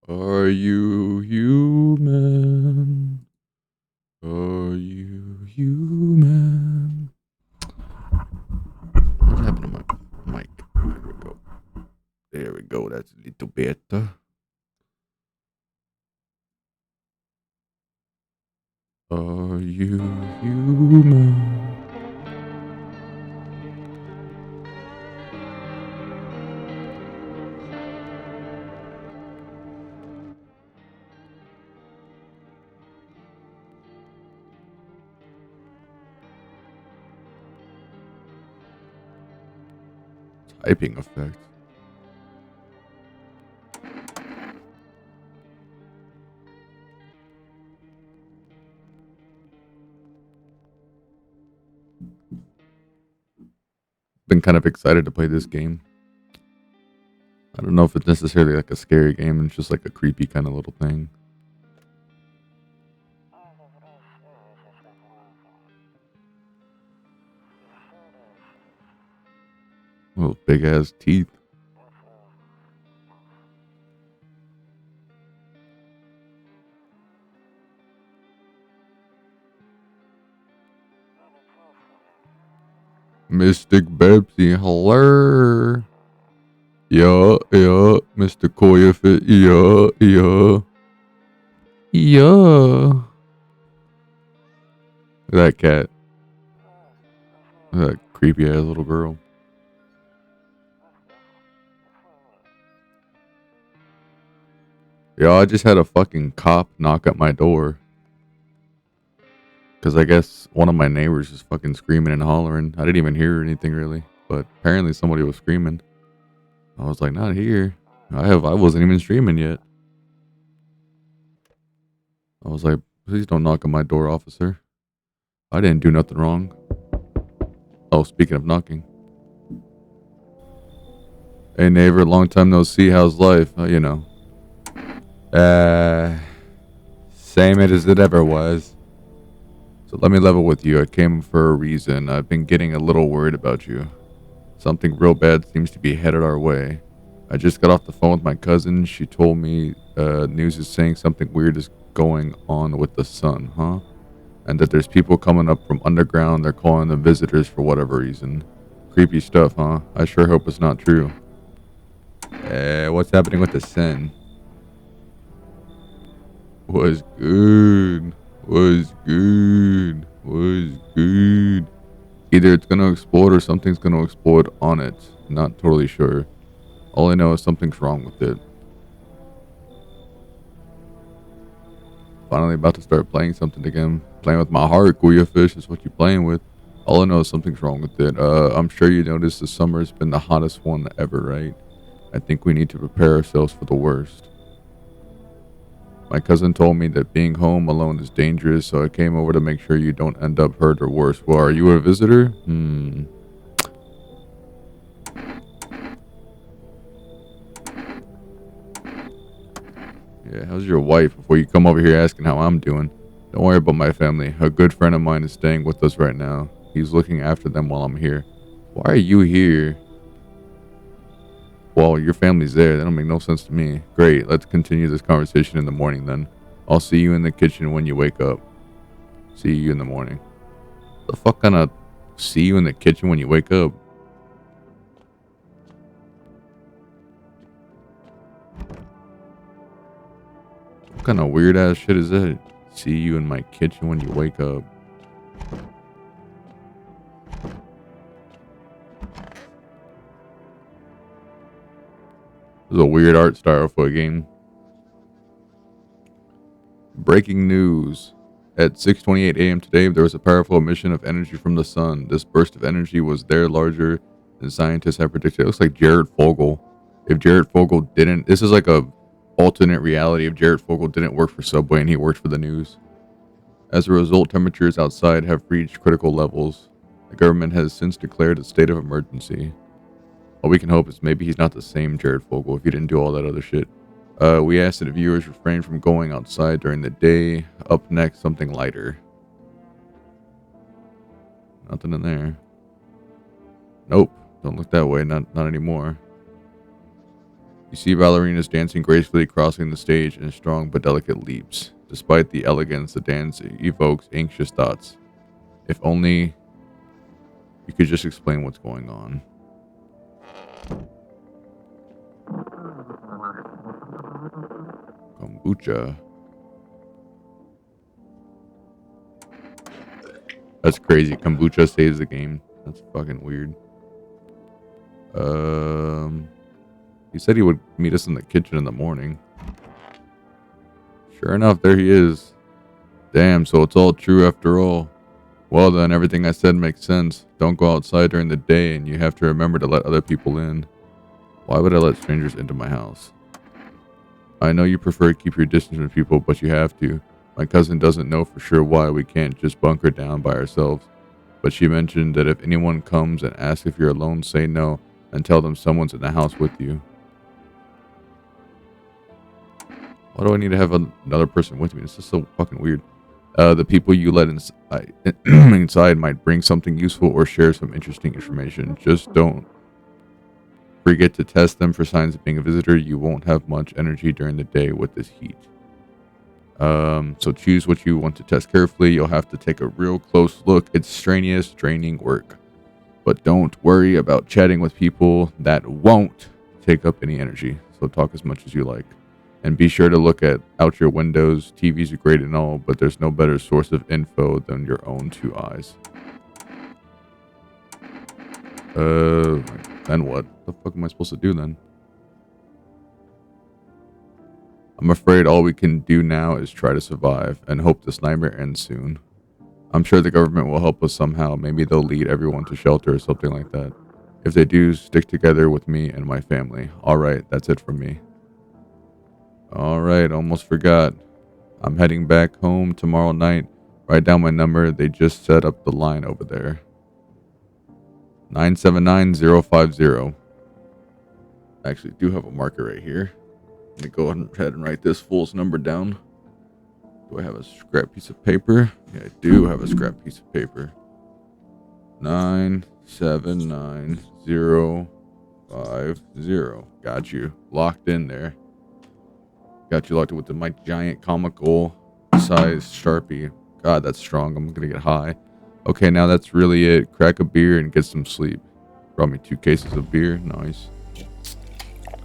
Are you human? Are you human? What happened to my mic? There we go. There we go. That's a little better. Are you human? Typing effect. Been kind of excited to play this game. I don't know if it's necessarily like a scary game. It's just like a creepy kind of little thing. Little big ass teeth. Mystic Pepsi. Hello. Yeah, Mr. Koyafit. Yeah. Yeah. That cat. That creepy ass little girl. Yeah, I just had a fucking cop knock at my door. Because I guess one of my neighbors is fucking screaming and hollering. I didn't even hear anything really. But apparently somebody was screaming. I was like, not here. I wasn't even streaming yet. I was like, please don't knock on my door, officer. I didn't do nothing wrong. Oh, speaking of knocking. Hey neighbor, long time no see. How's life? You know. Uh, Same it as it ever was. So let me level with you. I came for a reason. I've been getting a little worried about you. Something real bad seems to be headed our way. I just got off the phone with my cousin. She told me news is saying something weird is going on with the sun, huh? And that there's people coming up from underground. They're calling them visitors for whatever reason. Creepy stuff, huh? I sure hope it's not true. What's happening with the sun? Was good. Was good. Was good. Either it's gonna explode or something's gonna explode on it. Not totally sure. All I know is something's wrong with it. Finally about to start playing something again. Playing with my heart, Guya Fish is what you're playing with. All I know is something's wrong with it. I'm sure you noticed the summer's been the hottest one ever, right? I think we need to prepare ourselves for the worst. My cousin told me that being home alone is dangerous, so I came over to make sure you don't end up hurt or worse. Well, are you a visitor? Yeah, how's your wife before you come over here asking how I'm doing? Don't worry about my family. A good friend of mine is staying with us right now. He's looking after them while I'm here. Why are you here? Well, your family's there. That don't make no sense to me. Great. Let's continue this conversation in the morning then. I'll see you in the kitchen when you wake up. See you in the morning. The fuck kind of see you in the kitchen when you wake up? What kind of weird ass shit is that? See you in my kitchen when you wake up. This is a weird art style for a game. Breaking news. At 6:28 a.m. today, there was a powerful emission of energy from the sun. This burst of energy was there larger than scientists had predicted. It looks like Jared Fogle. If Jared Fogle didn't, this is like a alternate reality. If Jared Fogle didn't work for Subway and he worked for the news. As a result, temperatures outside have reached critical levels. The government has since declared a state of emergency. All we can hope is maybe he's not the same Jared Fogle if he didn't do all that other shit. We ask that viewers refrain from going outside during the day. Up next, something lighter. Nothing in there. Nope. Don't look that way. Not anymore. You see ballerinas dancing gracefully, crossing the stage in strong but delicate leaps. Despite the elegance, the dance evokes anxious thoughts. If only you could just explain what's going on. Kombucha. That's crazy. Kombucha saves the game. That's fucking weird. He said he would meet us in the kitchen in the morning. Sure enough, there he is. Damn, so it's all true after all. Well then, everything I said makes sense. Don't go outside during the day, and you have to remember to let other people in. Why would I let strangers into my house? I know you prefer to keep your distance from people, but you have to. My cousin doesn't know for sure why we can't just bunker down by ourselves. But she mentioned that if anyone comes and asks if you're alone, say no, and tell them someone's in the house with you. Why do I need to have another person with me? This is so fucking weird. The people you let inside might bring something useful or share some interesting information. Just don't forget to test them for signs of being a visitor. You won't have much energy during the day with this heat. So choose what you want to test carefully. You'll have to take a real close look. It's strenuous, draining work. But don't worry about chatting with people. That won't take up any energy. So talk as much as you like. And be sure to look out your windows. TVs are great and all, but there's no better source of info than your own two eyes. Then what? What the fuck am I supposed to do then? I'm afraid all we can do now is try to survive and hope this nightmare ends soon. I'm sure the government will help us somehow. Maybe they'll lead everyone to shelter or something like that. If they do, stick together with me and my family. Alright, that's it from me. Alright, almost forgot. I'm heading back home tomorrow night. Write down my number. They just set up the line over there. 979050. I actually do have a marker right here. Let me go ahead and write this fool's number down. Do I have a scrap piece of paper? Yeah, I do have a scrap piece of paper. 979050. Got you. Locked in there. Got you locked in with my giant comical size Sharpie. God, that's strong. I'm gonna get high. Okay, now that's really it. Crack a beer and get some sleep. Brought me 2 cases of beer. Nice.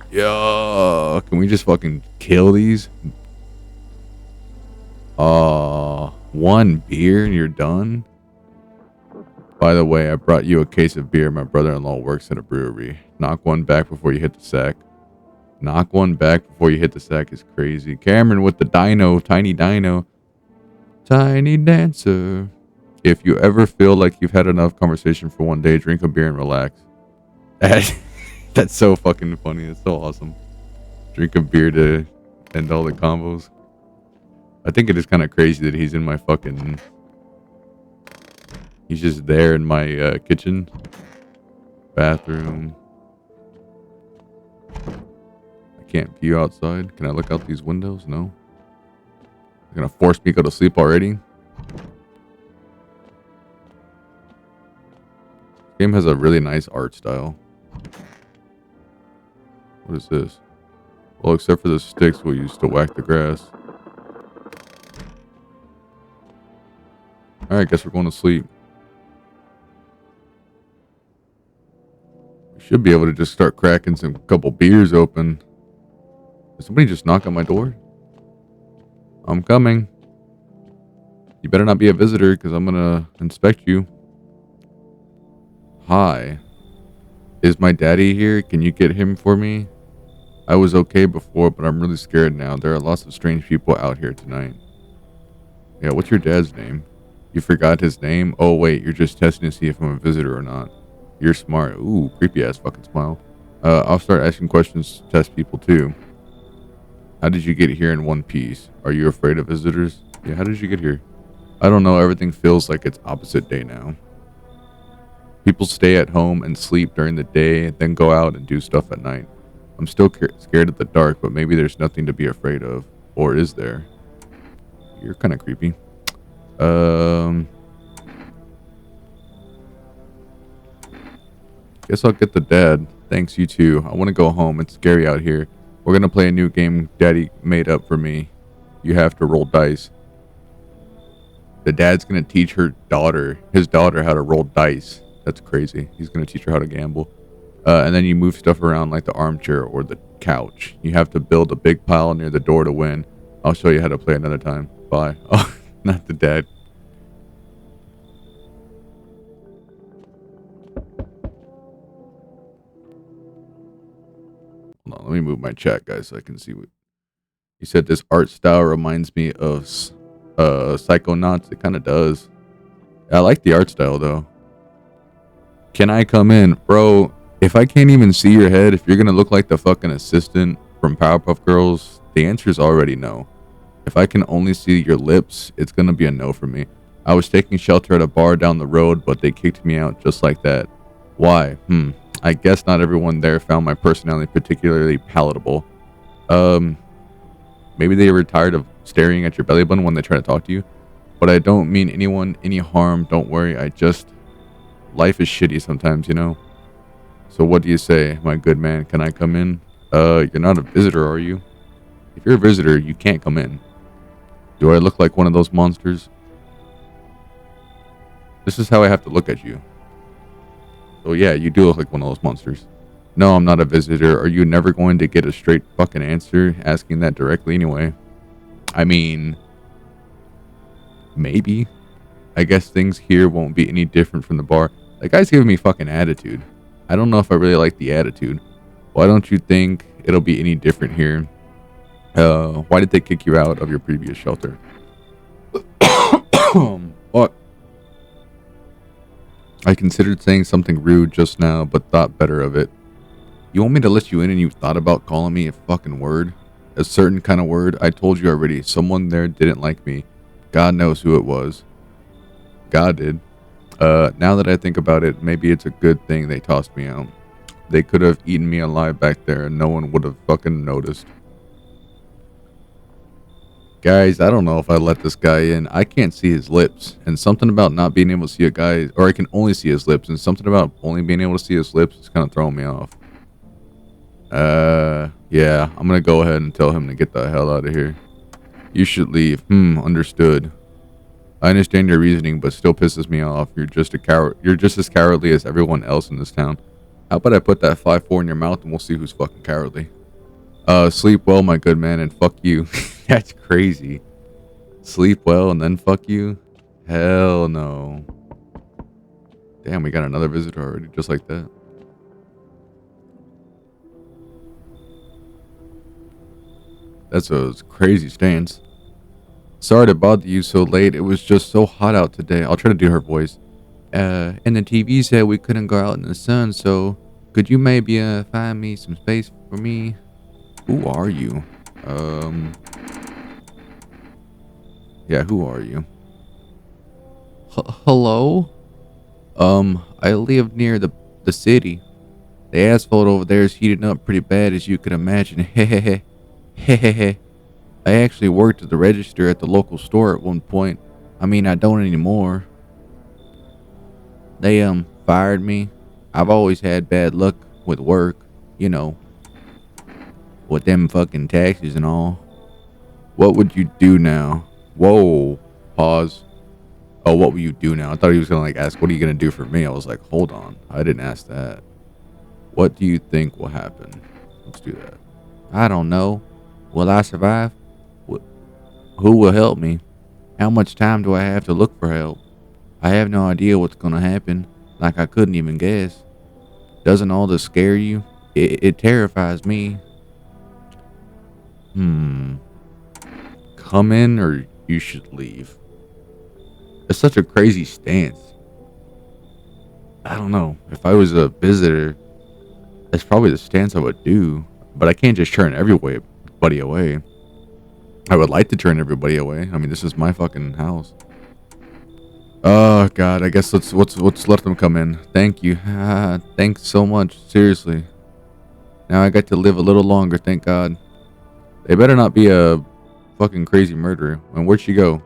Yo, can we just fucking kill these? 1 beer and you're done? By the way, I brought you a case of beer. My brother-in-law works at a brewery. Knock one back before you hit the sack. Knock one back before you hit the sack is crazy. Cameron with the dino. Tiny dino. Tiny dancer. If you ever feel like you've had enough conversation for one day, drink a beer and relax. That's so fucking funny. It's so awesome. Drink a beer to end all the combos. I think it is kind of crazy that he's in my fucking... He's just there in my kitchen. Bathroom. I can't view outside. Can I look out these windows? No. You're gonna force me to go to sleep already? This game has a really nice art style. What is this? Well, except for the sticks we used to whack the grass. Alright, guess we're going to sleep. We should be able to just start cracking some couple beers open. Did somebody just knock on my door? I'm coming. You better not be a visitor, because I'm gonna inspect you. Hi. Is my daddy here? Can you get him for me? I was okay before, but I'm really scared now. There are lots of strange people out here tonight. Yeah, what's your dad's name? You forgot his name? Oh, wait, you're just testing to see if I'm a visitor or not. You're smart. Ooh, creepy ass fucking smile. I'll start asking questions to test people too. How did you get here in one piece? Are you afraid of visitors? Yeah, how did you get here? I don't know. Everything feels like it's opposite day now. People stay at home and sleep during the day, then go out and do stuff at night. I'm still scared of the dark, but maybe there's nothing to be afraid of. Or is there? You're kind of creepy. Guess I'll get the dad. Thanks, you too. I want to go home. It's scary out here. We're going to play a new game Daddy made up for me. You have to roll dice. The dad's going to teach his daughter, how to roll dice. That's crazy. He's going to teach her how to gamble. And then you move stuff around like the armchair or the couch. You have to build a big pile near the door to win. I'll show you how to play another time. Bye. Oh, not the dad. Hold on, let me move my chat, guys, so I can see what you said. This art style reminds me of Psychonauts. It kind of does. I like the art style though. Can I come in, bro? If I can't even see your head, if you're gonna look like the fucking assistant from Powerpuff Girls, the answer is already no. If I can only see your lips, it's gonna be a no for me. I was taking shelter at a bar down the road, but they kicked me out just like that. Why? I guess not everyone there found my personality particularly palatable. Maybe they were tired of staring at your belly button when they try to talk to you. But I don't mean anyone any harm. Don't worry. Life is shitty sometimes, you know? So what do you say, my good man? Can I come in? You're not a visitor, are you? If you're a visitor, you can't come in. Do I look like one of those monsters? This is how I have to look at you. So yeah, you do look like one of those monsters. No, I'm not a visitor. Are you never going to get a straight fucking answer asking that directly anyway? I mean, maybe. I guess things here won't be any different from the bar. That guy's giving me fucking attitude. I don't know if I really like the attitude. Why don't you think it'll be any different here? Why did they kick you out of your previous shelter? What? I considered saying something rude just now, but thought better of it. You want me to let you in and you thought about calling me a fucking word? A certain kind of word? I told you already. Someone there didn't like me. God knows who it was. God did. Now that I think about it, maybe it's a good thing they tossed me out. They could have eaten me alive back there and no one would have fucking noticed. Guys, I don't know if I let this guy in. I can't see his lips. And something about not being able to see a guy, or I can only see his lips. And something about only being able to see his lips is kind of throwing me off. Yeah, I'm gonna go ahead and tell him to get the hell out of here. You should leave. Understood. I understand your reasoning, but still pisses me off. You're just a coward. You're just as cowardly as everyone else in this town. How about I put that 5-4 in your mouth and we'll see who's fucking cowardly. Sleep well, my good man, and fuck you. That's crazy. Sleep well and then fuck you? Hell no. Damn, we got another visitor already, just like that. That's a crazy stance. Sorry to bother you so late. It was just so hot out today. I'll try to do her voice. And the TV said we couldn't go out in the sun, so could you maybe find me some space for me? Who are you? Yeah, who are you? Hello? I live near the city. The asphalt over there is heating up pretty bad, as you can imagine. Hehehe. Hehehe. I actually worked at the register at the local store at one point. I mean, I don't anymore. They fired me. I've always had bad luck with work, you know, with them fucking taxes and all. What would you do now? Whoa, pause. Oh, what will you do now? I thought he was gonna like ask, what are you gonna do for me? I was like, hold on, I didn't ask that. What do you think will happen? Let's do that. I don't know. Will I survive? Who will help me? How much time do I have to look for help? I have no idea what's gonna happen. Like I couldn't even guess. Doesn't all this scare you? It terrifies me. Come in or you should leave. It's such a crazy stance. I don't know. If I was a visitor, that's probably the stance I would do. But I can't just turn everybody away. I would like to turn everybody away. I mean, this is my fucking house. Oh God, I guess let's let them come in. Thank you. Thanks so much. Seriously. Now I get to live a little longer, thank God. They better not be a fucking crazy murderer. And where'd she go?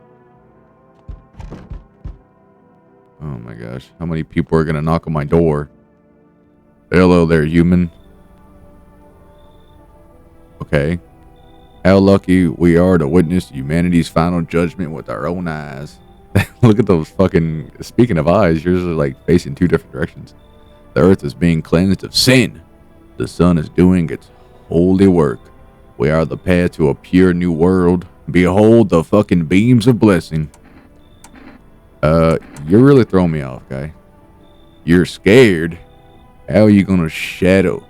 Oh my gosh. How many people are gonna knock on my door? Hello there, human. Okay. How lucky we are to witness humanity's final judgment with our own eyes. Look at those fucking. Speaking of eyes, yours are like facing two different directions. The earth is being cleansed of sin. The sun is doing its holy work. We are the path to a pure new world. Behold the fucking beams of blessing. You're really throwing me off, guy. You're scared? How are you gonna shadow?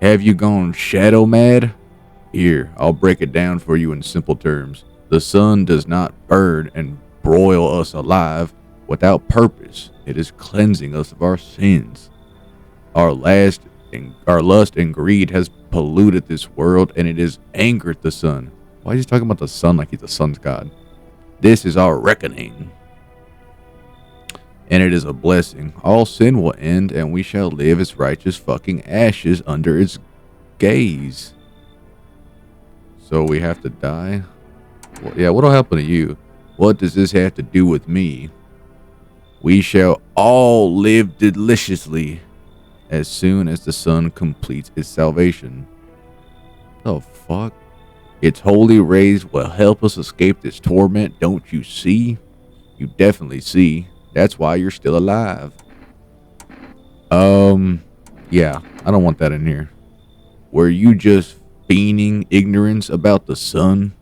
Have you gone shadow mad? Here, I'll break it down for you in simple terms. The sun does not burn and broil us alive without purpose. It is cleansing us of our sins. Our lust and greed has polluted this world, and it has angered the sun. Why is he talking about the sun like he's the sun's god? This is our reckoning, and it is a blessing. All sin will end, and we shall live as righteous fucking ashes under its gaze. So we have to die? Well, yeah, what'll happen to you? What does this have to do with me? We shall all live deliciously as soon as the sun completes its salvation. The fuck? Its holy rays will help us escape this torment, don't you see? You definitely see. That's why you're still alive. Yeah, I don't want that in here. Were you just feigning ignorance about the sun?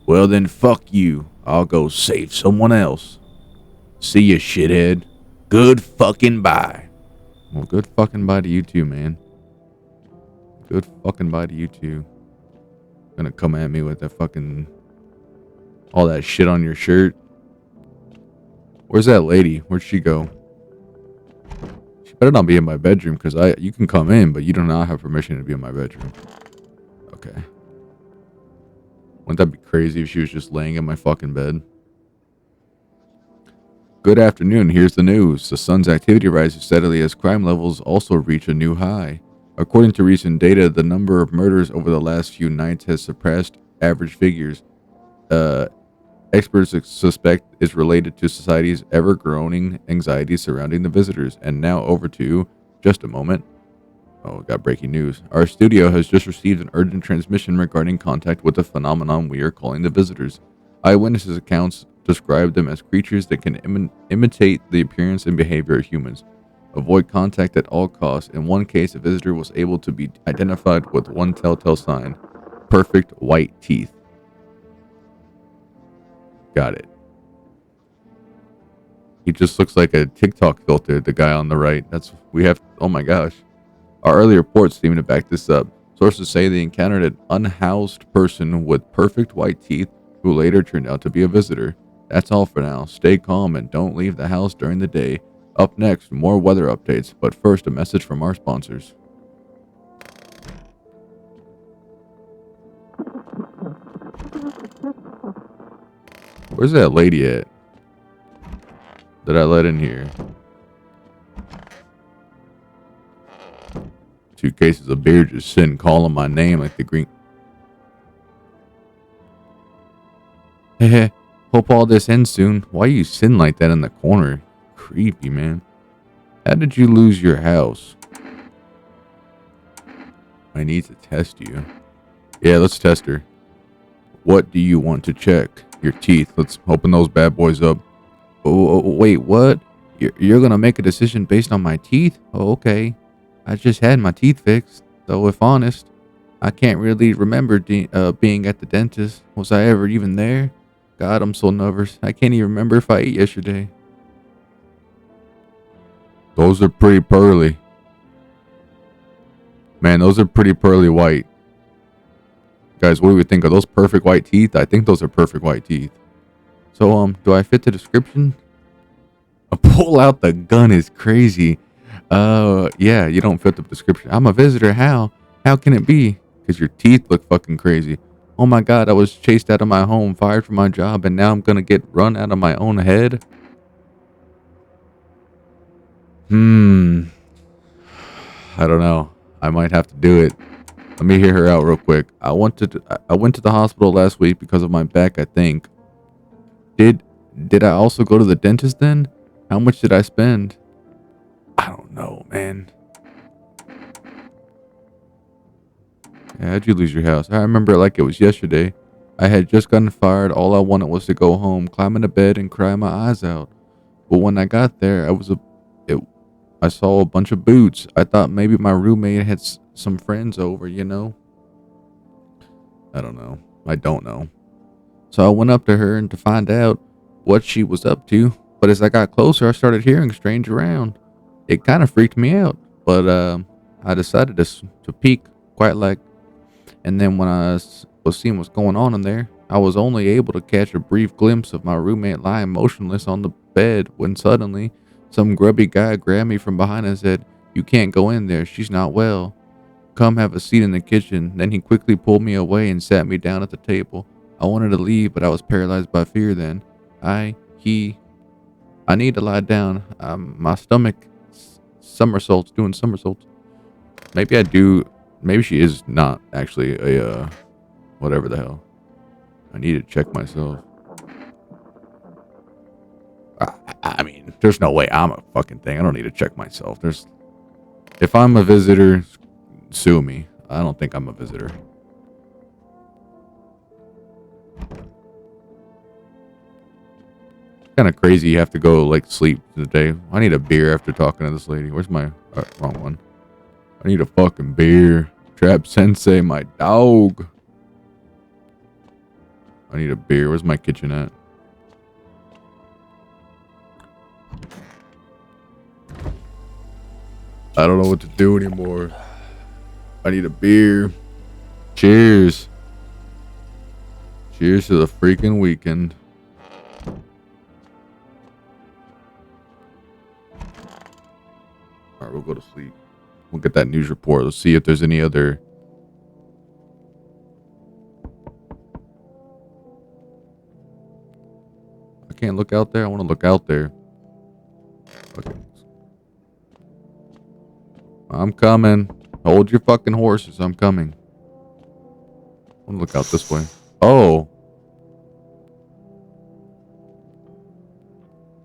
Well then, fuck you. I'll go save someone else. See ya, shithead. Good fucking bye. Well, good fucking bye to you too, man. Good fucking bye to you too. Gonna come at me with that fucking... all that shit on your shirt. Where's that lady? Where'd she go? She better not be in my bedroom, because you can come in, but you do not have permission to be in my bedroom. Okay. Wouldn't that be crazy if she was just laying in my fucking bed? Good afternoon, here's the news. The sun's activity rises steadily as crime levels also reach a new high. According to recent data, the number of murders over the last few nights has surpassed average figures. Experts suspect is related to society's ever-growing anxiety surrounding the visitors. And now over to, just a moment. Oh, we got breaking news. Our studio has just received an urgent transmission regarding contact with the phenomenon we are calling the visitors. Eyewitnesses' accounts describe them as creatures that can imitate the appearance and behavior of humans. Avoid contact at all costs. In one case, a visitor was able to be identified with one telltale sign: perfect white teeth. Got it. He just looks like a TikTok filter, the guy on the right. Oh my gosh. Our early reports seem to back this up. Sources say they encountered an unhoused person with perfect white teeth who later turned out to be a visitor. That's all for now. Stay calm and don't leave the house during the day. Up next, more weather updates, but first a message from our sponsors. Where's that lady at that I let in here? 2 cases of beer just sitting calling my name like the green. Heh. Hope all this ends soon. Why are you sitting like that in the corner? Creepy, man. How did you lose your house? I need to test you. Yeah, let's test her. What do you want to check? Your teeth. Let's open those bad boys up. Oh, wait, what? You're gonna make a decision based on my teeth? Oh, okay. I just had my teeth fixed, though if honest, I can't really remember being at the dentist. Was I ever even there? God, I'm so nervous. I can't even remember if I ate yesterday. Those are pretty pearly. Man, those are pretty pearly white. Guys, what do we think? Are those perfect white teeth? I think those are perfect white teeth. So, do I fit the description? A pull out the gun is crazy. Yeah, you don't fit the description. I'm a visitor. How? How can it be? Because your teeth look fucking crazy. Oh my god, I was chased out of my home, fired from my job, and now I'm gonna get run out of my own head? I don't know. I might have to do it. Let me hear her out real quick. I went to the hospital last week because of my back, I think. Did I also go to the dentist then? How much did I spend? I don't know, man. Yeah, how'd you lose your house? I remember it like it was yesterday. I had just gotten fired. All I wanted was to go home, climb into bed, and cry my eyes out. But when I got there, it, I saw a bunch of boots. I thought maybe my roommate had some friends over, you know? I don't know. I don't know. So I went up to her and to find out what she was up to. But as I got closer, I started hearing strange around. It kind of freaked me out. But I decided to peek quite like. And then when was seeing what's going on in there, I was only able to catch a brief glimpse of my roommate lying motionless on the bed when suddenly some grubby guy grabbed me from behind and said, "You can't go in there. She's not well. Come have a seat in the kitchen." Then he quickly pulled me away and sat me down at the table. I wanted to leave, but I was paralyzed by fear then. I need to lie down. My stomach somersaults, doing somersaults. Maybe I do. Maybe she is not actually a, whatever the hell. I need to check myself. I mean, there's no way I'm a fucking thing. I don't need to check myself. If I'm a visitor, sue me. I don't think I'm a visitor. Kind of crazy you have to go like sleep today. I need a beer after talking to this lady. Where's my wrong one? I need a fucking beer. Trap Sensei, my dog. I need a beer. Where's my kitchen at? I don't know what to do anymore. I need a beer. Cheers. Cheers to the freaking weekend. Alright, we'll go to sleep. We'll get that news report. Let's see if there's any other. I can't look out there. I want to look out there. Okay. I'm coming. Hold your fucking horses. I'm coming. I want to look out this way. Oh.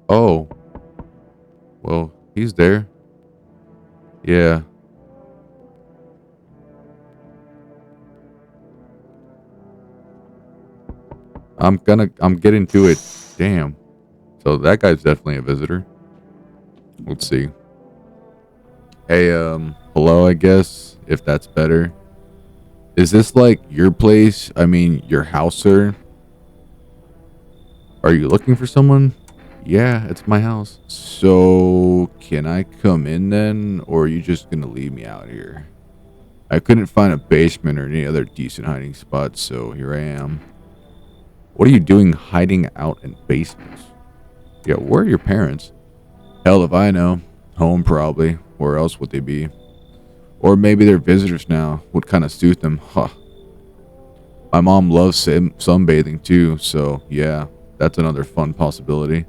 Oh. Well, he's there. Yeah. I'm getting to it. Damn. So that guy's definitely a visitor. Let's see. Hey, hello, I guess, if that's better. Is this like your place? I mean, your house, sir? Are you looking for someone? Yeah, it's my house. So, can I come in then? Or are you just gonna leave me out here? I couldn't find a basement or any other decent hiding spot, so here I am. What are you doing hiding out in basements? Yeah, where are your parents? Hell if I know. Home probably. Where else would they be? Or maybe they're visitors now. Would kind of suit them. Huh. My mom loves sunbathing too, so yeah, that's another fun possibility.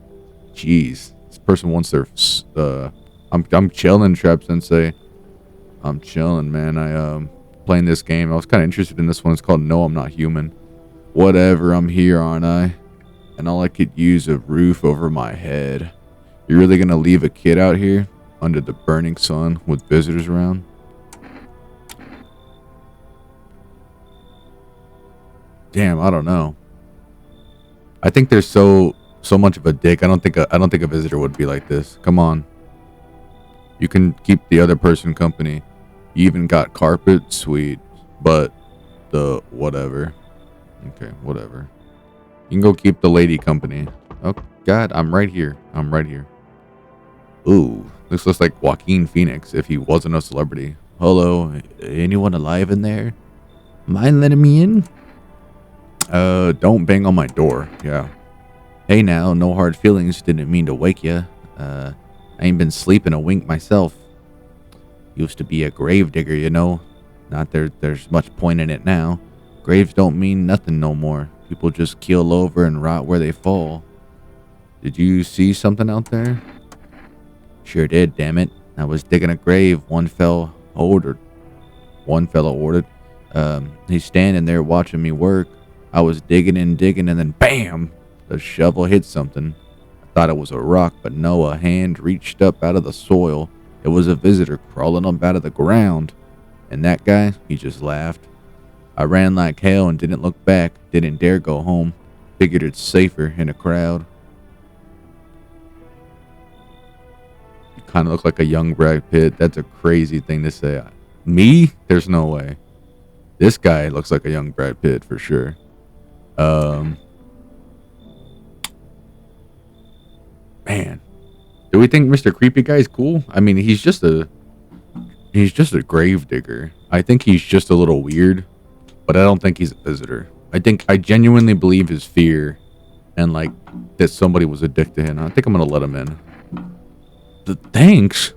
Jeez, this person wants their. I'm chilling, Trap Sensei. I'm chilling, man. Playing this game. I was kind of interested in this one. It's called No, I'm Not Human. Whatever, I'm here, aren't I? And all I could use a roof over my head. You're really gonna leave a kid out here under the burning sun with visitors around? Damn, I don't know. I think there's so much of a dick. I don't think a visitor would be like this. Come on. You can keep the other person company. You even got carpet, sweet. But the whatever. Okay, whatever. You can go keep the lady company. Oh God, I'm right here. I'm right here. Ooh, this looks like Joaquin Phoenix if he wasn't a celebrity. Hello, anyone alive in there? Mind letting me in? Don't bang on my door. Yeah. Hey now, no hard feelings. Didn't mean to wake ya. I ain't been sleeping a wink myself. Used to be a grave digger, you know. Not there's much point in it now. Graves don't mean nothing no more. People just keel over and rot where they fall. Did you see something out there? Sure did, damn it. I was digging a grave. One fellow ordered. He's standing there watching me work. I was digging and then BAM! The shovel hit something. I thought it was a rock, but no, a hand reached up out of the soil. It was a visitor crawling up out of the ground. And that guy, he just laughed. I ran like hell and didn't look back. Didn't dare go home. Figured it's safer in a crowd. You kind of look like a young Brad Pitt. That's a crazy thing to say. Me? There's no way. This guy looks like a young Brad Pitt for sure. Man, do we think Mr. Creepy Guy is cool? I mean, he's just a grave digger. I think he's just a little weird, but I don't think he's a visitor. I genuinely believe his fear and like that somebody was addicted to him. I think I'm gonna let him in. Thanks.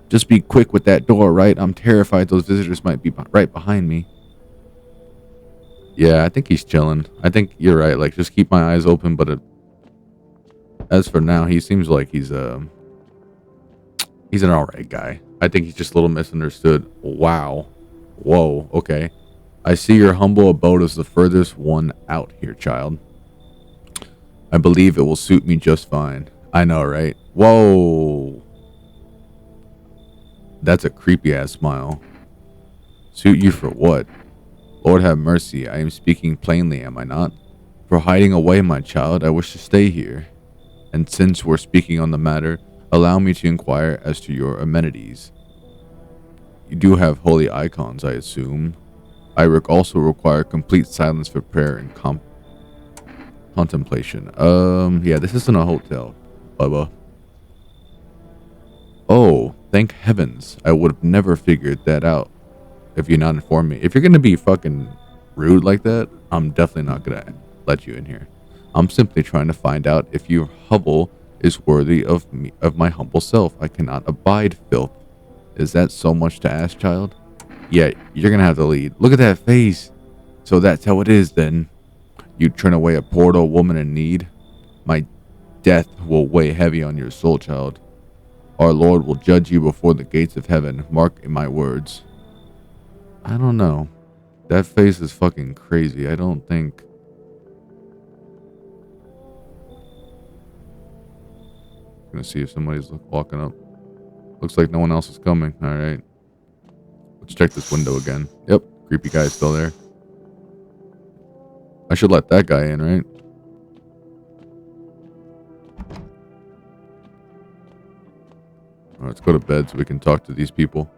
Just be quick with that door, right? I'm terrified those visitors might be right behind me. Yeah, I think he's chilling. I think you're right. Like, just keep my eyes open. But as for now, he seems like he's an alright guy. I think he's just a little misunderstood. Wow. Whoa. Okay. I see your humble abode as the furthest one out here, child. I believe it will suit me just fine. I know, right? Whoa. That's a creepy ass smile. Suit you for what? Lord have mercy, I am speaking plainly, am I not? For hiding away, my child, I wish to stay here. And since we're speaking on the matter, allow me to inquire as to your amenities. You do have holy icons, I assume. I also require complete silence for prayer and contemplation. Yeah, this isn't a hotel, Bubba. Oh, thank heavens. I would have never figured that out if you're not informed me. If you're gonna be fucking rude like that, I'm definitely not gonna let you in here. I'm simply trying to find out if your hovel is worthy of me, of my humble self. I cannot abide filth. Is that so much to ask, child? Yeah, you're gonna have to lead. Look at that face. So that's how it is then. You turn away a poor old woman in need. My death will weigh heavy on your soul, child. Our Lord will judge you before the gates of heaven. Mark my words. I don't know. That face is fucking crazy. I don't think... Gonna see if somebody's walking up. Looks like no one else is coming. Alright. Let's check this window again. Yep. Creepy guy's still there. I should let that guy in, right? Alright, let's go to bed so we can talk to these people.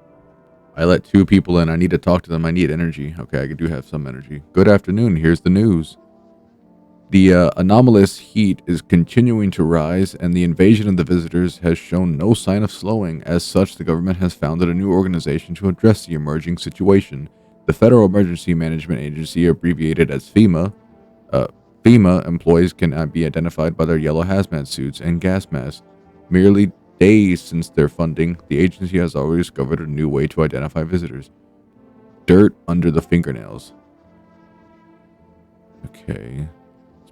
I let 2 people in. I need to talk to them. I need energy. Okay, I do have some energy. Good afternoon. Here's the news. The anomalous heat is continuing to rise, and the invasion of the visitors has shown no sign of slowing. As such, the government has founded a new organization to address the emerging situation. The Federal Emergency Management Agency, abbreviated as FEMA. FEMA employees can be identified by their yellow hazmat suits and gas masks. Merely days since their funding, the agency has already discovered a new way to identify visitors. Dirt under the fingernails. Okay.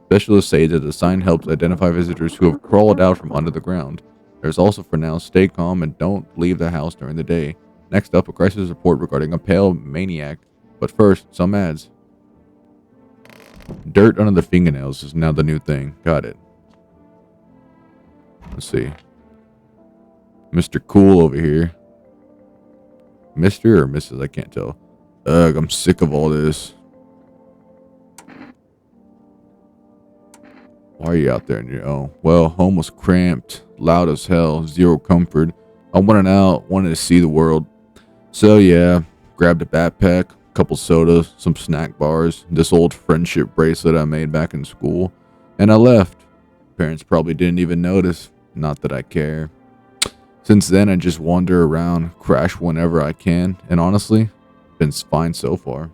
Specialists say that the sign helps identify visitors who have crawled out from under the ground. There's also for now, stay calm and don't leave the house during the day. Next up, a crisis report regarding a pale maniac. But first, some ads. Dirt under the fingernails is now the new thing. Got it. Let's see. Mr. Cool over here. Mr. or Mrs. I can't tell. Ugh, I'm sick of all this. Why are you out there on your own? Well, home was cramped, loud as hell, zero comfort. I wanted out, wanted to see the world. So yeah, grabbed a backpack, couple sodas, some snack bars, this old friendship bracelet I made back in school, and I left. Parents probably didn't even notice, not that I care. Since then, I just wander around, crash whenever I can, and honestly, been fine so far.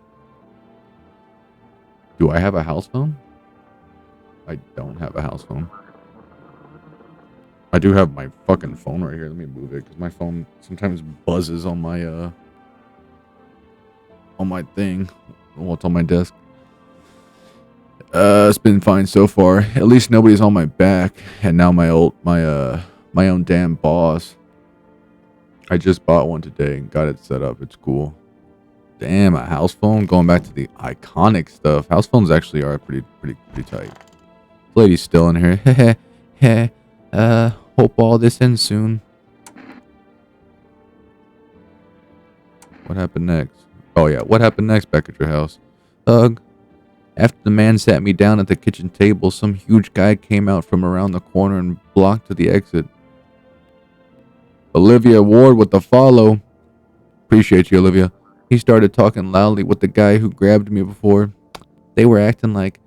Do I have a house phone? I don't have a house phone. I do have my fucking phone right here. Let me move it because my phone sometimes buzzes on my thing. What's on my desk? It's been fine so far. At least nobody's on my back. And now my own damn boss. I just bought one today and got it set up. It's cool. Damn, a house phone. Going back to the iconic stuff. House phones actually are pretty tight. Lady's still in here. Heh. Hope all this ends soon. What happened next? Oh yeah, what happened next back at your house? Ugh. After the man sat me down at the kitchen table, some huge guy came out from around the corner and blocked the exit. Olivia Ward with the follow. Appreciate you, Olivia. He started talking loudly with the guy who grabbed me before. They were acting like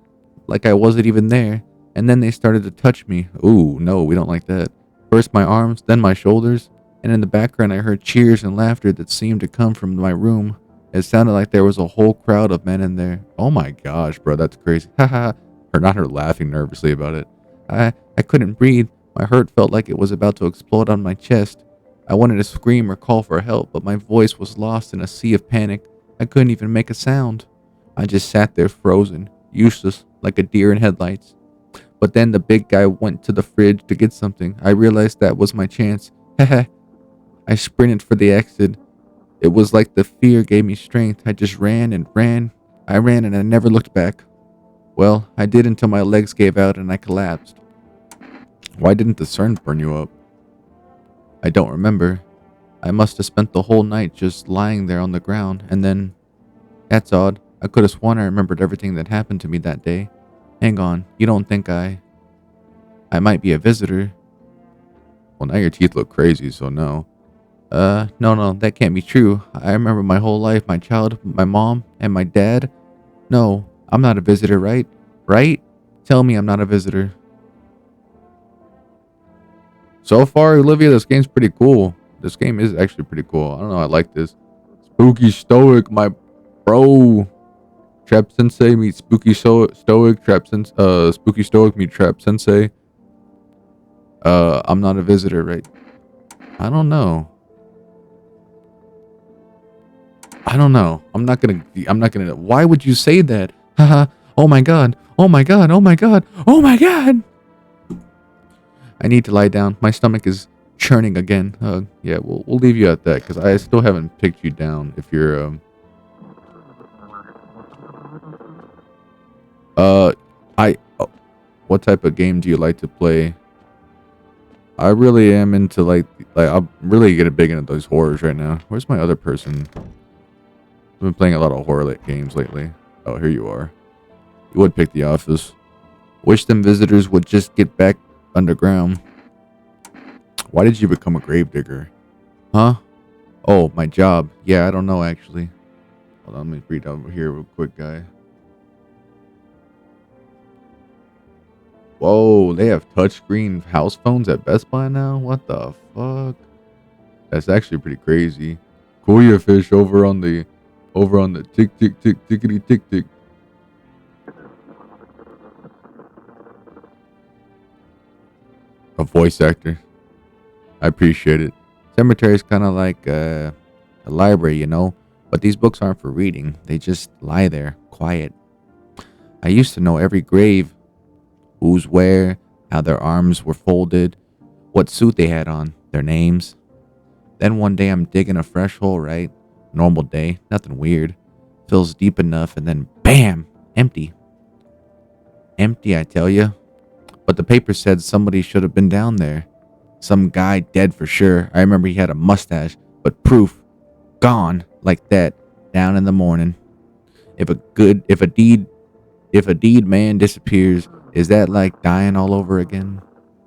I wasn't even there, and then they started to touch me. Ooh, no, we don't like that. First my arms, then my shoulders, and in the background I heard cheers and laughter that seemed to come from my room. It sounded like there was a whole crowd of men in there. Oh my gosh, bro, that's crazy. Haha. Or not her laughing nervously about it. I couldn't breathe. My heart felt like it was about to explode on my chest. I wanted to scream or call for help, but my voice was lost in a sea of panic. I couldn't even make a sound. I just sat there frozen, useless, like a deer in headlights. But then the big guy went to the fridge to get something. I realized that was my chance. Heh. I sprinted for the exit. It was like the fear gave me strength. I just ran and ran. I ran and I never looked back. Well, I did until my legs gave out and I collapsed. Why didn't the CERN burn you up? I don't remember. I must have spent the whole night just lying there on the ground, and then... That's odd. I could have sworn I remembered everything that happened to me that day. Hang on, you don't think I might be a visitor? Well, now your teeth look crazy, so no. No, that can't be true. I remember my whole life, my child, my mom, and my dad. No, I'm not a visitor, right? Right? Tell me I'm not a visitor. So far, Olivia, this game's pretty cool. This game is actually pretty cool. I don't know, I like this. Spooky Stoic, my bro. Trap Sensei meets Spooky Stoic. Spooky Stoic meets Trap Sensei. I'm not a visitor, right? I don't know. I'm not gonna. Why would you say that? Haha. Oh my god. Oh my god. Oh my god. Oh my god. I need to lie down. My stomach is churning again. Yeah, we'll leave you at that because I still haven't picked you down. If you're what type of game do you like to play? I really am into like I'm really getting big into those horrors right now. Where's my other person? I've been playing a lot of horror games lately. Oh, here you are. You would pick The Office. Wish them visitors would just get back underground. Why did you become a gravedigger? Huh? Oh, my job. Yeah, I don't know actually. Hold on, let me read over here real quick, guy. Whoa, they have touchscreen house phones at Best Buy now? What the fuck? That's actually pretty crazy. Kuya fish over on the tick tick tick tickety tick tick. A voice actor. I appreciate it. Cemetery is kind of like a library, you know, but these books aren't for reading. They just lie there, quiet. I used to know every grave, who's where, how their arms were folded, what suit they had on, their names. Then one day I'm digging a fresh hole, right? Normal day, nothing weird. Fills deep enough and then bam, empty. Empty, I tell you. But the paper said somebody should have been down there. Some guy dead for sure. I remember he had a mustache, but proof gone like that down in the morning. If a deed man disappears, is that like dying all over again?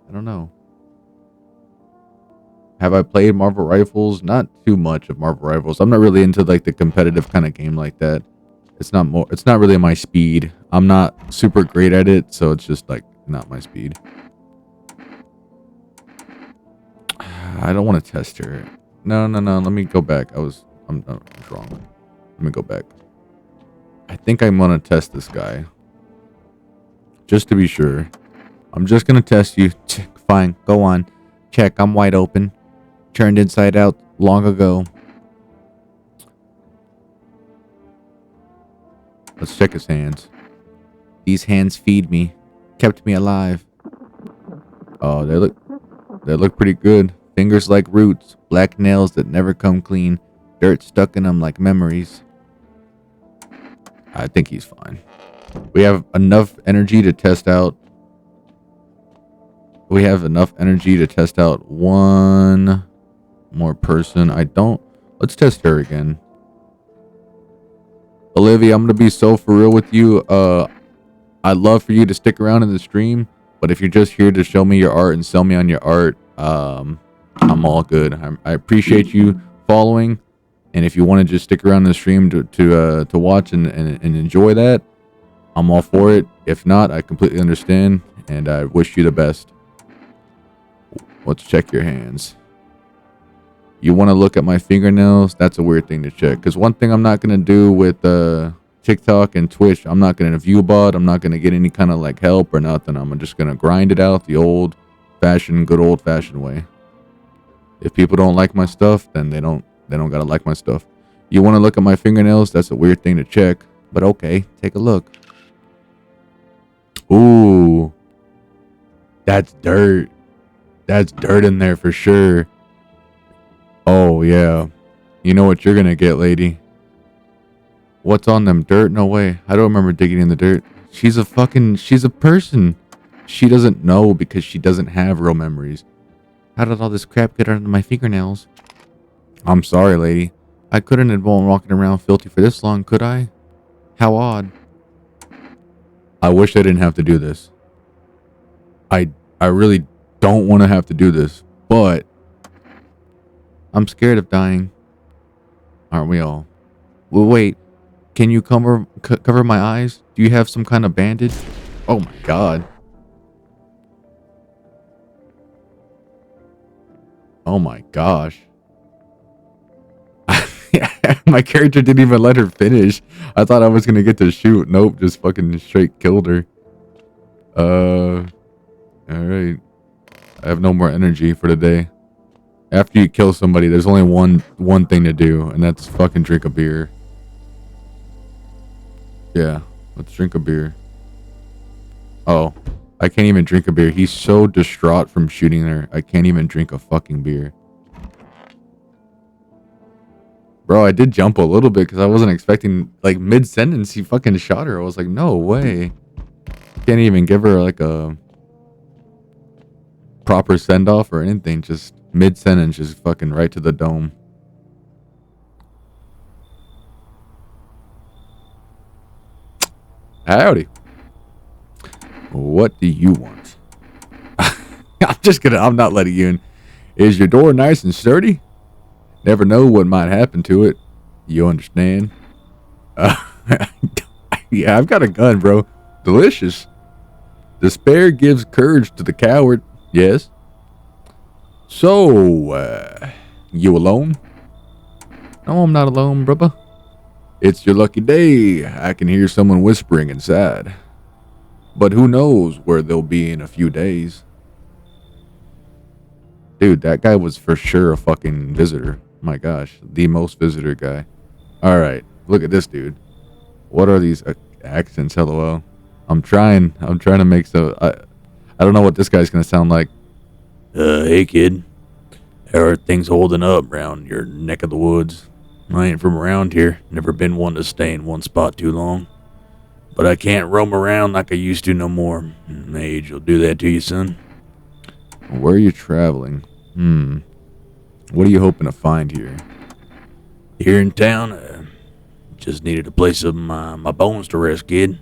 I don't know. Have I played Marvel Rifles? Not too much of Marvel Rifles. I'm not really into like the competitive kind of game like that. It's not really my speed. I'm not super great at it, so it's just like not my speed. I don't want to test her. No. Let me go back. I'm wrong. Let me go back. I think I'm gonna test this guy. Just to be sure. I'm just gonna test you. Fine, go on. Check, I'm wide open. Turned inside out long ago. Let's check his hands. These hands feed me. Kept me alive. Oh, they look pretty good. Fingers like roots. Black nails that never come clean. Dirt stuck in them like memories. I think he's fine. We have enough energy to test out. We have enough energy to test out one more person. Let's test her again. Olivia, I'm gonna be so for real with you. I'd love for you to stick around in the stream, but if you're just here to show me your art and sell me on your art, I'm all good. I appreciate you following, and if you want to just stick around in the stream to watch and enjoy that, I'm all for it. If not, I completely understand, and I wish you the best. Let's check your hands. You want to look at my fingernails? That's a weird thing to check. Because one thing I'm not going to do with TikTok and Twitch, I'm not going to view bot. I'm not going to get any kind of like help or nothing. I'm just going to grind it out the good old fashioned way. If people don't like my stuff, then they don't got to like my stuff. You want to look at my fingernails? That's a weird thing to check. But okay, take a look. Ooh. That's dirt. That's dirt in there for sure. Oh, yeah. You know what you're going to get, lady. What's on them? Dirt? No way. I don't remember digging in the dirt. She's a person. She doesn't know because she doesn't have real memories. How did all this crap get under my fingernails? I'm sorry, lady. I couldn't have been walking around filthy for this long, could I? How odd. I wish I didn't have to do this. I really don't want to have to do this, but I'm scared of dying. Aren't we all? Well, wait. Can you cover my eyes? Do you have some kind of bandage? Oh my god. Oh my gosh. My character didn't even let her finish. I thought I was gonna get to shoot. Nope, just fucking straight killed her. Alright. I have no more energy for the day. After you kill somebody, there's only one thing to do, and that's fucking drink a beer. Yeah, let's drink a beer. Oh, I can't even drink a beer. He's so distraught from shooting her. I can't even drink a fucking beer. Bro, I did jump a little bit because I wasn't expecting, like, mid-sentence, he fucking shot her. I was like, no way. Can't even give her, like, a proper send-off or anything. Just mid-sentence, just fucking right to the dome. Howdy. What do you want? I'm not letting you in. Is your door nice and sturdy? Never know what might happen to it. You understand? Yeah, I've got a gun, bro. Delicious. Despair gives courage to the coward. Yes. So, you alone? No, I'm not alone, brother. It's your lucky day. I can hear someone whispering inside. But who knows where they'll be in a few days. Dude, that guy was for sure a fucking visitor. My gosh, the most visitor guy. Alright, look at this dude. What are these accents, lol? I'm trying to make so... I don't know what this guy's gonna sound like. Hey kid. How are things holding up around your neck of the woods? I ain't from around here. Never been one to stay in one spot too long. But I can't roam around like I used to no more. Age will do that to you, son. Where are you traveling? What are you hoping to find here? Here in town, just needed a place of my bones to rest, kid.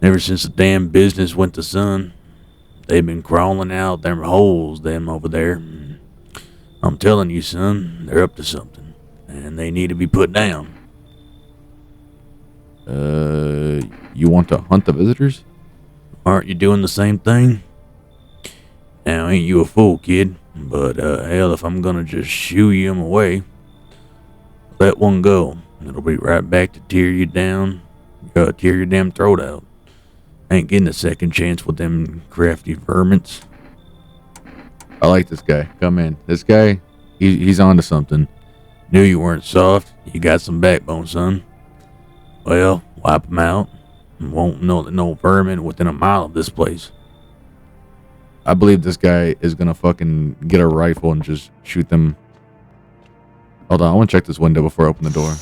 Ever since the damn business went to sun, they've been crawling out them holes, them over there. I'm telling you, son, they're up to something, and they need to be put down. You want to hunt the visitors? Aren't you doing the same thing? Now, ain't you a fool, kid? But, hell, if I'm gonna just shoo you away, let one go. It'll be right back to tear your damn throat out. Ain't getting a second chance with them crafty vermins. I like this guy. Come in. This guy, he's onto something. Knew you weren't soft. You got some backbone, son. Well, wipe 'em out. And won't know that no vermin within a mile of this place. I believe this guy is gonna fucking get a rifle and just shoot them. Hold on, I want to check this window before I open the door.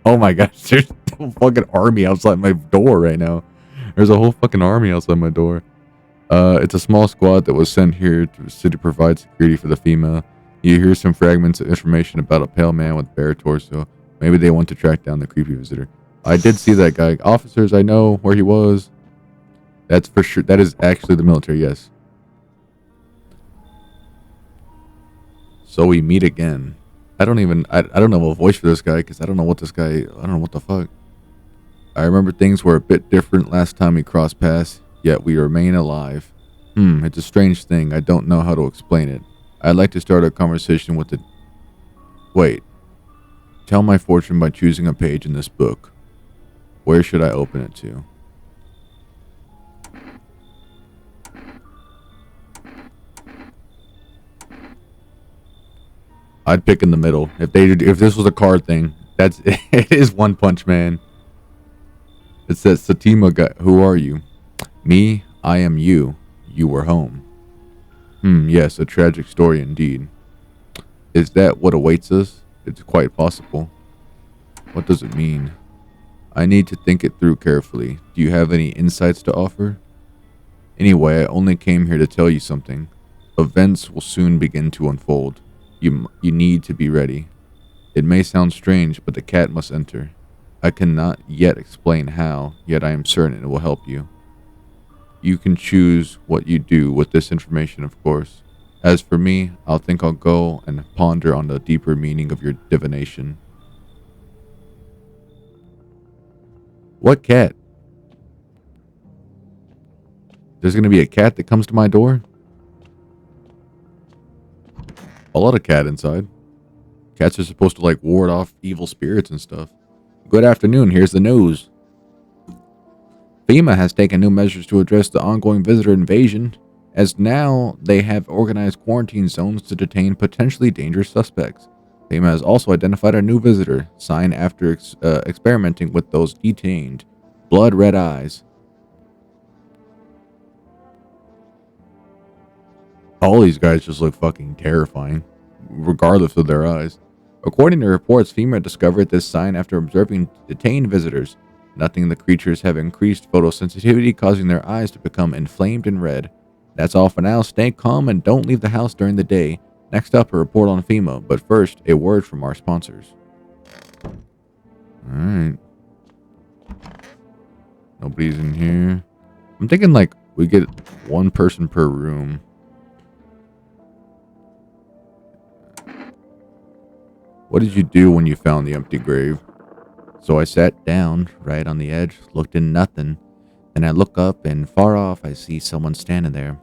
Oh my gosh, there's a whole fucking army outside my door right now. There's a whole fucking army outside my door. It's a small squad that was sent here to provide security for the female. You hear some fragments of information about a pale man with bare torso. Maybe they want to track down the creepy visitor. I did see that guy. Officers, I know where he was. That's for sure. That is actually the military, yes. So we meet again. I don't know a voice for this guy because I don't know what the fuck. I remember things were a bit different last time we crossed paths, yet we remain alive. It's a strange thing. I don't know how to explain it. I'd like to start a conversation with the... Wait. Tell my fortune by choosing a page in this book. Where should I open it to? I'd pick in the middle. If this was a card thing, it is One Punch Man. It says, Satima guy, who are you? Me, I am you. You were home. Yes, a tragic story indeed. Is that what awaits us? It's quite possible. What does it mean? I need to think it through carefully. Do you have any insights to offer? Anyway, I only came here to tell you something. Events will soon begin to unfold. You need to be ready. It may sound strange, but the cat must enter. I cannot yet explain how, yet I am certain it will help you. You can choose what you do with this information, of course. As for me, I'll go and ponder on the deeper meaning of your divination. What cat? There's gonna be a cat that comes to my door? I'll let a cat inside. Cats are supposed to like ward off evil spirits and stuff. Good afternoon, here's the news. FEMA has taken new measures to address the ongoing visitor invasion, as now they have organized quarantine zones to detain potentially dangerous suspects. FEMA has also identified a new visitor, signed after experimenting with those detained. Blood red eyes. All these guys just look fucking terrifying, regardless of their eyes. According to reports, FEMA discovered this sign after observing detained visitors. Nothing the creatures have increased photosensitivity, causing their eyes to become inflamed and red. That's all for now. Stay calm and don't leave the house during the day. Next up, a report on FEMA, but first, a word from our sponsors. Alright. Nobody's in here. I'm thinking like we get one person per room. What did you do when you found the empty grave? So I sat down right on the edge, looked in nothing. Then I look up and far off I see someone standing there.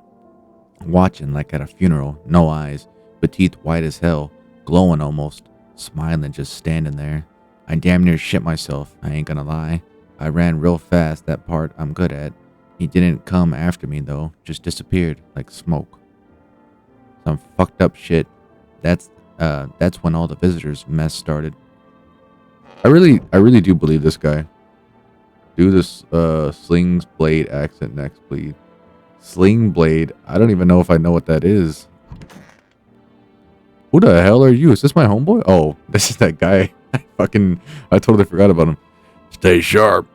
Watching like at a funeral, no eyes, but teeth white as hell, glowing almost, smiling just standing there. I damn near shit myself, I ain't gonna lie. I ran real fast, that part I'm good at. He didn't come after me though, just disappeared like smoke. Some fucked up shit. That's when all the visitors mess started. I really do believe this guy. Do this Sling's Blade accent next, please. Sling Blade. I don't even know if I know what that is. Who the hell are you? Is this my homeboy? Oh, this is that guy. I totally forgot about him. Stay sharp.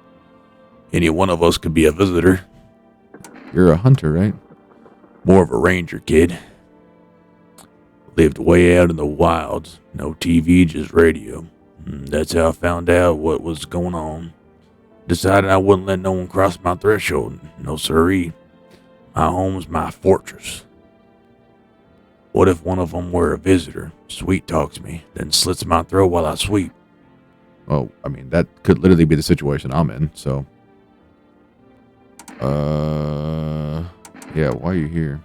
Any one of us could be a visitor. You're a hunter, right? More of a ranger, kid. Lived way out in the wilds. No TV, just radio. That's how I found out what was going on. Decided I wouldn't let no one cross my threshold. No siree. My home's my fortress. What if one of them were a visitor, sweet talks me, then slits my throat while I sweep? Well, I mean, that could literally be the situation I'm in, so. Yeah, why are you here?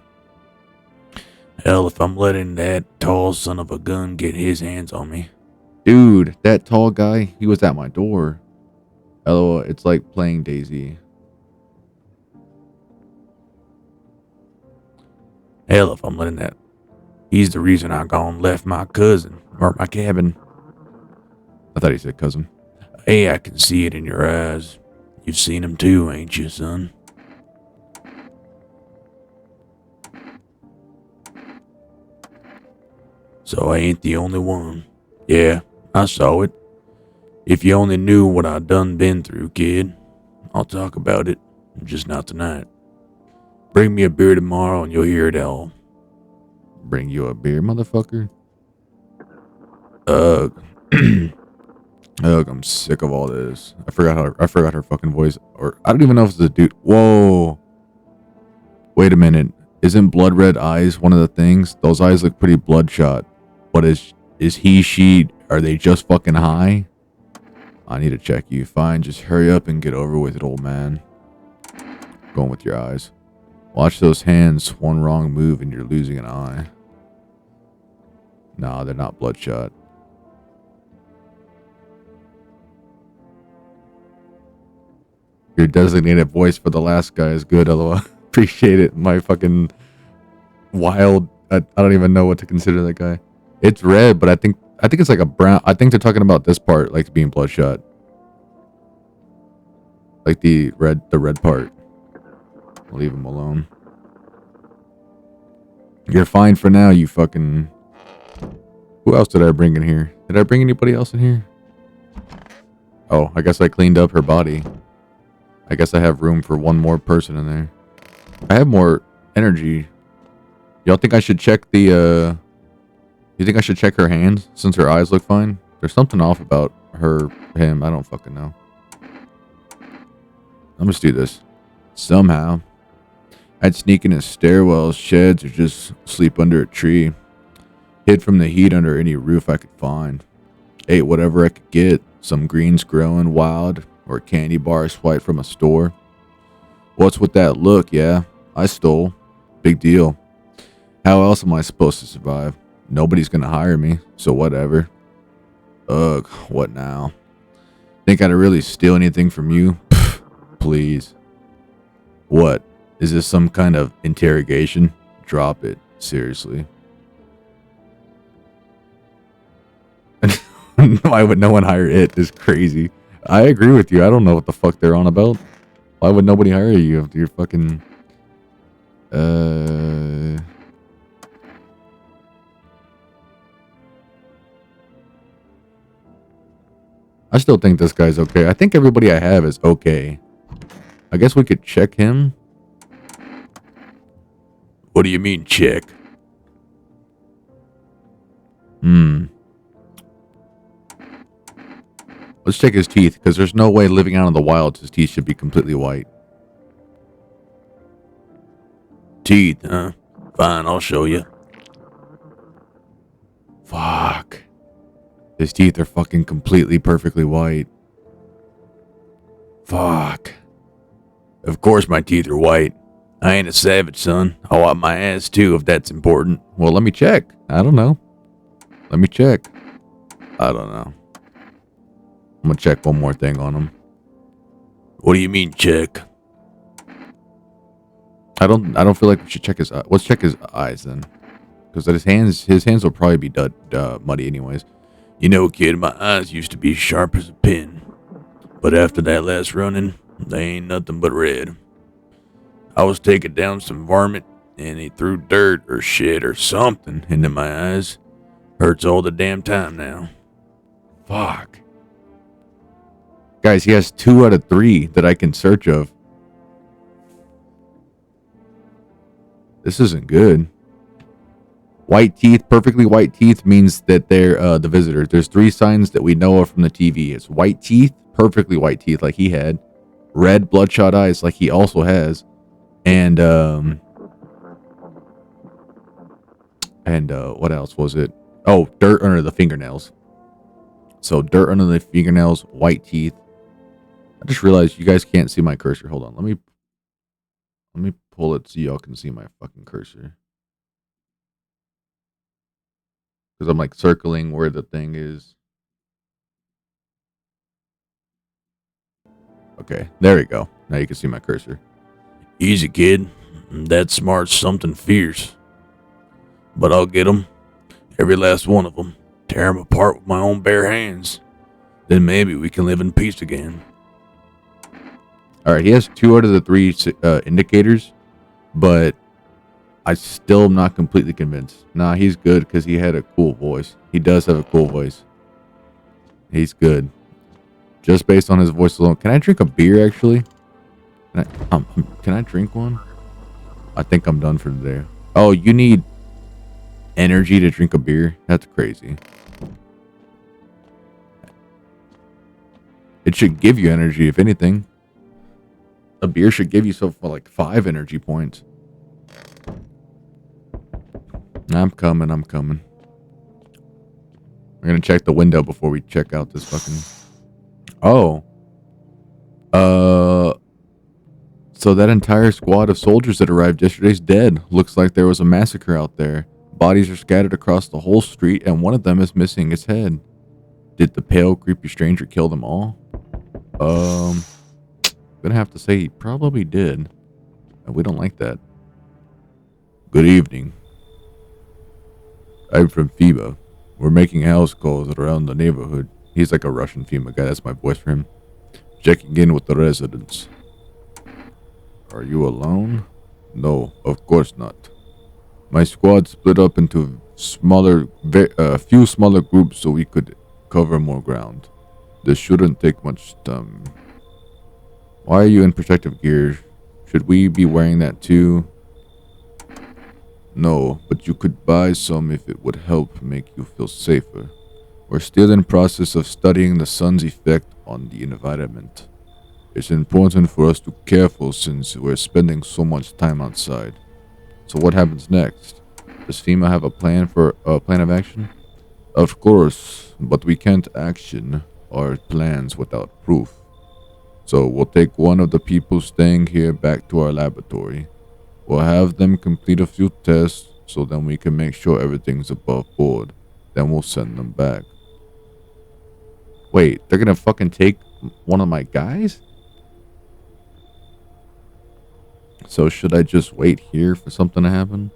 Hell, if I'm letting that tall son of a gun get his hands on me. Dude, that tall guy, he was at my door. LOL, it's like playing Daisy. Hell, if I'm letting that. He's the reason I gone left my cousin, or my cabin. I thought he said cousin. Hey, I can see it in your eyes. You've seen him too, ain't you, son? So I ain't the only one. Yeah, I saw it. If you only knew what I done been through, kid. I'll talk about it, just not tonight. Bring me a beer tomorrow and you'll hear it all. Bring you a beer, motherfucker? Ugh, I'm sick of all this. I forgot her fucking voice. Or I don't even know if it's a dude. Whoa. Wait a minute. Isn't blood red eyes one of the things? Those eyes look pretty bloodshot. But is he, she, are they just fucking high? I need to check you. Fine, just hurry up and get over with it, old man. Going with your eyes. Watch those hands. One wrong move and you're losing an eye. Nah, they're not bloodshot. Your designated voice for the last guy is good, lol. Appreciate it. My fucking wild. I don't even know what to consider that guy. It's red, but I think it's like a brown. I think they're talking about this part, like being bloodshot. Like the red part. I'll leave him alone. You're fine for now, you fucking... Who else did I bring in here? Did I bring anybody else in here? Oh, I guess I cleaned up her body. I guess I have room for one more person in there. I have more energy. Y'all think I should check the, You think I should check her hands since her eyes look fine? There's something off about him. I don't fucking know. I'm just do this. Somehow. I'd sneak in his stairwells, sheds, or just sleep under a tree. Hid from the heat under any roof I could find. Ate whatever I could get. Some greens growing wild, or candy bars swiped from a store. What's with that look? Yeah, I stole. Big deal. How else am I supposed to survive? Nobody's gonna hire me, so whatever. Ugh, what now? Think I'd really steal anything from you? Pfft, please. What? Is this some kind of interrogation? Drop it. Seriously. Why would no one hire it? Is crazy. I agree with you. I don't know what the fuck they're on about. Why would nobody hire you if you're fucking... I still think this guy's okay. I think everybody I have is okay. I guess we could check him. What do you mean, check? Let's check his teeth, because there's no way living out in the wild his teeth should be completely white. Teeth, huh? Fine, I'll show you. Fuck. His teeth are fucking completely perfectly white. Fuck. Of course my teeth are white. I ain't a savage, son. I wipe my ass too, if that's important. Well, let me check. I don't know. Let me check. I don't know. I'm gonna check one more thing on him. What do you mean, check? I don't feel like we should check his eyes. Let's check his eyes then. Because his hands will probably be muddy anyways. You know, kid, my eyes used to be sharp as a pin. But after that last running, they ain't nothing but red. I was taking down some varmint, and he threw dirt or shit or something into my eyes. Hurts all the damn time now. Fuck. Guys, he has 2 out of 3 that I can search of. This isn't good. White teeth, perfectly white teeth means that they're the visitors. There's 3 signs that we know of from the TV. It's white teeth, perfectly white teeth like he had. Red bloodshot eyes like he also has. And what else was it? Oh, dirt under the fingernails. So dirt under the fingernails, white teeth. I just realized you guys can't see my cursor. Hold on. Let me pull it so y'all can see my fucking cursor. Because I'm like circling where the thing is. Okay, there we go. Now you can see my cursor. Easy, kid. That smart's something fierce. But I'll get 'em. Every last one of 'em. Tear 'em apart with my own bare hands. Then maybe we can live in peace again. Alright, he has 2 out of the 3 indicators. But I still am not completely convinced. Nah, he's good because he had a cool voice. He does have a cool voice. He's good. Just based on his voice alone. Can I drink a beer, actually? Can I drink one? I think I'm done for today. Oh, you need energy to drink a beer? That's crazy. It should give you energy, if anything. A beer should give you like 5 energy points. I'm coming. We're gonna check the window before we check out this fucking... Oh. So that entire squad of soldiers that arrived yesterday's dead. Looks like there was a massacre out there. Bodies are scattered across the whole street, and one of them is missing its head. Did the pale, creepy stranger kill them all? Gonna have to say he probably did. And we don't like that. Good evening. I'm from FEMA. We're making house calls around the neighborhood. He's like a Russian FEMA guy. That's my voice for him. Checking in with the residents. Are you alone? No, of course not. My squad split up into a few smaller groups so we could cover more ground. This shouldn't take much time. Why are you in protective gear? Should we be wearing that too? No, but you could buy some if it would help make you feel safer. We're still in process of studying the sun's effect on the environment. It's important for us to be careful since we're spending so much time outside. So what happens next? Does FEMA have a plan of action? Of course, but we can't action our plans without proof. So we'll take one of the people staying here back to our laboratory. We'll have them complete a few tests so then we can make sure everything's above board. Then we'll send them back. Wait, they're gonna fucking take one of my guys? So should I just wait here for something to happen?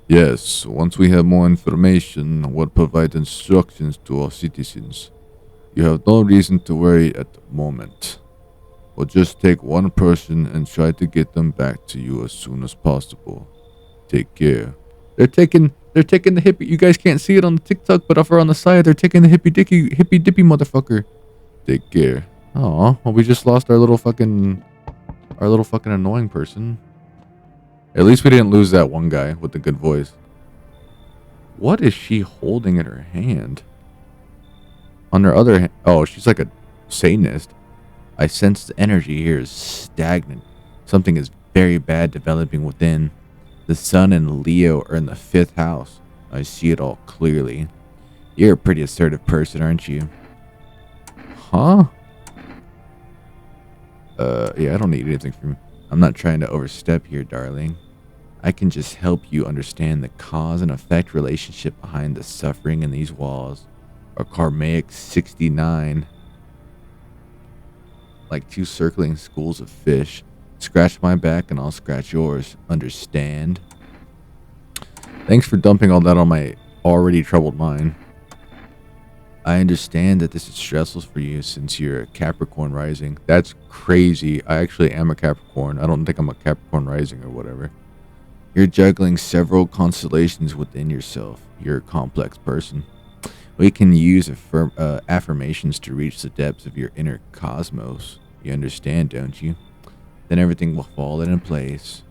Yes, once we have more information, we'll provide instructions to our citizens. You have no reason to worry at the moment. We'll just take one person and try to get them back to you as soon as possible. Take care. They're taking the hippie. You guys can't see it on the TikTok, but over on the side, they're taking the hippy dippy motherfucker. Take care. Oh, well, we just lost our little fucking annoying person. At least we didn't lose that one guy with the good voice. What is she holding in her hand? On her other hand, oh, she's like a Satanist. I sense the energy here is stagnant. Something is very bad developing within. The sun and Leo are in the 5th house. I see it all clearly. You're a pretty assertive person, aren't you? Huh? Yeah, I don't need anything from you. I'm not trying to overstep here, darling. I can just help you understand the cause and effect relationship behind the suffering in these walls. A karmic 69. Like 2 circling schools of fish. Scratch my back and I'll scratch yours. Understand? Thanks for dumping all that on my already troubled mind. I understand that this is stressful for you since you're a Capricorn rising. That's crazy. I actually am a Capricorn. I don't think I'm a Capricorn rising or whatever. You're juggling several constellations within yourself. You're a complex person. We can use affirmations to reach the depths of your inner cosmos. You understand, don't you? Then everything will fall into place.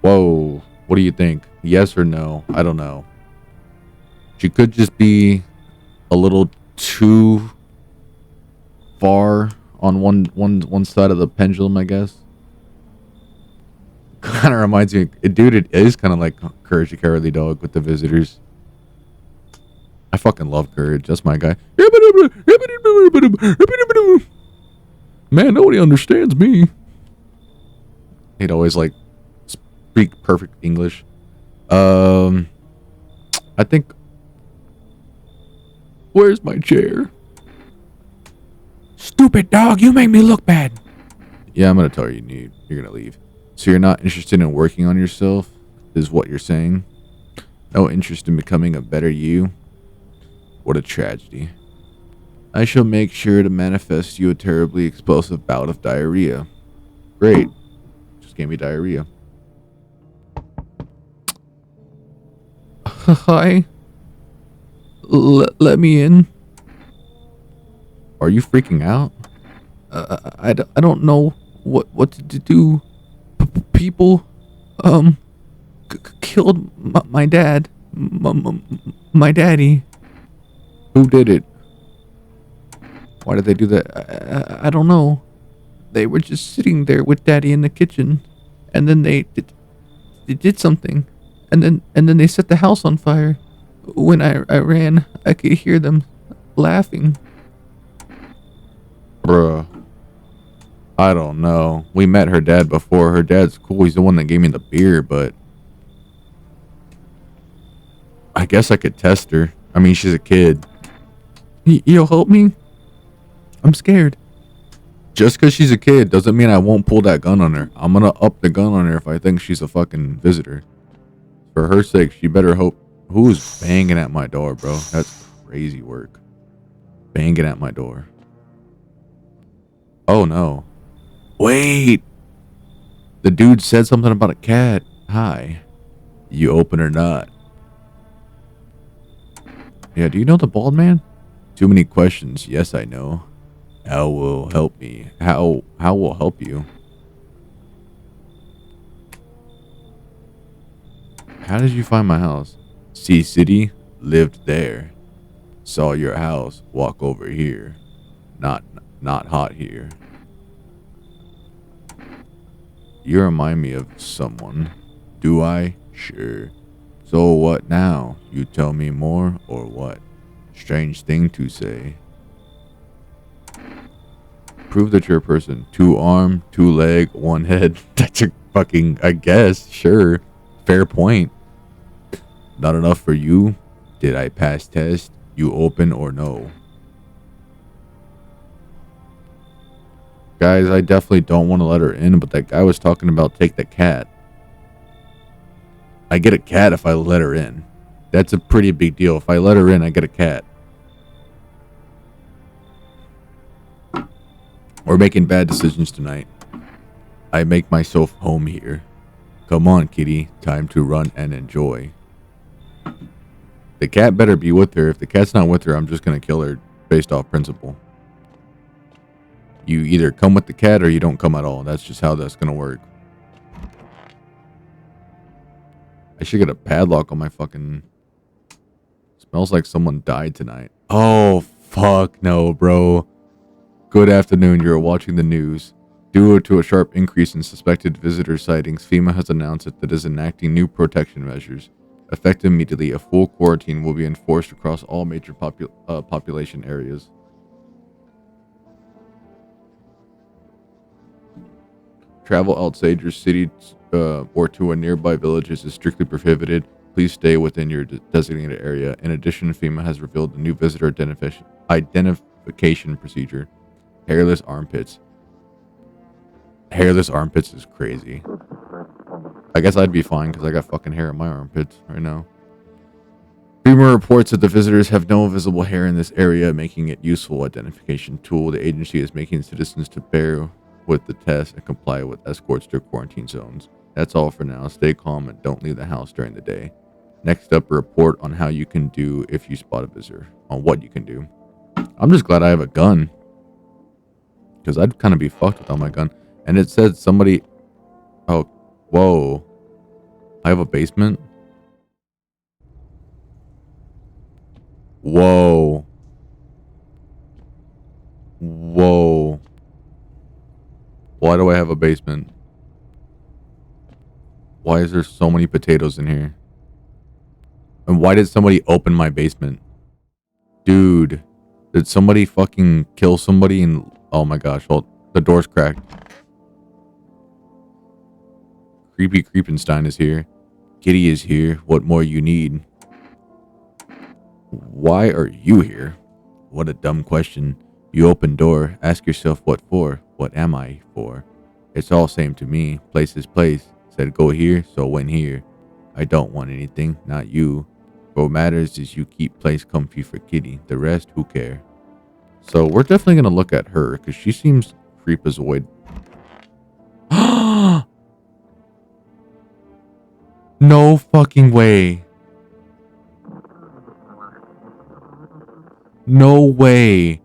Whoa. What do you think? Yes or no? I don't know. She could just be a little too far on one side of the pendulum, I guess. Kind of reminds me, dude, it is kind of like Courage the Cowardly Dog with the visitors. I fucking love Courage. That's my guy. Man, nobody understands me. He'd always like speak perfect English. I think. Where's my chair? Stupid dog, you make me look bad. Yeah, I'm gonna tell you you're gonna leave. So you're not interested in working on yourself, is what you're saying? No interest in becoming a better you? What a tragedy. I shall make sure to manifest you a terribly explosive bout of diarrhea. Great. Just gave me diarrhea. Hi. Let me in. Are you freaking out? I don't know what to do. People killed my dad. My daddy. Who did it? Why did they do that? I don't know. They were just sitting there with Daddy in the kitchen, and then they did something, and then they set the house on fire. When I ran, I could hear them laughing. Bruh. I don't know. We met her dad before. Her dad's cool. He's the one that gave me the beer, but I guess I could test her. I mean, she's a kid. You'll help me? I'm scared. Just because she's a kid doesn't mean I won't pull that gun on her. I'm gonna up the gun on her if I think she's a fucking visitor. For her sake, she better hope. Who's banging at my door, bro? That's crazy work. Banging at my door. Oh no. Wait. The dude said something about a cat. Hi. You open or not? Yeah, do you know the bald man? Too many questions. Yes, I know. How will help me? How will help you? How did you find my house? Sea City, lived there. Saw your house, walk over here. Not hot here. You remind me of someone. Do I? Sure. So what now? You tell me more or what? Strange thing to say. Prove that you're a person. 2 arm, 2 leg, 1 head. That's a fucking, I guess, sure. Fair point. Not enough for you? Did I pass test? You open or no? Guys, I definitely don't want to let her in, but that guy was talking about take the cat. I get a cat if I let her in. That's a pretty big deal. If I let her in, I get a cat. We're making bad decisions tonight. I make myself home here. Come on, kitty. Time to run and enjoy. The cat better be with her. If the cat's not with her, I'm just going to kill her based off principle. You either come with the cat or you don't come at all. That's just how that's going to work. I should get a padlock on my fucking... Smells like someone died tonight. Oh, fuck no, bro. Good afternoon. You're watching the news. Due to a sharp increase in suspected visitor sightings, FEMA has announced that it is enacting new protection measures. Effective immediately, a full quarantine will be enforced across all major population areas. Travel outside your city or to a nearby villages is strictly prohibited. Please stay within your designated area. In addition, FEMA has revealed a new visitor identification procedure. Hairless armpits. Hairless armpits is crazy. I guess I'd be fine because I got fucking hair in my armpits right now. FEMA reports that the visitors have no visible hair in this area, making it useful identification tool. The agency is making citizens to bear with the test and comply with escorts to quarantine zones. That's all for now. Stay calm and don't leave the house during the day. Next up, a report on how you can do if you spot a visitor. On what you can do. I'm just glad I have a gun. Because I'd kind of be fucked without my gun. And it said somebody... Oh, whoa. I have a basement? Whoa. Whoa. Why do I have a basement? Why is there so many potatoes in here? And why did somebody open my basement? Dude. Did somebody fucking kill somebody and... Oh my gosh. Well, the door's cracked. Creepy Creepenstein is here. Kitty is here. What more you need? Why are you here? What a dumb question. You open door. Ask yourself what for. What am I for? It's all same to me. Place is place. Said go here, so went here. I don't want anything. Not you. What matters is you keep place comfy for Kitty. The rest, who care? So we're definitely going to look at her because she seems creepazoid. No fucking way. No way.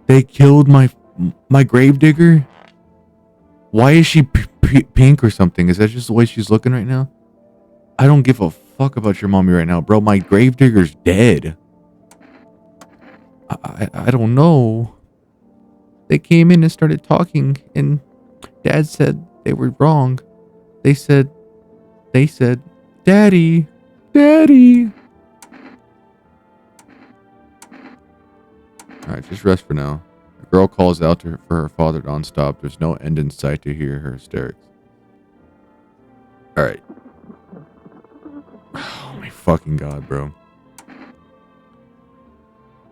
They killed my gravedigger? Why is she pink or something? Is that just the way she's looking right now? I don't give a fuck about your mommy right now, bro. My gravedigger's dead. I don't know. They came in and started talking, and Dad said they were wrong. They said, Daddy, Daddy. Alright, just rest for now. The girl calls out to her for her father nonstop. There's no end in sight to hear her hysterics. Alright. Oh my fucking god, bro.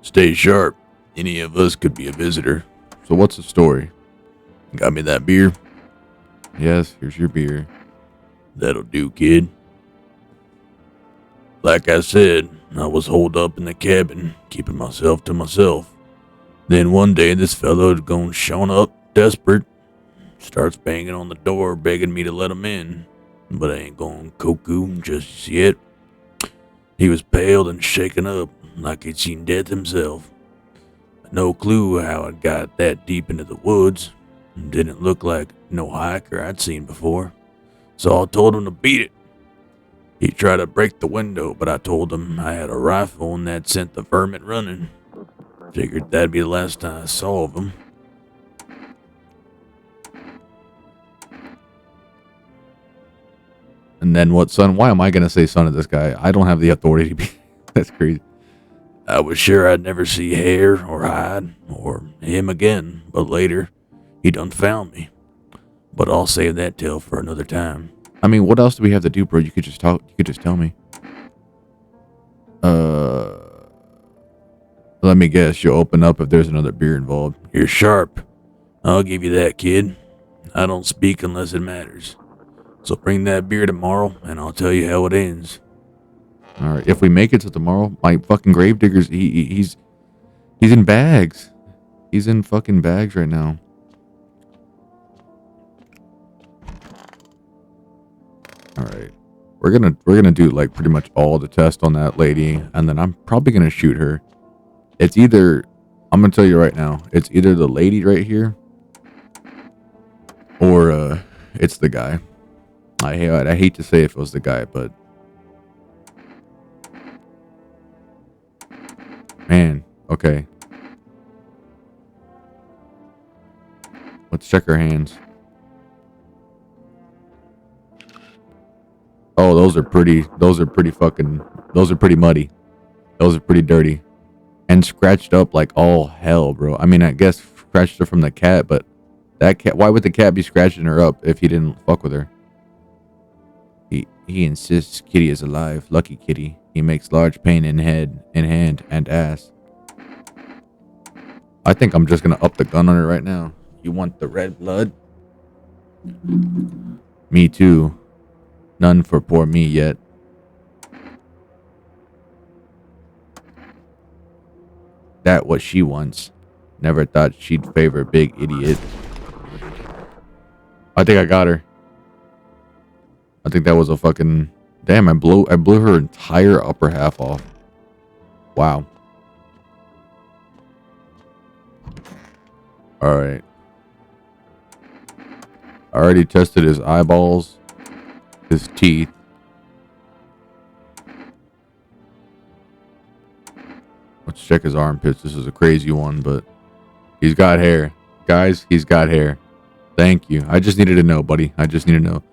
Stay sharp. Any of us could be a visitor. So what's the story? Got me that beer? Yes, here's your beer. That'll do, kid. Like I said, I was holed up in the cabin, keeping myself to myself. Then one day this fellow had gone shown up, desperate. Starts banging on the door, begging me to let him in. But I ain't going cuckoo just yet. He was pale and shaken up, like he'd seen death himself. No clue how it got that deep into the woods. Didn't look like no hiker I'd seen before. So I told him to beat it. He tried to break the window, but I told him I had a rifle and that sent the vermin running. Figured that'd be the last time I saw of him. And then what, son? Why am I gonna say son of this guy? I don't have the authority to be. That's crazy. I was sure I'd never see hair or hide or him again, but later he done found me. But I'll save that tale for another time. I mean, what else do we have to do, bro? You could just talk. You could just tell me. Let me guess. You'll open up if there's another beer involved. You're sharp. I'll give you that, kid. I don't speak unless it matters. So bring that beer tomorrow, and I'll tell you how it ends. All right. If we make it to tomorrow, my fucking gravedigger's he's in bags. He's in fucking bags right now. All right. We're gonna do like pretty much all the tests on that lady, and then I'm probably gonna shoot her. It's either, I'm gonna tell you right now, it's either the lady right here, or it's the guy. I hate to say if it was the guy, but man, okay. Let's check her hands. Oh, those are pretty muddy. Those are pretty dirty. And scratched up like all hell, bro. I mean, I guess scratched her from the cat, but that cat, why would the cat be scratching her up if he didn't fuck with her? He insists Kitty is alive. Lucky Kitty. He makes large pain in head, in hand, and ass. I think I'm just gonna up the gun on her right now. You want the red blood? Me too. None for poor me yet. That what she wants. Never thought she'd favor big idiot. I think I got her. I think that was a fucking... Damn, I blew her entire upper half off. Wow. Alright. I already tested his eyeballs. His teeth. Let's check his armpits. This is a crazy one, but he's got hair. Guys, he's got hair. Thank you. I just needed to know, buddy. I just need to know.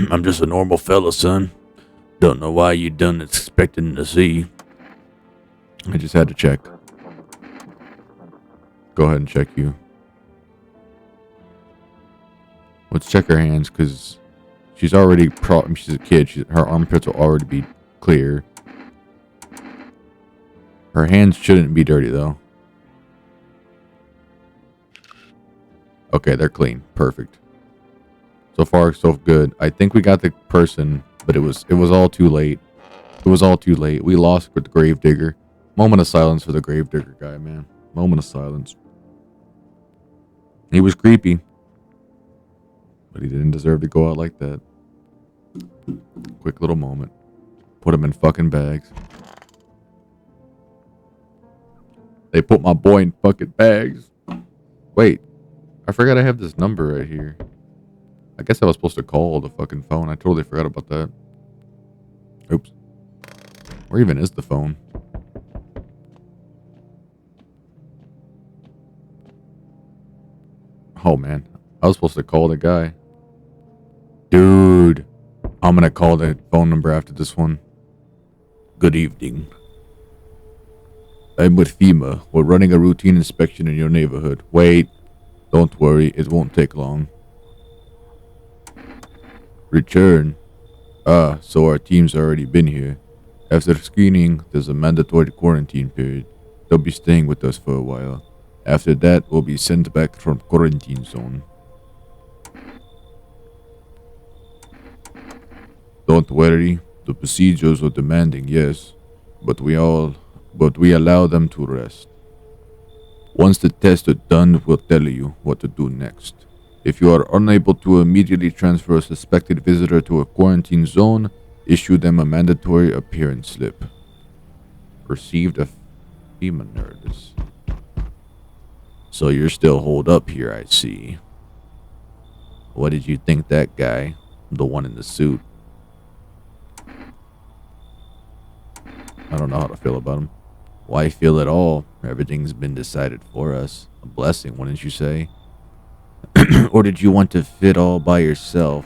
I'm just a normal fella, son. Don't know why you done expecting to see. I just had to check. Go ahead and check you. Let's check her hands, because she's already she's a kid. Her armpits will already be clear. Her hands shouldn't be dirty, though. Okay, they're clean. Perfect. So far, so good. I think we got the person, but it was all too late. It was all too late. We lost with the gravedigger. Moment of silence for the gravedigger guy, man. Moment of silence. He was creepy, but he didn't deserve to go out like that. Quick little moment. Put him in fucking bags. They put my boy in fucking bags. Wait, I forgot I have this number right here. I guess I was supposed to call the fucking phone. I totally forgot about that. Oops. Where even is the phone? Oh man, I was supposed to call the guy. Dude, I'm gonna call the phone number after this one. Good evening. I'm with FEMA. We're running a routine inspection in your neighborhood. Wait, don't worry, it won't take long. Return. Ah, so our team's already been here. After screening, there's a mandatory quarantine period. They'll be staying with us for a while. After that, we'll be sent back from quarantine zone. Don't worry, the procedures are demanding, yes, but we allow them to rest. Once the tests are done, we'll tell you what to do next. If you are unable to immediately transfer a suspected visitor to a quarantine zone, issue them a mandatory appearance slip. Received a FEMA notice. So you're still holed up here, I see. What did you think that guy, the one in the suit? I don't know how to feel about him. Why feel at all? Everything's been decided for us. A blessing, wouldn't you say? Or did you want to fit all by yourself?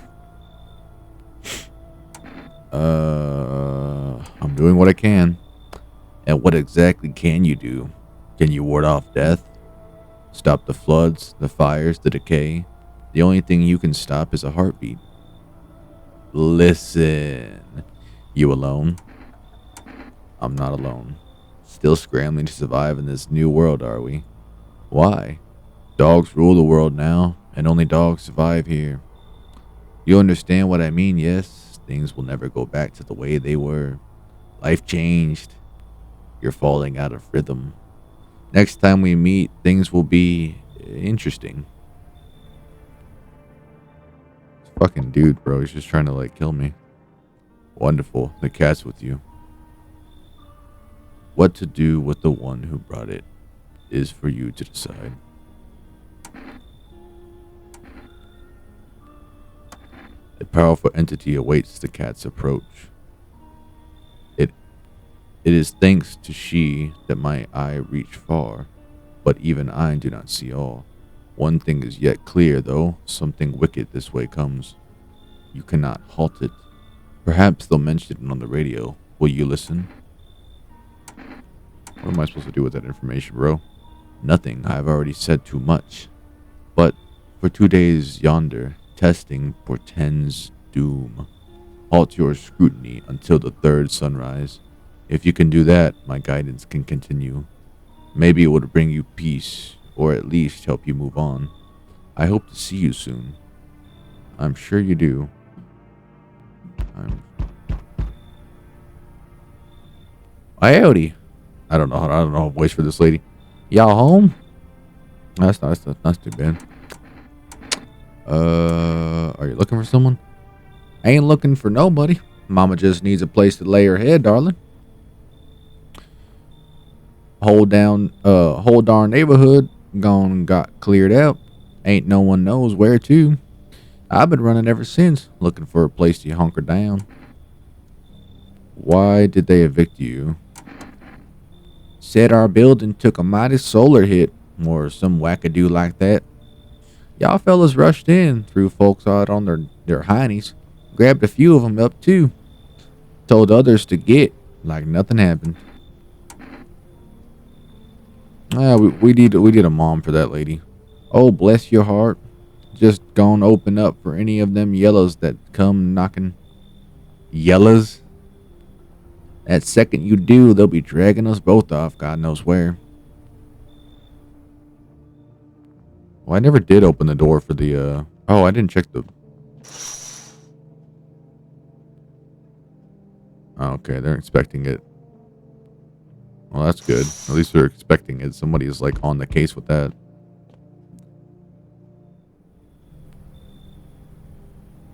I'm doing what I can. And what exactly can you do? Can you ward off death? Stop the floods, the fires, the decay? The only thing you can stop is a heartbeat. Listen. You alone? I'm not alone. Still scrambling to survive in this new world, are we? Why? Dogs rule the world now, and only dogs survive here. You understand what I mean, yes? Things will never go back to the way they were. Life changed. You're falling out of rhythm. Next time we meet, things will be interesting. This fucking dude, bro, he's just trying to, like, kill me. Wonderful. The cat's with you. What to do with the one who brought it is for you to decide. A powerful entity awaits the cat's approach. It is thanks to she that my eye reach far, but even I do not see all. One thing is yet clear, though, something wicked this way comes. You cannot halt it. Perhaps they'll mention it on the radio. Will you listen? What am I supposed to do with that information, bro? Nothing. I've already said too much. But for 2 days yonder, testing portends doom. Halt your scrutiny until the third sunrise. If you can do that, my guidance can continue. Maybe it would bring you peace, or at least help you move on. I hope to see you soon. I'm sure you do. Howdy. I don't know a voice for this lady. Y'all home? That's too bad. Are you looking for someone? I ain't looking for nobody. Mama just needs a place to lay her head, darling. Whole darn neighborhood got cleared out. Ain't no one knows where to. I've been running ever since, looking for a place to hunker down. Why did they evict you? Said our building took a mighty solar hit, or some wackadoo like that. Y'all fellas rushed in, threw folks out on their heinies, grabbed a few of them up too. Told others to get, like nothing happened. We need a mom for that lady. Oh, bless your heart. Just gonna open up for any of them yellows that come knocking. Yellows? That second you do, they'll be dragging us both off, God knows where. Well, I never did open the door for the, oh, I didn't check the... Okay, they're expecting it. Well, that's good. At least they're expecting it. Somebody's like on the case with that.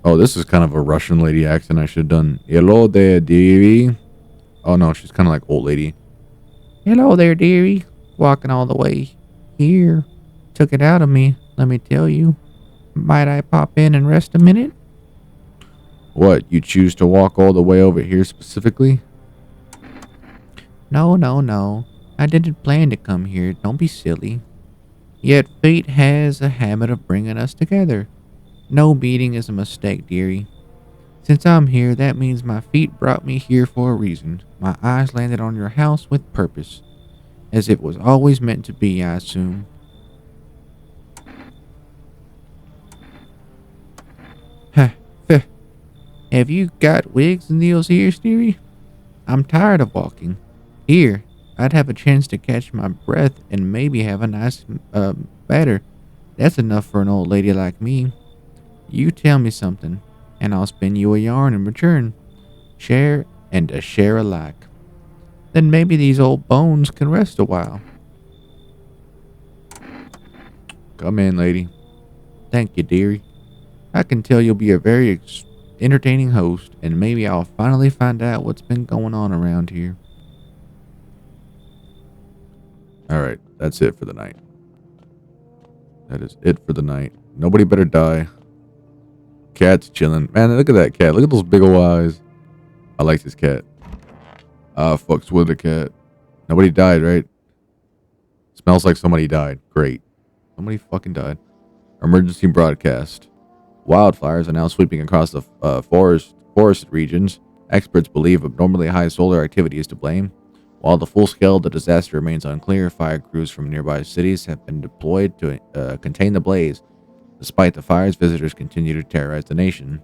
Oh, this is kind of a Russian lady accent I should have done. Hello there, dearie. Oh, no, she's kind of like old lady. Hello there, dearie. Walking all the way here. Took it out of me, let me tell you. Might I pop in and rest a minute? What, you choose to walk all the way over here specifically? No. I didn't plan to come here. Don't be silly. Yet fate has a habit of bringing us together. No meeting is a mistake, dearie. Since I'm here, that means my feet brought me here for a reason. My eyes landed on your house with purpose, as it was always meant to be, I assume. Huh, huh. Have you got wigs and needles here, dearie? I'm tired of walking. Here, I'd have a chance to catch my breath and maybe have a nice batter. That's enough for an old lady like me. You tell me something, and I'll spin you a yarn in return. Share and a share alike. Then maybe these old bones can rest a while. Come in, lady. Thank you, dearie. I can tell you'll be a very entertaining host, and maybe I'll finally find out what's been going on around here. All right, that's it for the night. That is it for the night. Nobody better die. Cat's chilling. Man, look at that cat. Look at those big old eyes. I like this cat. Fucks with the cat. Nobody died, right? Smells like somebody died. Great. Somebody fucking died. Emergency broadcast. Wildfires are now sweeping across the forest regions. Experts believe abnormally high solar activity is to blame. While the full scale of the disaster remains unclear, fire crews from nearby cities have been deployed to contain the blaze. Despite the fires, visitors continue to terrorize the nation.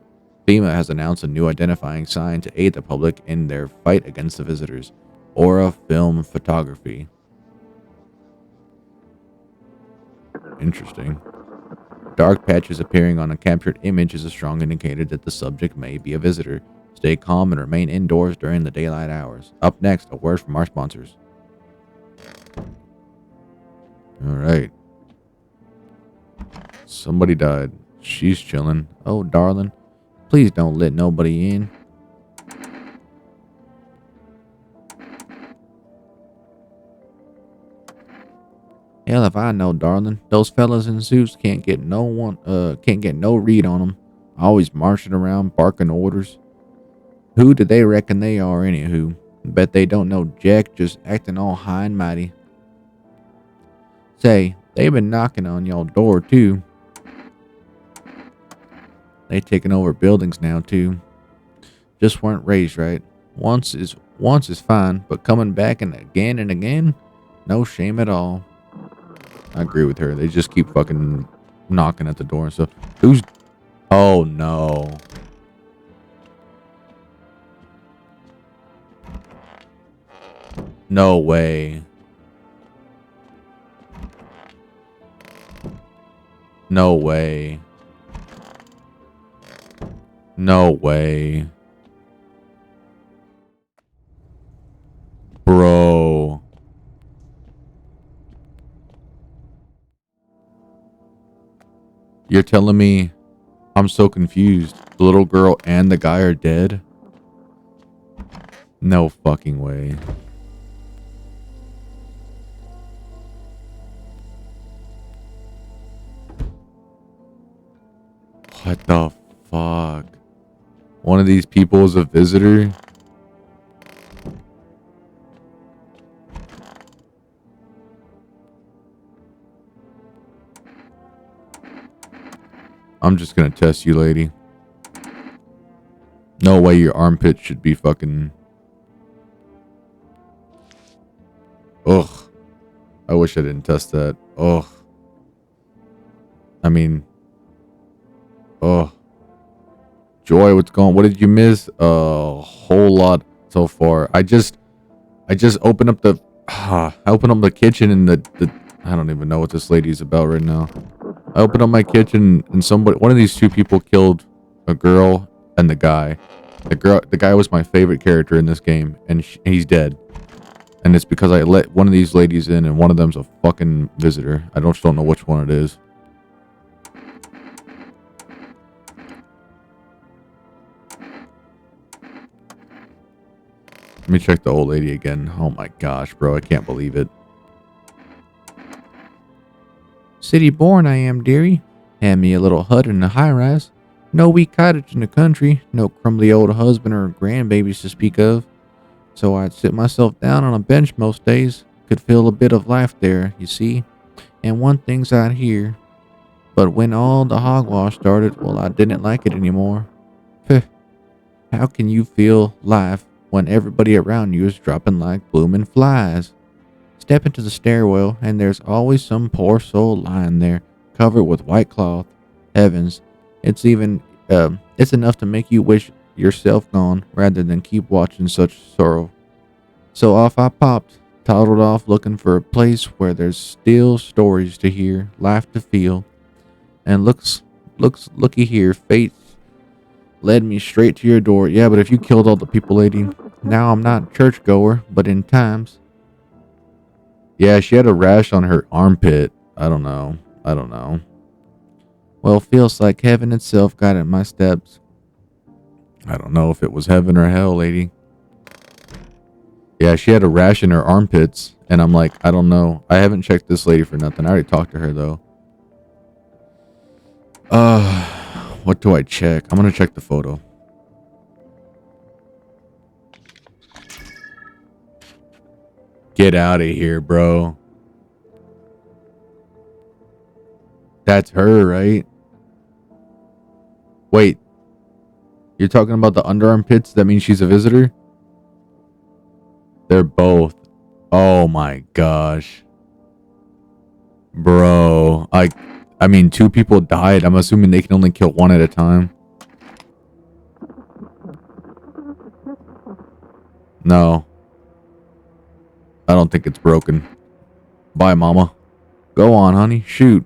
FEMA has announced a new identifying sign to aid the public in their fight against the visitors. Aura Film Photography. Interesting. Dark patches appearing on a captured image is a strong indicator that the subject may be a visitor. Stay calm and remain indoors during the daylight hours. Up next, a word from our sponsors. Alright. Somebody died. She's chilling. Oh, darling, please don't let nobody in. Hell if I know, darling. Those fellas in suits can't get no read on them. Always marching around barking orders. Who do they reckon they are, anywho? Bet they don't know jack, just acting all high and mighty. Say, they've been knocking on y'all door, too. They taking over buildings now, too. Just weren't raised right. Once is fine, but coming back and again, no shame at all. I agree with her. They just keep fucking knocking at the door and stuff. Who's... Oh, no. No way. No way. No way. Bro. You're telling me I'm so confused. The little girl and the guy are dead? No fucking way. What the fuck? One of these people is a visitor? I'm just gonna test you, lady. No way your armpit should be fucking... Ugh. I wish I didn't test that. Ugh. I mean... Ugh. Joy, what's going on? What did you miss? A whole lot so far. I just opened up the... I opened up the kitchen and the... I don't even know what this lady's about right now. I opened up my kitchen and one of these two people killed a girl and the guy. The guy was my favorite character in this game, and he's dead. And it's because I let one of these ladies in, and one of them's a fucking visitor. I just don't know which one it is. Let me check the old lady again. Oh my gosh, bro, I can't believe it. City born I am, dearie. Had me a little hut in a high-rise. No wee cottage in the country. No crumbly old husband or grandbabies to speak of. So I'd sit myself down on a bench most days. Could feel a bit of life there, you see. and one thing's out here. But when all the hogwash started, well, I didn't like it anymore. Phew. How can you feel life when everybody around you is dropping like blooming flies? Step into the stairwell, and there's always some poor soul lying there, covered with white cloth. Heavens, it's enough to make you wish yourself gone rather than keep watching such sorrow. So off I popped, toddled off looking for a place where there's still stories to hear, life to feel. And looky here, fate led me straight to your door. Yeah, but if you killed all the people, lady, now I'm not a churchgoer, but in times. Yeah, she had a rash on her armpit. I don't know. Well, feels like heaven itself got in my steps. I don't know if it was heaven or hell, lady. Yeah, she had a rash in her armpits, and I'm like, I don't know. I haven't checked this lady for nothing. I already talked to her, though. What do I check? I'm gonna check the photo. Get out of here, bro. That's her, right? Wait. You're talking about the underarm pits? That means she's a visitor? They're both. Oh my gosh. Bro. I mean, 2 people died. I'm assuming they can only kill 1 at a time. No. I don't think it's broken. Bye, mama. Go on, honey. Shoot.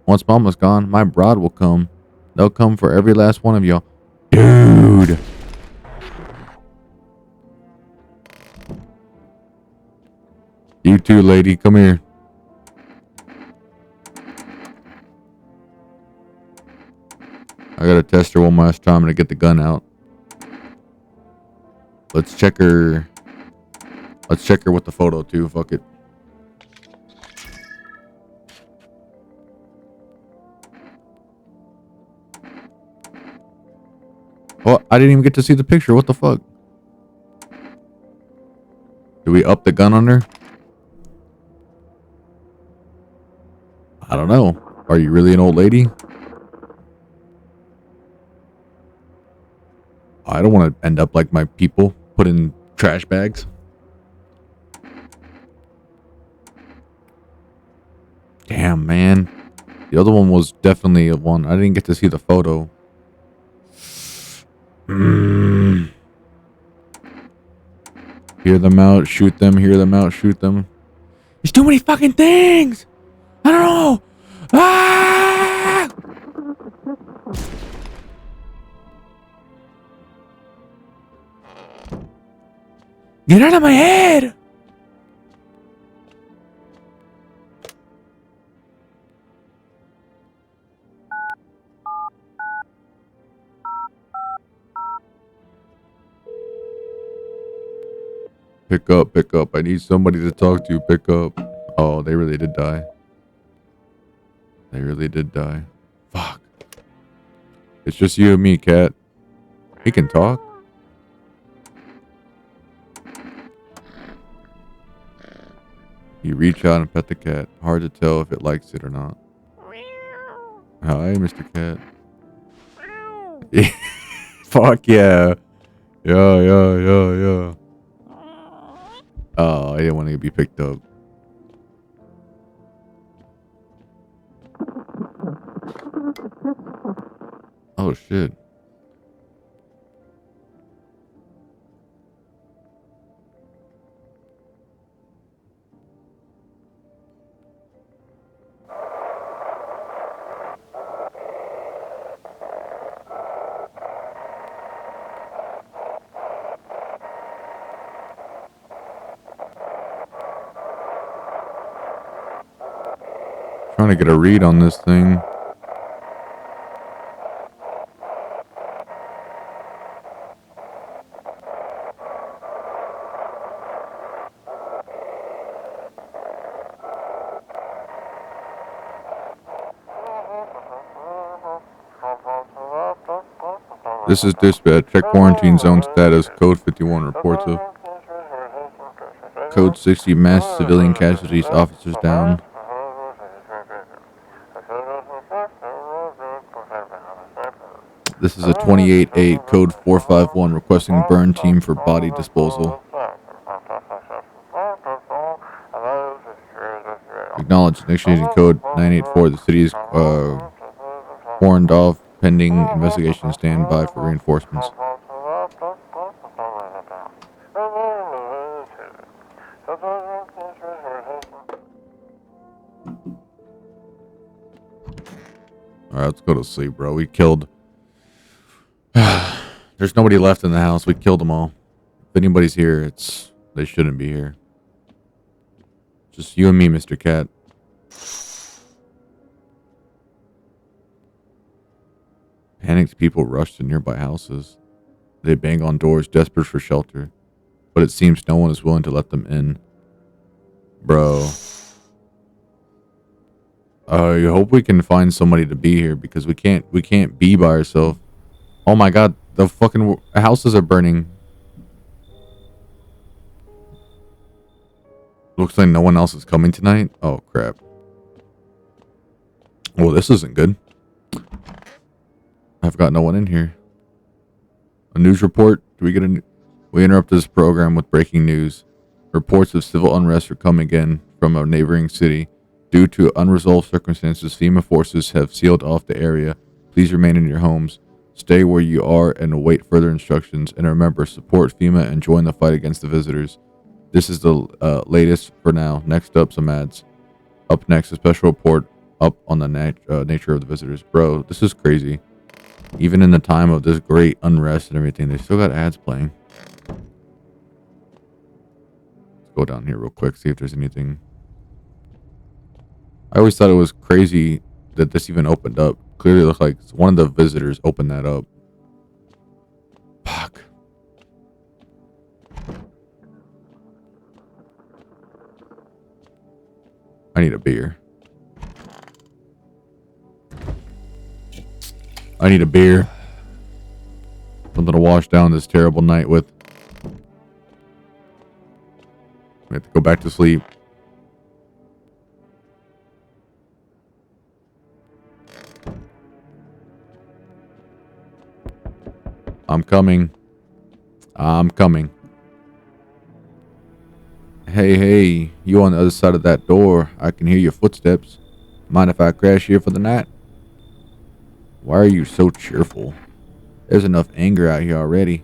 Once mama's gone, my bride will come. They'll come for every last one of y'all. Dude. You too, lady. Come here. I gotta test her one last time to get the gun out. Let's check her. Let's check her with the photo too. Fuck it. Oh, I didn't even get to see the picture. What the fuck? Do we up the gun on her? I don't know. Are you really an old lady? I don't want to end up like my people, put in trash bags. Damn, man. The other one was definitely a one. I didn't get to see the photo. Hear them out, shoot them, hear them out, shoot them. There's too many fucking things! I don't know! Ah! Get out of my head! Pick up, pick up. I need somebody to talk to. Pick up. Oh, they really did die. They really did die. Fuck. It's just you and me, cat. He can talk. You reach out and pet the cat. Hard to tell if it likes it or not. Hi, Mr. Cat. Fuck yeah. Yeah. Oh, I didn't want to be picked up. Oh, shit. Trying to get a read on this thing. This is dispatch. Check quarantine zone status. Code 51 reports of Code 60 mass civilian casualties. Officers down. This is a 28-8 code 451 requesting burn team for body disposal. Acknowledge. Initiating code 984. The city is cordoned off pending investigation. Stand by for reinforcements. Alright, let's go to sleep, bro. We killed... There's nobody left in the house. We killed them all. If anybody's here, they shouldn't be here. Just you and me, Mr. Cat. Panicked people rushed to nearby houses. They bang on doors, desperate for shelter. But it seems no one is willing to let them in. Bro. I hope we can find somebody to be here because we can't be by ourselves. Oh my god, the fucking houses are burning. Looks like no one else is coming tonight. Oh crap. Well, this isn't good. I've got no one in here. A news report? Do we get we interrupt this program with breaking news. Reports of civil unrest are coming in from a neighboring city. Due to unresolved circumstances, FEMA forces have sealed off the area. Please remain in your homes. Stay where you are and await further instructions. And remember, support FEMA and join the fight against the visitors. This is the latest for now. Next up, some ads. Up next, a special report up on the nature of the visitors. Bro, this is crazy. Even in the time of this great unrest and everything, they still got ads playing. Let's go down here real quick, see if there's anything. I always thought it was crazy that this even opened up. Clearly looked like one of the visitors opened that up. Fuck. I need a beer. I need a beer. Something to wash down this terrible night with. We have to go back to sleep. I'm coming. I'm coming. Hey, you on the other side of that door. I can hear your footsteps. Mind if I crash here for the night? Why are you so cheerful? There's enough anger out here already.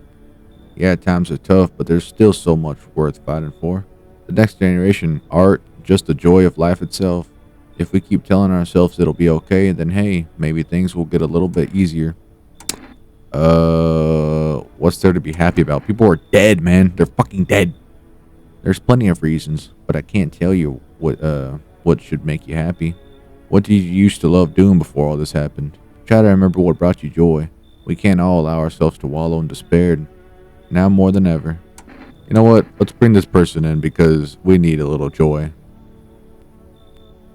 Yeah, times are tough, but there's still so much worth fighting for. The next generation, art, just the joy of life itself. If we keep telling ourselves it'll be okay, then hey, maybe things will get a little bit easier. What's there to be happy about? People are dead, man. They're fucking dead. There's plenty of reasons, but I can't tell you what should make you happy. What did you used to love doing before all this happened? Try to remember what brought you joy. We can't all allow ourselves to wallow in despair now more than ever. You know what? Let's bring this person in because we need a little joy.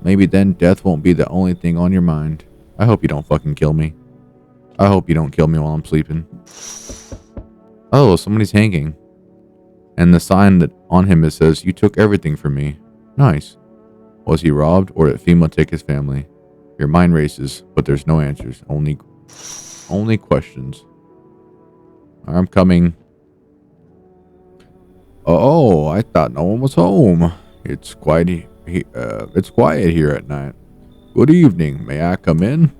Maybe then death won't be the only thing on your mind. I hope you don't fucking kill me. I hope you don't kill me while I'm sleeping. Oh, somebody's hanging. And the sign that on him it says, "You took everything from me." Nice. Was he robbed or did FEMA take his family? Your mind races, but there's no answers. Only questions. I'm coming. Oh, I thought no one was home. It's quiet here at night. Good evening. May I come in?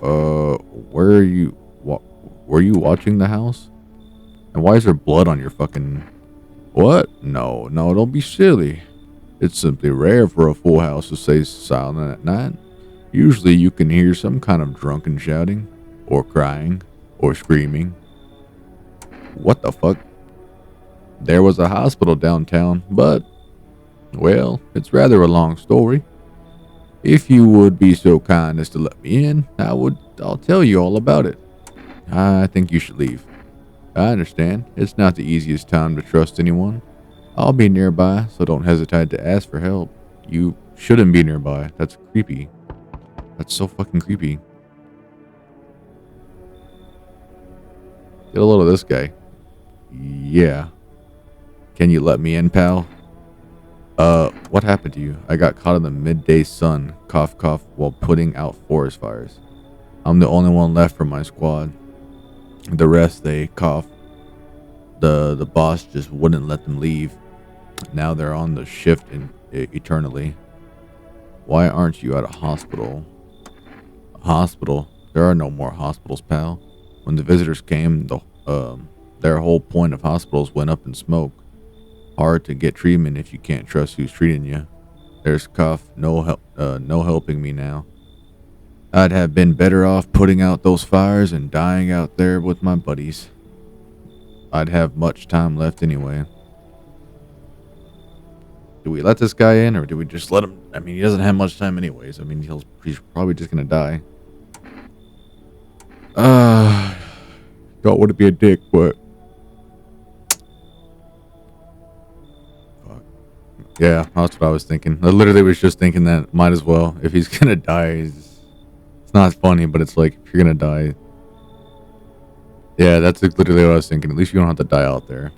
Where are you? Were you watching the house? And why is there blood on your fucking... What? No, don't be silly. It's simply rare for a full house to stay silent at night. Usually you can hear some kind of drunken shouting, or crying, or screaming. What the fuck? There was a hospital downtown, but... Well, it's rather a long story. If you would be so kind as to let me in, I'll tell you all about it. I think you should leave. I understand. It's not the easiest time to trust anyone. I'll be nearby, so don't hesitate to ask for help. You shouldn't be nearby. That's creepy. That's so fucking creepy. Get a load of this guy. Yeah. Can you let me in, pal? What happened to you? I got caught in the midday sun, cough cough, while putting out forest fires. I'm the only one left from my squad. The rest, they cough. The boss just wouldn't let them leave. Now they're on the shift eternally. Why aren't you at a hospital? A hospital? There are no more hospitals, pal. When the visitors came, their whole point of hospitals went up in smoke. Hard to get treatment if you can't trust who's treating you. There's Cuff. No helping me now. I'd have been better off putting out those fires and dying out there with my buddies. I'd have much time left anyway. Do we let this guy in, or do we just let him? I mean, he doesn't have much time anyways. I mean, he's probably just gonna die. Don't want to be a dick, but fuck. Yeah, that's what I was thinking. I literally was just thinking that might as well. If he's gonna die, it's not funny, but it's like, if you're gonna die, yeah, that's literally what I was thinking. At least you don't have to die out there.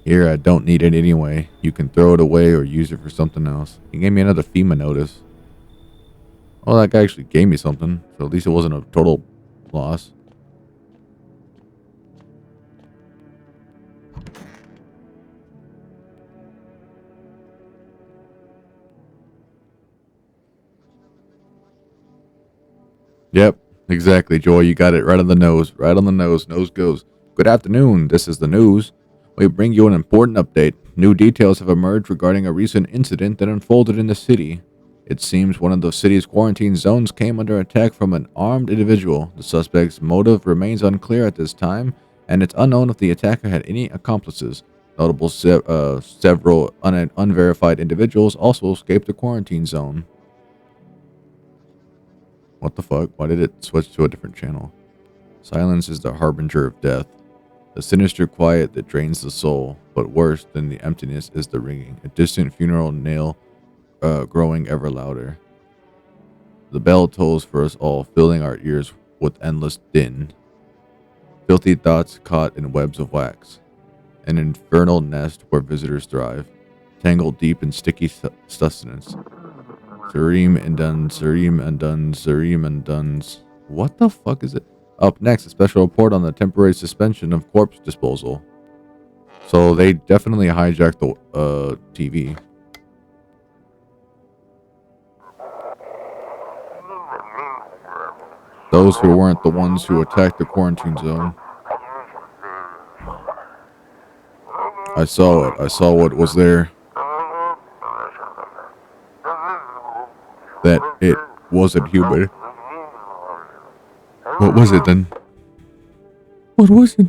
Here, I don't need it anyway. You can throw it away or use it for something else. He gave me another FEMA notice. Oh, that guy actually gave me something, so at least it wasn't a total loss. Yep, exactly, Joy. You got it right on the nose. Right on the nose. Nose goes. Good afternoon. This is the news. We bring you an important update. New details have emerged regarding a recent incident that unfolded in the city. It seems one of the city's quarantine zones came under attack from an armed individual. The suspect's motive remains unclear at this time, and it's unknown if the attacker had any accomplices. Notable several unverified individuals also escaped the quarantine zone. What the fuck? Why did it switch to a different channel? Silence is the harbinger of death. The sinister quiet that drains the soul, but worse than the emptiness is the ringing, a distant funeral knell growing ever louder. The bell tolls for us all, filling our ears with endless din. Filthy thoughts caught in webs of wax. An infernal nest where visitors thrive, tangled deep in sticky sustenance. Sareem and Duns, Sareem and Duns, Sareem and Duns. What the fuck is it? Up next, a special report on the temporary suspension of corpse disposal. So they definitely hijacked the TV. Those who weren't the ones who attacked the quarantine zone. I saw it. I saw what was there. That it wasn't human. What was it then? What was it?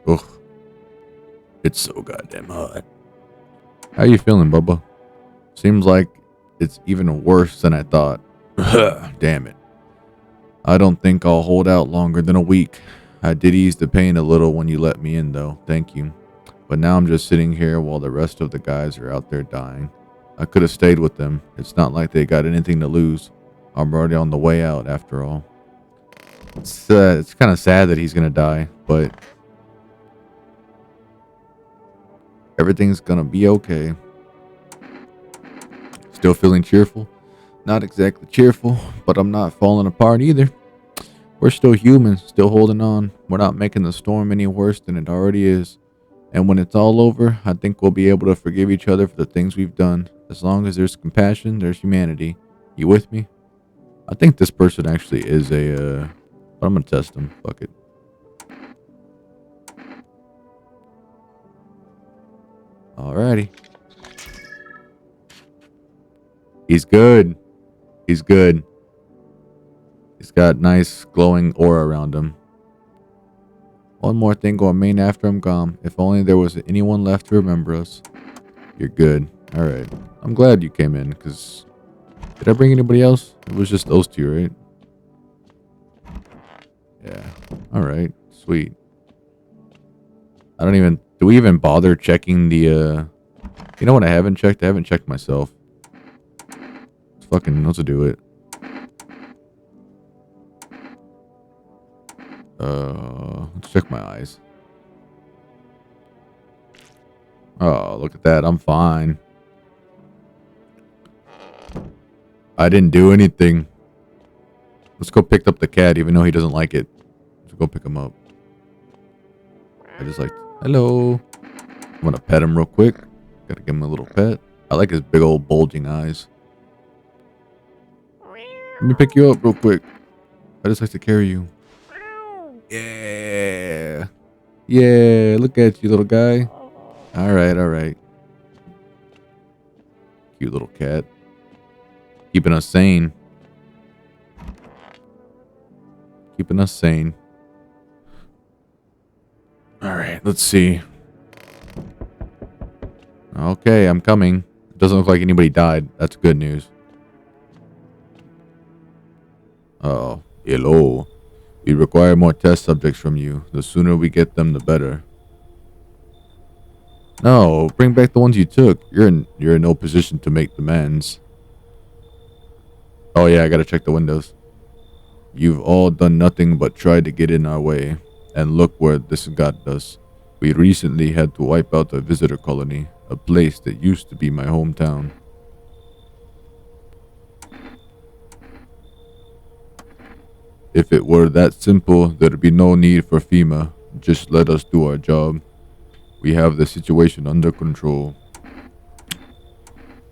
Ugh. It's so goddamn hot. How you feeling, Bubba? Seems like it's even worse than I thought. Damn it. I don't think I'll hold out longer than a week. I did ease the pain a little when you let me in, though. Thank you. But now I'm just sitting here while the rest of the guys are out there dying. I could have stayed with them. It's not like they got anything to lose. I'm already on the way out, after all. It's kind of sad that he's going to die, but everything's going to be okay. Still feeling cheerful? Not exactly cheerful, but I'm not falling apart either. We're still humans, still holding on. We're not making the storm any worse than it already is. And when it's all over, I think we'll be able to forgive each other for the things we've done. As long as there's compassion, there's humanity. You with me? I think this person actually is a, but I'm gonna test him. Fuck it. Alrighty. He's good. He's good. He's got nice glowing aura around him. One more thing going main after I'm gone. If only there was anyone left to remember us. You're good. Alright. I'm glad you came in, because... Did I bring anybody else? It was just those two, right? Yeah. Alright. Sweet. I don't even... Do we even bother checking the, You know what I haven't checked? I haven't checked myself. Let's do it. Let's check my eyes. Oh, look at that. I'm fine. I didn't do anything. Let's go pick up the cat, even though he doesn't like it. Let's go pick him up. I just like, hello. I'm gonna pet him real quick. Gotta give him a little pet. I like his big old bulging eyes. Let me pick you up real quick. I just like to carry you. Yeah. Yeah, look at you, little guy. All right, all right. Cute little cat. Keeping us sane. Keeping us sane. All right, let's see. Okay, I'm coming. It doesn't look like anybody died. That's good news. Oh, hello. We require more test subjects from you. The sooner we get them, the better. No, bring back the ones you took. You're in no position to make demands. Oh yeah, I gotta check the windows. You've all done nothing but try to get in our way. And look where this got us. We recently had to wipe out a visitor colony, a place that used to be my hometown. If it were that simple, there'd be no need for FEMA. Just let us do our job. We have the situation under control.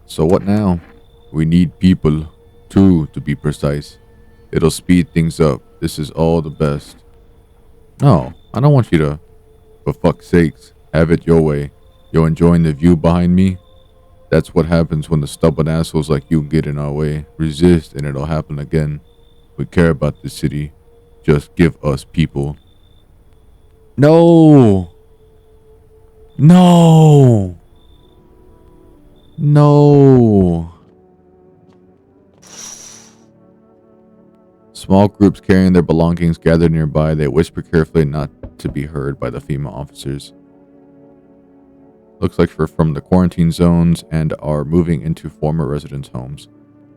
So what now? We need people. 2 to be precise. It'll speed things up. This is all the best. No, I don't want you to. For fuck's sakes, have it your way. You're enjoying the view behind me? That's what happens when the stubborn assholes like you get in our way. Resist and it'll happen again. We care about the city. Just give us people. No! No! No! Small groups carrying their belongings gather nearby. They whisper carefully not to be heard by the FEMA officers. Looks like we're from the quarantine zones and are moving into former residents' homes.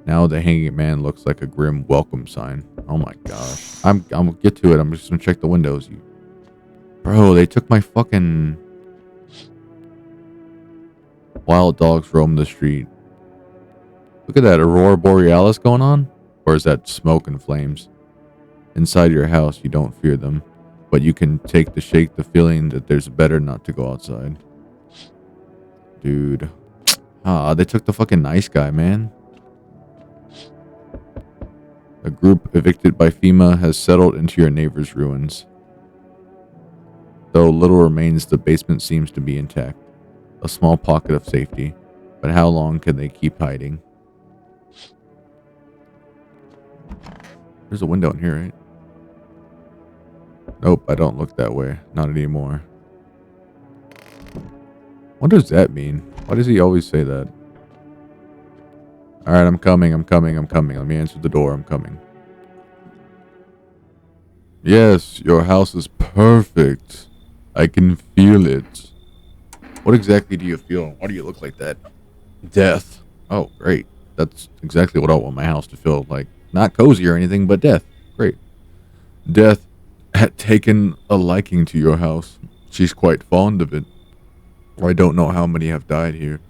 Now the hanging man looks like a grim welcome sign. Oh my gosh. I'm gonna get to it. I'm just gonna check the windows. Bro, they took my fucking... Wild dogs roam the street. Look at that Aurora Borealis going on. Or is that smoke and flames? Inside your house, you don't fear them. But you can shake the feeling that there's better not to go outside. Dude. Ah, they took the fucking nice guy, man. A group evicted by FEMA has settled into your neighbor's ruins. Though little remains, the basement seems to be intact. A small pocket of safety. But how long can they keep hiding? There's a window in here, right? Nope, I don't look that way. Not anymore. What does that mean? Why does he always say that? Alright, I'm coming. Let me answer the door. I'm coming. Yes, your house is perfect. I can feel it. What exactly do you feel? Why do you look like that? Death. Oh, great. That's exactly what I want my house to feel like. Not cozy or anything, but death. Great. Death had taken a liking to your house. She's quite fond of it. I don't know how many have died here,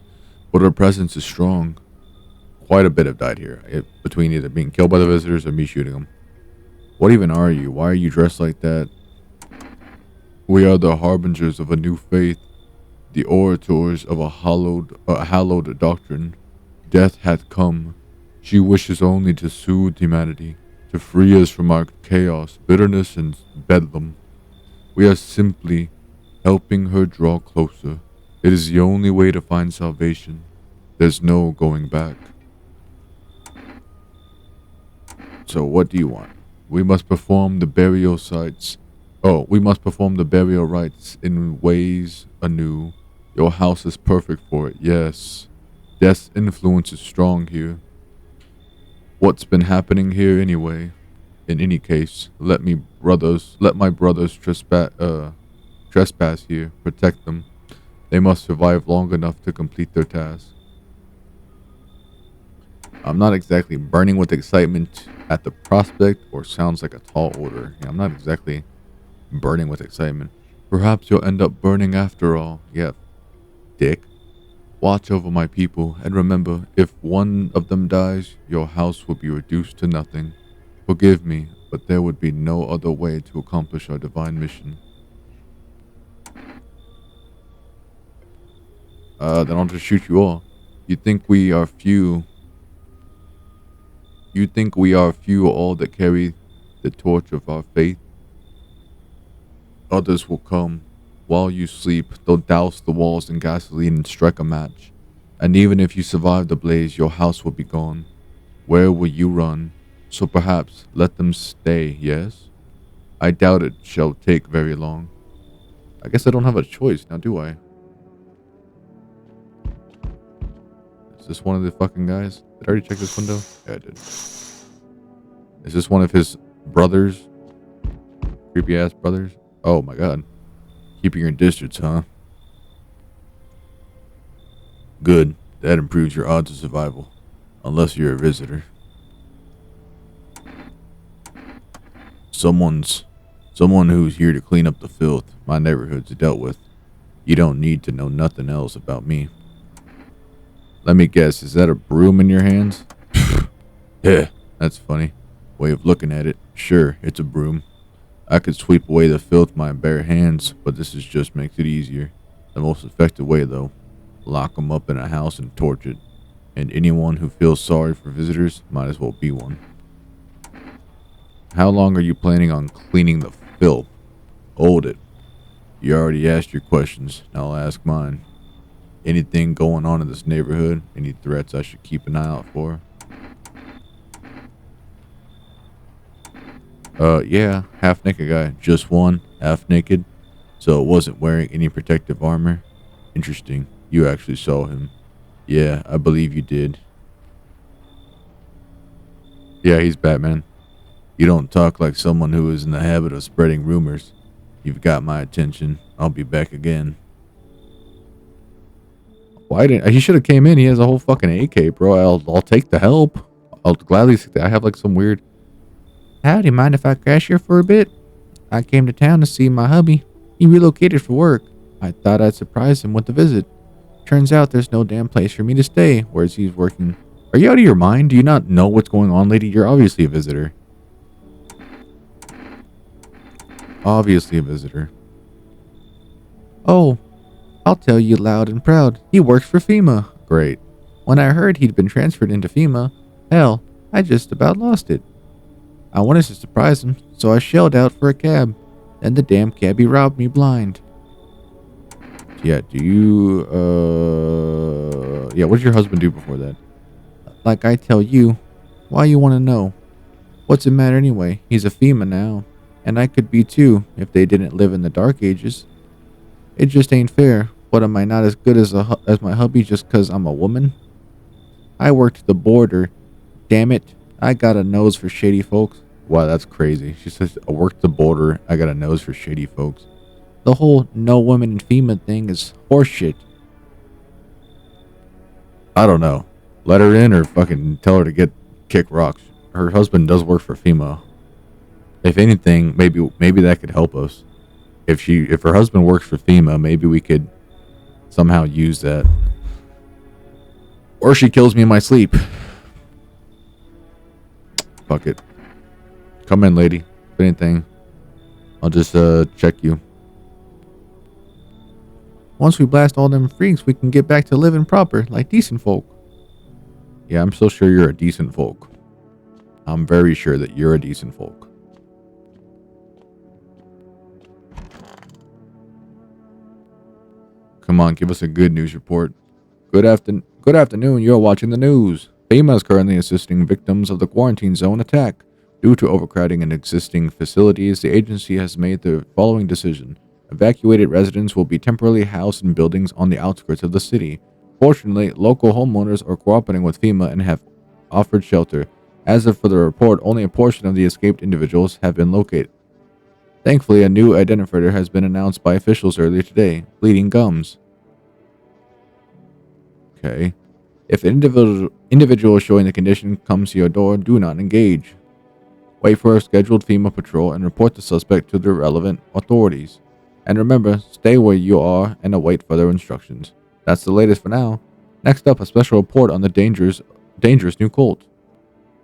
but her presence is strong. Quite a bit have died here, between either being killed by the visitors or me shooting them. What even are you? Why are you dressed like that? We are the harbingers of a new faith, the orators of a hallowed doctrine. Death hath come. She wishes only to soothe humanity, to free us from our chaos, bitterness, and bedlam. We are simply helping her draw closer. It is the only way to find salvation. There's no going back. So what do you want? We must perform the burial sites. Oh, we must perform the burial rites in ways anew. Your house is perfect for it, yes. Death's influence is strong here. What's been happening here anyway? In any case, let my brothers trespass here. Protect them. They must survive long enough to complete their task. I'm not exactly burning with excitement at the prospect, or sounds like a tall order. Yeah, I'm not exactly burning with excitement. Perhaps you'll end up burning after all. Yeah. dick. Watch over my people, and remember, if one of them dies, your house will be reduced to nothing. Forgive me, but there would be no other way to accomplish our divine mission. Then I'll just shoot you all. You think we are few all that carry the torch of our faith? Others will come. While you sleep, they'll douse the walls in gasoline and strike a match. And even if you survive the blaze, your house will be gone. Where will you run? So perhaps let them stay, yes? I doubt it shall take very long. I guess I don't have a choice now, do I? Is this one of the fucking guys? Did I already check this window? Yeah, I did. Is this one of his brothers? Creepy ass brothers? Oh my god. Keeping your distance, huh? Good. That improves your odds of survival. Unless you're a visitor. Someone who's here to clean up the filth my neighborhood's dealt with. You don't need to know nothing else about me. Let me guess, is that a broom in your hands? Yeah, that's funny. Way of looking at it. Sure, it's a broom. I could sweep away the filth with my bare hands, but this just makes it easier. The most effective way, though. Lock them up in a house and torch it. And anyone who feels sorry for visitors might as well be one. How long are you planning on cleaning the filth? Hold it. You already asked your questions. Now I'll ask mine. Anything going on in this neighborhood? Any threats I should keep an eye out for? Yeah, half naked guy. Just one, half naked. So it wasn't wearing any protective armor. Interesting. You actually saw him. Yeah, I believe you did. Yeah, he's Batman. You don't talk like someone who is in the habit of spreading rumors. You've got my attention. I'll be back again. Why didn't he should have came in? He has a whole fucking AK, bro. I'll take the help. I'll gladly take that. I have like some weird. Howdy, mind if I crash here for a bit? I came to town to see my hubby. He relocated for work. I thought I'd surprise him with a visit. Turns out there's no damn place for me to stay, whereas he's working. Are you out of your mind? Do you not know what's going on, lady? You're obviously a visitor. Obviously a visitor. Oh, I'll tell you loud and proud. He works for FEMA. Great. When I heard he'd been transferred into FEMA, hell, I just about lost it. I wanted to surprise him, so I shelled out for a cab. Then the damn cabbie robbed me blind. Yeah, do you, yeah, what did your husband do before that? Like I tell you, why you want to know? What's it matter anyway? He's a FEMA now. And I could be too, if they didn't live in the dark ages. It just ain't fair. What, am I not as good as my hubby just cause I'm a woman? I worked the border. Damn it. I got a nose for shady folks. Wow, that's crazy. She says, I worked the border. I got a nose for shady folks. The whole no women in FEMA thing is horseshit. I don't know. Let her in or fucking tell her to kick rocks. Her husband does work for FEMA. If anything, maybe that could help us. If her husband works for FEMA, maybe we could somehow use that. Or she kills me in my sleep. Fuck it. Come in, lady. If anything, I'll just check you. Once we blast all them freaks, we can get back to living proper, like decent folk. Yeah, I'm so sure you're a decent folk. I'm very sure that you're a decent folk. Come on, give us a good news report. Good afternoon, you're watching the news. FEMA is currently assisting victims of the quarantine zone attack. Due to overcrowding in existing facilities, the agency has made the following decision. Evacuated residents will be temporarily housed in buildings on the outskirts of the city. Fortunately, local homeowners are cooperating with FEMA and have offered shelter. As of for the report, only a portion of the escaped individuals have been located. Thankfully, a new identifier has been announced by officials earlier today. Bleeding gums. Okay. If an individual showing the condition comes to your door, do not engage. Wait for a scheduled FEMA patrol and report the suspect to the relevant authorities. And remember, stay where you are and await further instructions. That's the latest for now. Next up, a special report on the dangerous new cult.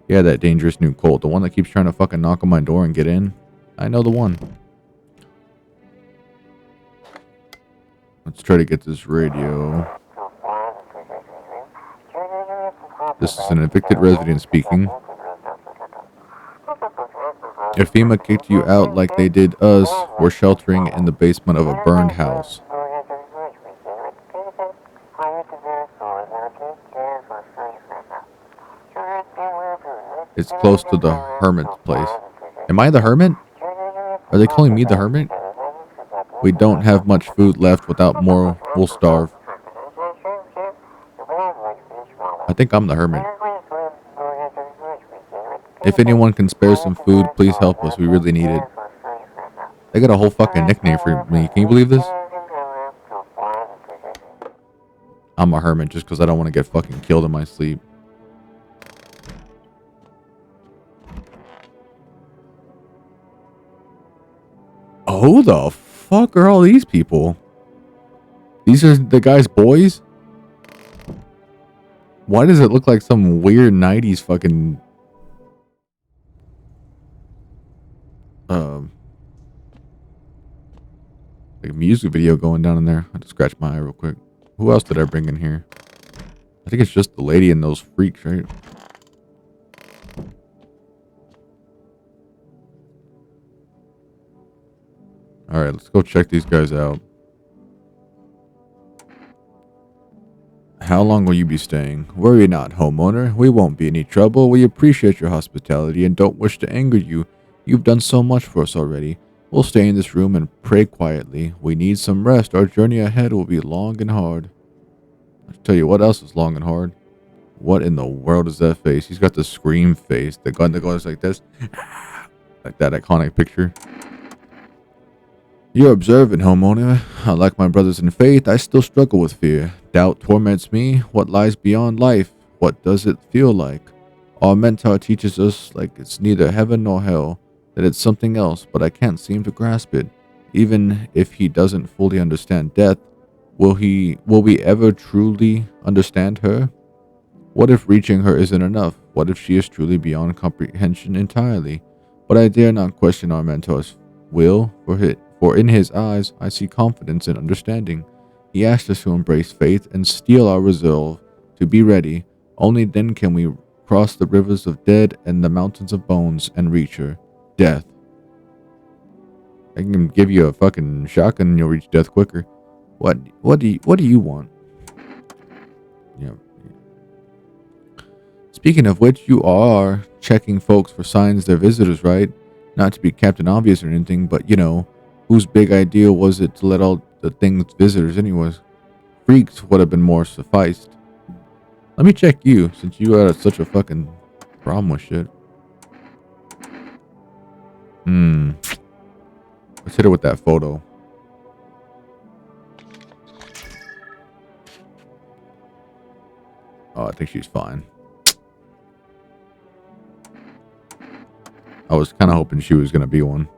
Yeah, that dangerous new cult. The one that keeps trying to fucking knock on my door and get in. I know the one. Let's try to get this radio. This is an evicted resident speaking. If FEMA kicked you out like they did us, we're sheltering in the basement of a burned house. It's close to the hermit's place. Am I the hermit? Are they calling me the hermit? We don't have much food left. Without more, we'll starve. I think I'm the hermit. If anyone can spare some food, please help us. We really need it. They got a whole fucking nickname for me. Can you believe this? I'm a hermit just because I don't want to get fucking killed in my sleep. Who the fuck are all these people? These are the guy's boys? Why does it look like some weird 90s fucking... like a music video going down in there. I had to scratch my eye real quick. Who else did I bring in here? I think it's just the lady and those freaks, right? Alright, let's go check these guys out. How long will you be staying? Worry not, homeowner. We won't be any trouble. We appreciate your hospitality and don't wish to anger you. You've done so much for us already. We'll stay in this room and pray quietly. We need some rest. Our journey ahead will be long and hard. I'll tell you what else is long and hard. What in the world is that face? He's got the scream face. The gun that goes like this. Like that iconic picture. You're observant, homeowner. Like my brothers in faith, I still struggle with fear. Doubt torments me. What lies beyond life? What does it feel like? Our mentor teaches us like it's neither heaven nor hell, that it's something else, but I can't seem to grasp it. Even if he doesn't fully understand death, will we ever truly understand her? What if reaching her isn't enough? What if she is truly beyond comprehension entirely? But I dare not question our mentor's will, for in his eyes I see confidence and understanding. He asked us to embrace faith and steel our resolve to be ready. Only then can we cross the rivers of dead and the mountains of bones and reach her. Death. I can give you a fucking shotgun and you'll reach death quicker. What do you want? Yeah. Speaking of which, you are checking folks for signs they're visitors, right? Not to be Captain Obvious or anything, but you know, whose big idea was it to let all the things visitors anyways? Freaks would have been more sufficed. Let me check you, since you had such a fucking problem with shit. Let's hit her with that photo. Oh, I think she's fine. I was kind of hoping she was going to be one.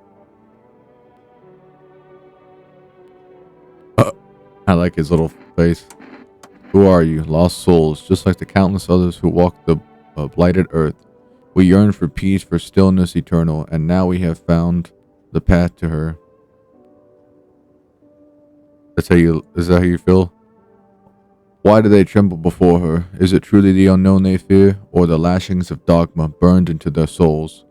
I like his little face. Who are you? Lost souls, just like the countless others who walk the blighted earth. We yearn for peace, for stillness eternal, and now we have found the path to her. Is that how you feel? Why do they tremble before her? Is it truly the unknown they fear, or the lashings of dogma burned into their souls?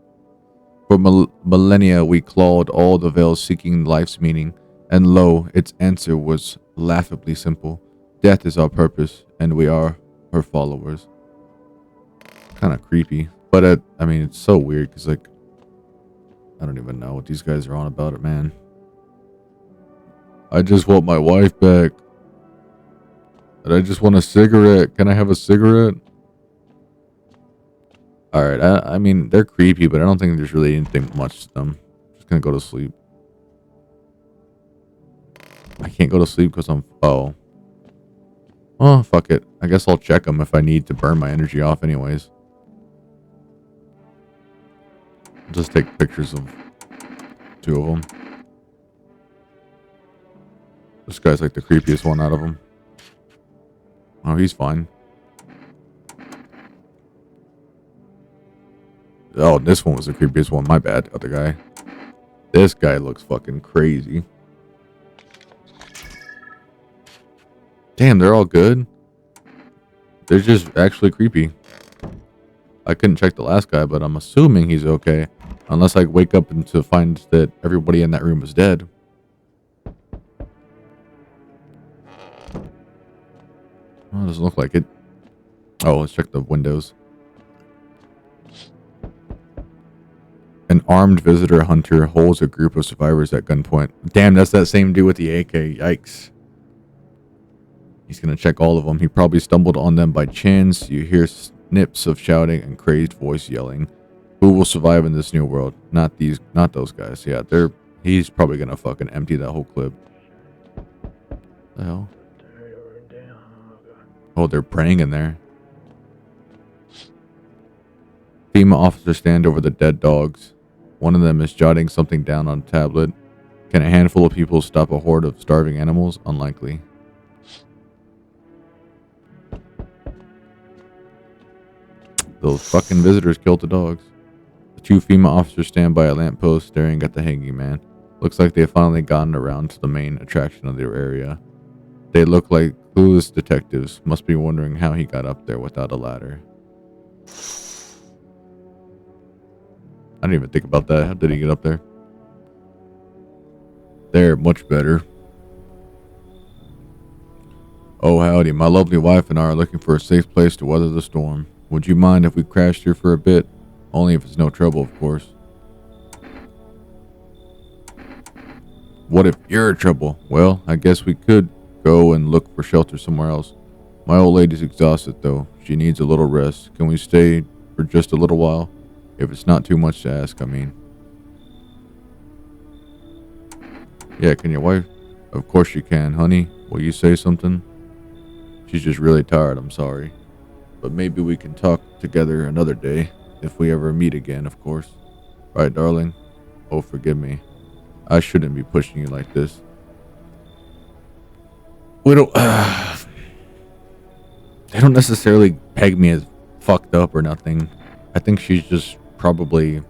For millennia we clawed all the veils seeking life's meaning, and lo, its answer was laughably simple. Death is our purpose, and we are her followers. Kind of creepy. But I mean, it's so weird because, like, I don't even know what these guys are on about it, man. I just want my wife back. And I just want a cigarette. Can I have a cigarette? Alright, I mean, they're creepy, but I don't think there's really anything much to them. Just gonna go to sleep. I can't go to sleep because I'm... Oh. Oh, fuck it. I guess I'll check them if I need to burn my energy off anyways. I'll just take pictures of 2 of them. This guy's like the creepiest one out of them. Oh, he's fine. Oh, this one was the creepiest one. My bad, other guy. This guy looks fucking crazy. Damn, they're all good. They're just actually creepy. I couldn't check the last guy, but I'm assuming he's okay. Unless I wake up and to find that everybody in that room is dead. Oh, it doesn't look like it. Oh, let's check the windows. An armed visitor hunter holds a group of survivors at gunpoint. Damn, that's that same dude with the AK. Yikes. He's gonna check all of them. He probably stumbled on them by chance. You hear snips of shouting and crazed voice yelling. Who will survive in this new world? Not those guys. Yeah, he's probably gonna fucking empty that whole clip. The hell? Oh, they're praying in there. FEMA officers stand over the dead dogs. One of them is jotting something down on a tablet. Can a handful of people stop a horde of starving animals? Unlikely. Those fucking visitors killed the dogs. The two FEMA officers stand by a lamppost staring at the hanging man. Looks like they've finally gotten around to the main attraction of their area. They look like clueless detectives. Must be wondering how he got up there without a ladder. I didn't even think about that. How did he get up there? There, much better. Oh, howdy. My lovely wife and I are looking for a safe place to weather the storm. Would you mind if we crashed here for a bit? Only if it's no trouble, of course. What if you're in trouble? Well, I guess we could go and look for shelter somewhere else. My old lady's exhausted, though. She needs a little rest. Can we stay for just a little while? If it's not too much to ask, I mean. Yeah, can your wife? Of course you can, honey. Will you say something? She's just really tired, I'm sorry. But maybe we can talk together another day. If we ever meet again, of course. Right, darling? Oh, forgive me. I shouldn't be pushing you like this. They don't necessarily peg me as fucked up or nothing. I think she's just probably...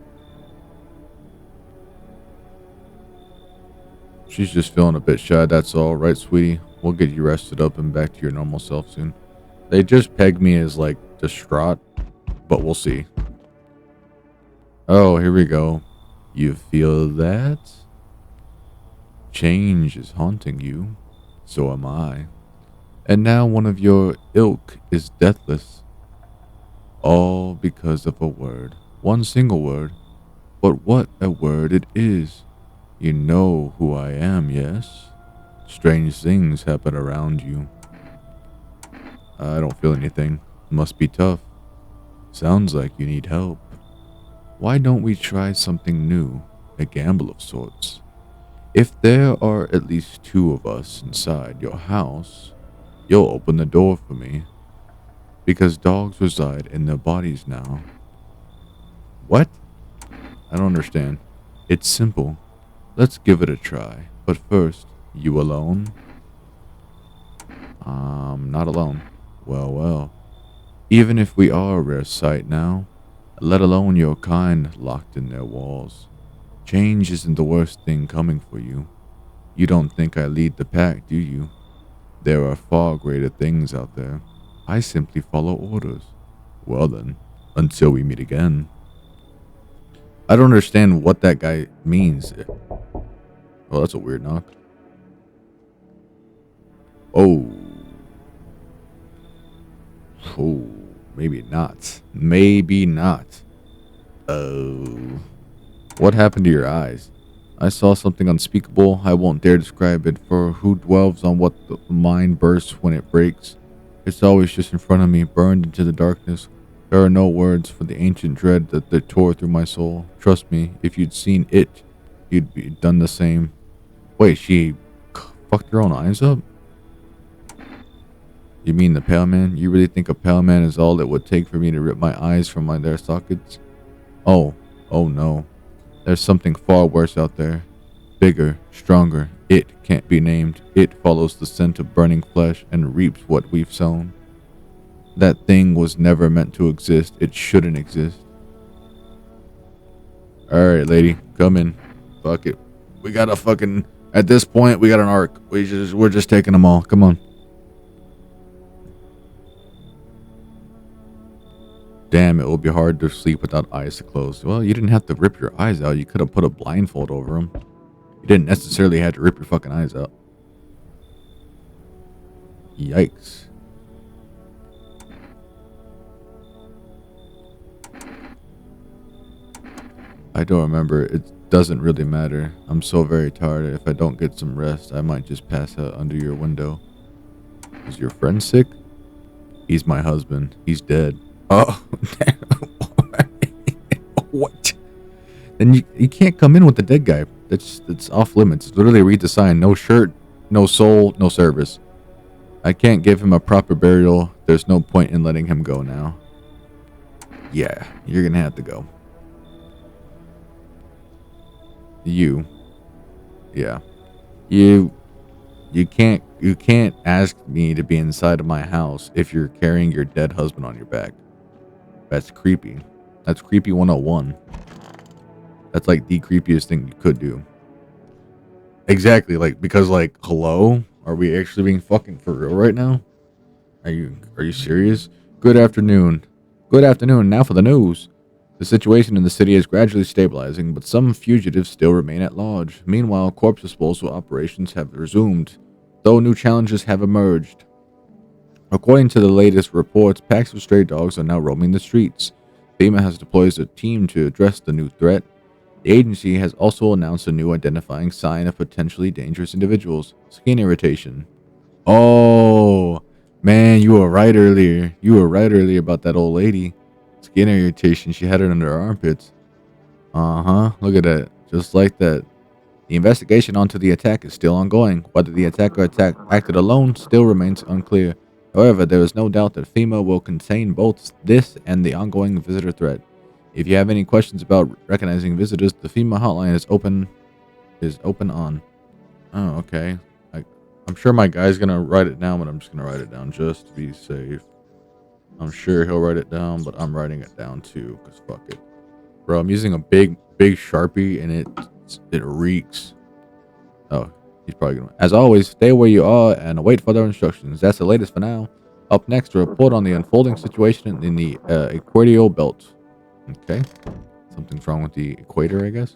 She's just feeling a bit shy, that's all. Right, sweetie? We'll get you rested up and back to your normal self soon. They just peg me as, like, distraught. But we'll see. Oh, here we go. You feel that? Change is haunting you. So am I. And now one of your ilk is deathless. All because of a word. One single word. But what a word it is. You know who I am, yes? Strange things happen around you. I don't feel anything. Must be tough. Sounds like you need help. Why don't we try something new? A gamble of sorts. If there are at least two of us inside your house, you'll open the door for me. Because dogs reside in their bodies now. What? I don't understand. It's simple. Let's give it a try. But first, you alone? Not alone. Well, well. Even if we are a rare sight now, let alone your kind locked in their walls, change isn't the worst thing coming for you. You don't think I lead the pack, do you? There are far greater things out there. I simply follow orders. Well then, until we meet again. I don't understand what that guy means. Oh, that's a weird knock. Oh. Oh, maybe not. Maybe not. Oh. What happened to your eyes? I saw something unspeakable. I won't dare describe it, for who dwells on what the mind bursts when it breaks? It's always just in front of me, burned into the darkness. There are no words for the ancient dread that tore through my soul. Trust me, if you'd seen it, you'd be done the same. Wait, she fucked her own eyes up? You mean the Pale Man? You really think a Pale Man is all it would take for me to rip my eyes from their sockets? Oh no. There's something far worse out there. Bigger, stronger. It can't be named. It follows the scent of burning flesh and reaps what we've sown. That thing was never meant to exist. It shouldn't exist. Alright, lady. Come in. Fuck it. We got a fucking... At this point, we got an arc. We're just taking them all. Come on. Damn, it will be hard to sleep without eyes closed. Well, you didn't have to rip your eyes out. You could have put a blindfold over them. You didn't necessarily have to rip your fucking eyes out. Yikes. I don't remember. It doesn't really matter. I'm so very tired. If I don't get some rest, I might just pass out under your window. Is your friend sick? He's my husband. He's dead. Oh, what? Then you can't come in with the dead guy. That's off limits. Literally read the sign. No shirt, no soul, no service. I can't give him a proper burial. There's no point in letting him go now. Yeah, you're gonna have to go. Yeah. You can't ask me to be inside of my house if you're carrying your dead husband on your back. That's creepy. That's creepy 101. That's like the creepiest thing you could do. Exactly, like, because like, hello? Are we actually being fucking for real right now? Are you serious? Good afternoon. Good afternoon. Now for the news. The situation in the city is gradually stabilizing, but some fugitives still remain at large. Meanwhile, corpse disposal operations have resumed, though new challenges have emerged. According to the latest reports, packs of stray dogs are now roaming the streets. FEMA has deployed a team to address the new threat. The agency has also announced a new identifying sign of potentially dangerous individuals: skin irritation. Oh, man, you were right earlier. You were right earlier about that old lady. Skin irritation. She had it under her armpits. Look at that. Just like that. The investigation onto the attack is still ongoing. Whether the attacker acted alone still remains unclear. However, there is no doubt that FEMA will contain both this and the ongoing visitor threat. If you have any questions about recognizing visitors, the FEMA hotline is open on. Oh, okay. I'm sure my guy's gonna write it down, but I'm just gonna write it down just to be safe. I'm sure he'll write it down, but I'm writing it down too, because fuck it. Bro, I'm using a big Sharpie, and it reeks. Oh, he's probably gonna... As always, stay where you are and await further instructions. That's the latest for now. Up next, a report on the unfolding situation in the equatorial belt. Okay. Something's wrong with the equator, I guess.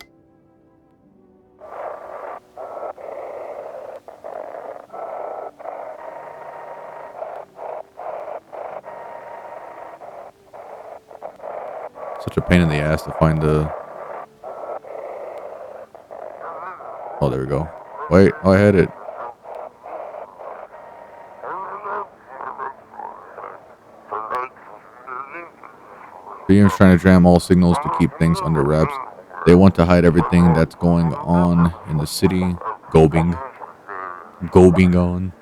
Such a pain in the ass to find the... Oh, there we go. Wait, oh, I had it. FEMA's trying to jam all signals to keep things under wraps. They want to hide everything that's going on in the city. Going on.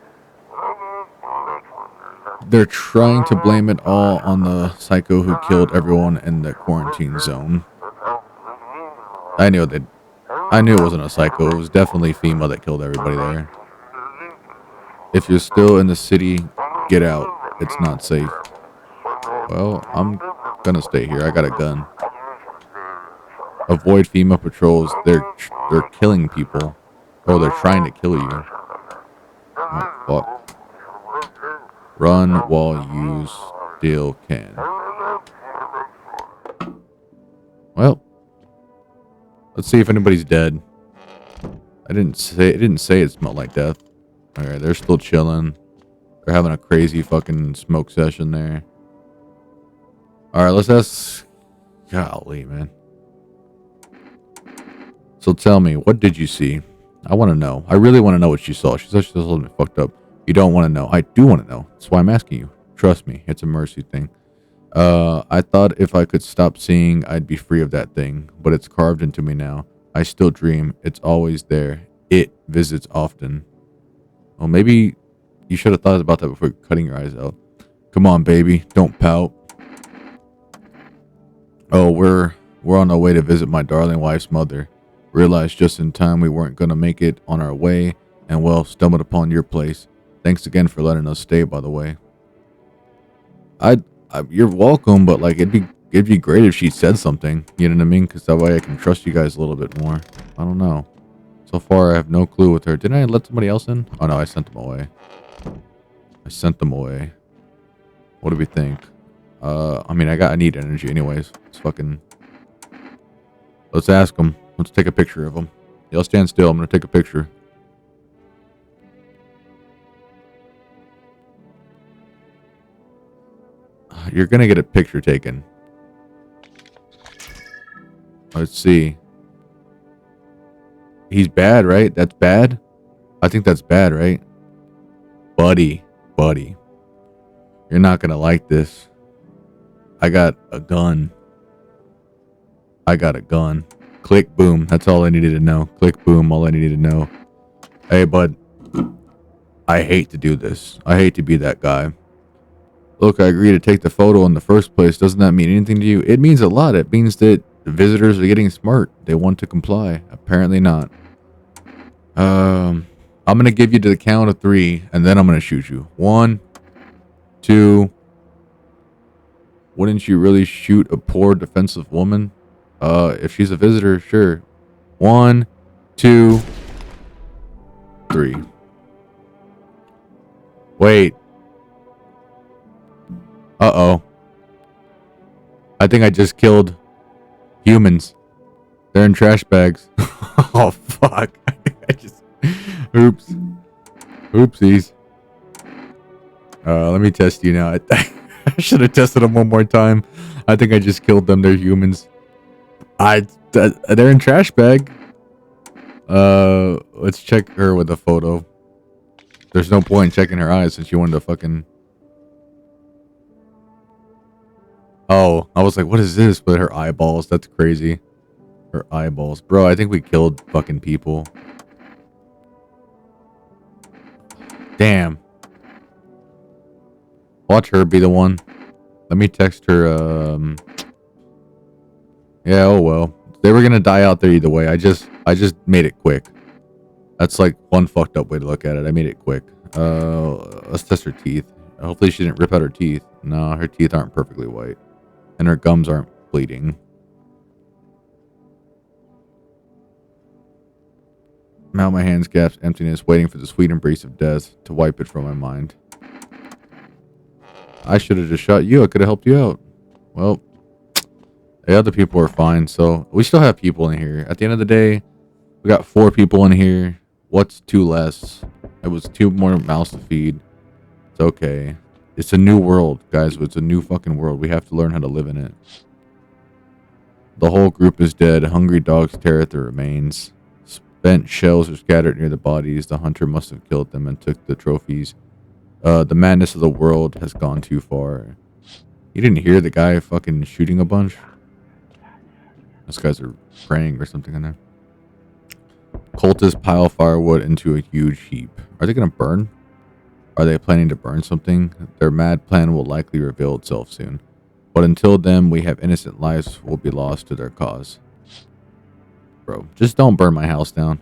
They're trying to blame it all on the psycho who killed everyone in the quarantine zone. I knew it wasn't a psycho. It was definitely FEMA that killed everybody there. If you're still in the city, get out. It's not safe. Well, I'm gonna stay here. I got a gun. Avoid FEMA patrols. They're killing people. Oh, they're trying to kill you. Oh, fuck. Run while you still can. Well, let's see if anybody's dead. It didn't say it smelled like death. Alright, they're still chilling. They're having a crazy fucking smoke session there. Alright, let's ask... Golly, man. So tell me, what did you see? I want to know. I really want to know what she saw. She said she saw something fucked up. You don't want to know. I do want to know. That's why I'm asking you. Trust me, it's a mercy thing. I thought if I could stop seeing, I'd be free of that thing. But it's carved into me now. I still dream. It's always there. It visits often. Well, maybe you should have thought about that before cutting your eyes out. Come on, baby. Don't pout. Oh, we're on our way to visit my darling wife's mother. Realized just in time we weren't going to make it on our way, and well, stumbled upon your place. Thanks again for letting us stay, by the way. You're welcome, but like it'd be great if she said something. You know what I mean? Because that way I can trust you guys a little bit more. I don't know. So far, I have no clue with her. Didn't I let somebody else in? Oh no, I sent them away. I sent them away. What do we think? I mean, I need energy anyways. Let's fucking. Let's ask them. Let's take a picture of them. Y'all stand still. I'm gonna take a picture. You're gonna get a picture taken. Let's see. He's bad, right? That's bad? I think that's bad, right? Buddy. You're not gonna like this. I got a gun. Click, boom. That's all I needed to know. Click, boom. All I needed to know. Hey, bud. I hate to do this. I hate to be that guy. Look, I agree to take the photo in the first place. Doesn't that mean anything to you? It means a lot. It means that the visitors are getting smart. They want to comply. Apparently not. I'm going to give you to the count of 3, and then I'm going to shoot you. 1, 2. Wouldn't you really shoot a poor defensive woman? If she's a visitor, sure. 1, 2, 3. Wait. Uh-oh. I think I just killed humans. They're in trash bags. Oh, fuck. I just... Oops. Oopsies. Let me test you now. I should have tested them one more time. I think I just killed them. They're humans. They're in trash bag. Let's check her with a photo. There's no point checking her eyes since she wanted to fucking... Oh, I was like, what is this? But her eyeballs, that's crazy. Her eyeballs. Bro, I think we killed fucking people. Damn. Watch her be the one. Let me text her, Yeah, oh well. They were gonna die out there either way. I just made it quick. That's like one fucked up way to look at it. I made it quick. Let's test her teeth. Hopefully she didn't rip out her teeth. No, her teeth aren't perfectly white. And her gums aren't bleeding. Now my hands gasp emptiness, waiting for the sweet embrace of death to wipe it from my mind. I should have just shot you. I could have helped you out. Well, the other people are fine, so we still have people in here. At the end of the day, we got 4 people in here. What's 2 less? It was 2 more mouths to feed. It's okay. It's a new world, guys. It's a new fucking world. We have to learn how to live in it. The whole group is dead. Hungry dogs tear at the remains. Spent shells are scattered near the bodies. The hunter must have killed them and took the trophies. The madness of the world has gone too far. You didn't hear the guy fucking shooting a bunch? Those guys are praying or something in there. Cultists pile firewood into a huge heap. Are they going to burn? Are they planning to burn something? Their mad plan will likely reveal itself soon. But until then, we have innocent lives will be lost to their cause. Bro, just don't burn my house down.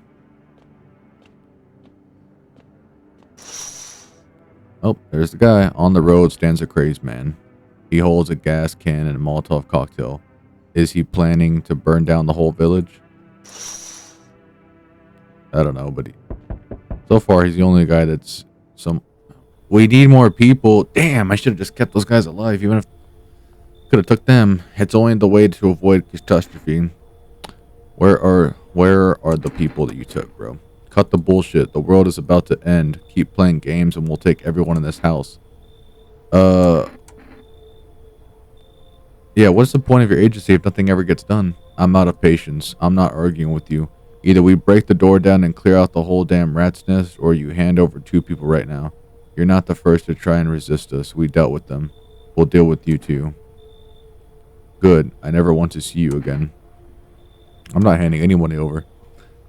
Oh, there's the guy. On the road stands a crazed man. He holds a gas can and a Molotov cocktail. Is he planning to burn down the whole village? I don't know, but so far he's the only guy that's some... We need more people. Damn, I should have just kept those guys alive. Even if could have took them. It's only the way to avoid catastrophe. Where are the people that you took, bro? Cut the bullshit. The world is about to end. Keep playing games and we'll take everyone in this house. Yeah, what's the point of your agency if nothing ever gets done? I'm out of patience. I'm not arguing with you. Either we break the door down and clear out the whole damn rat's nest, or you hand over 2 people right now. You're not the first to try and resist us. We dealt with them. We'll deal with you too. Good. I never want to see you again. I'm not handing anyone over.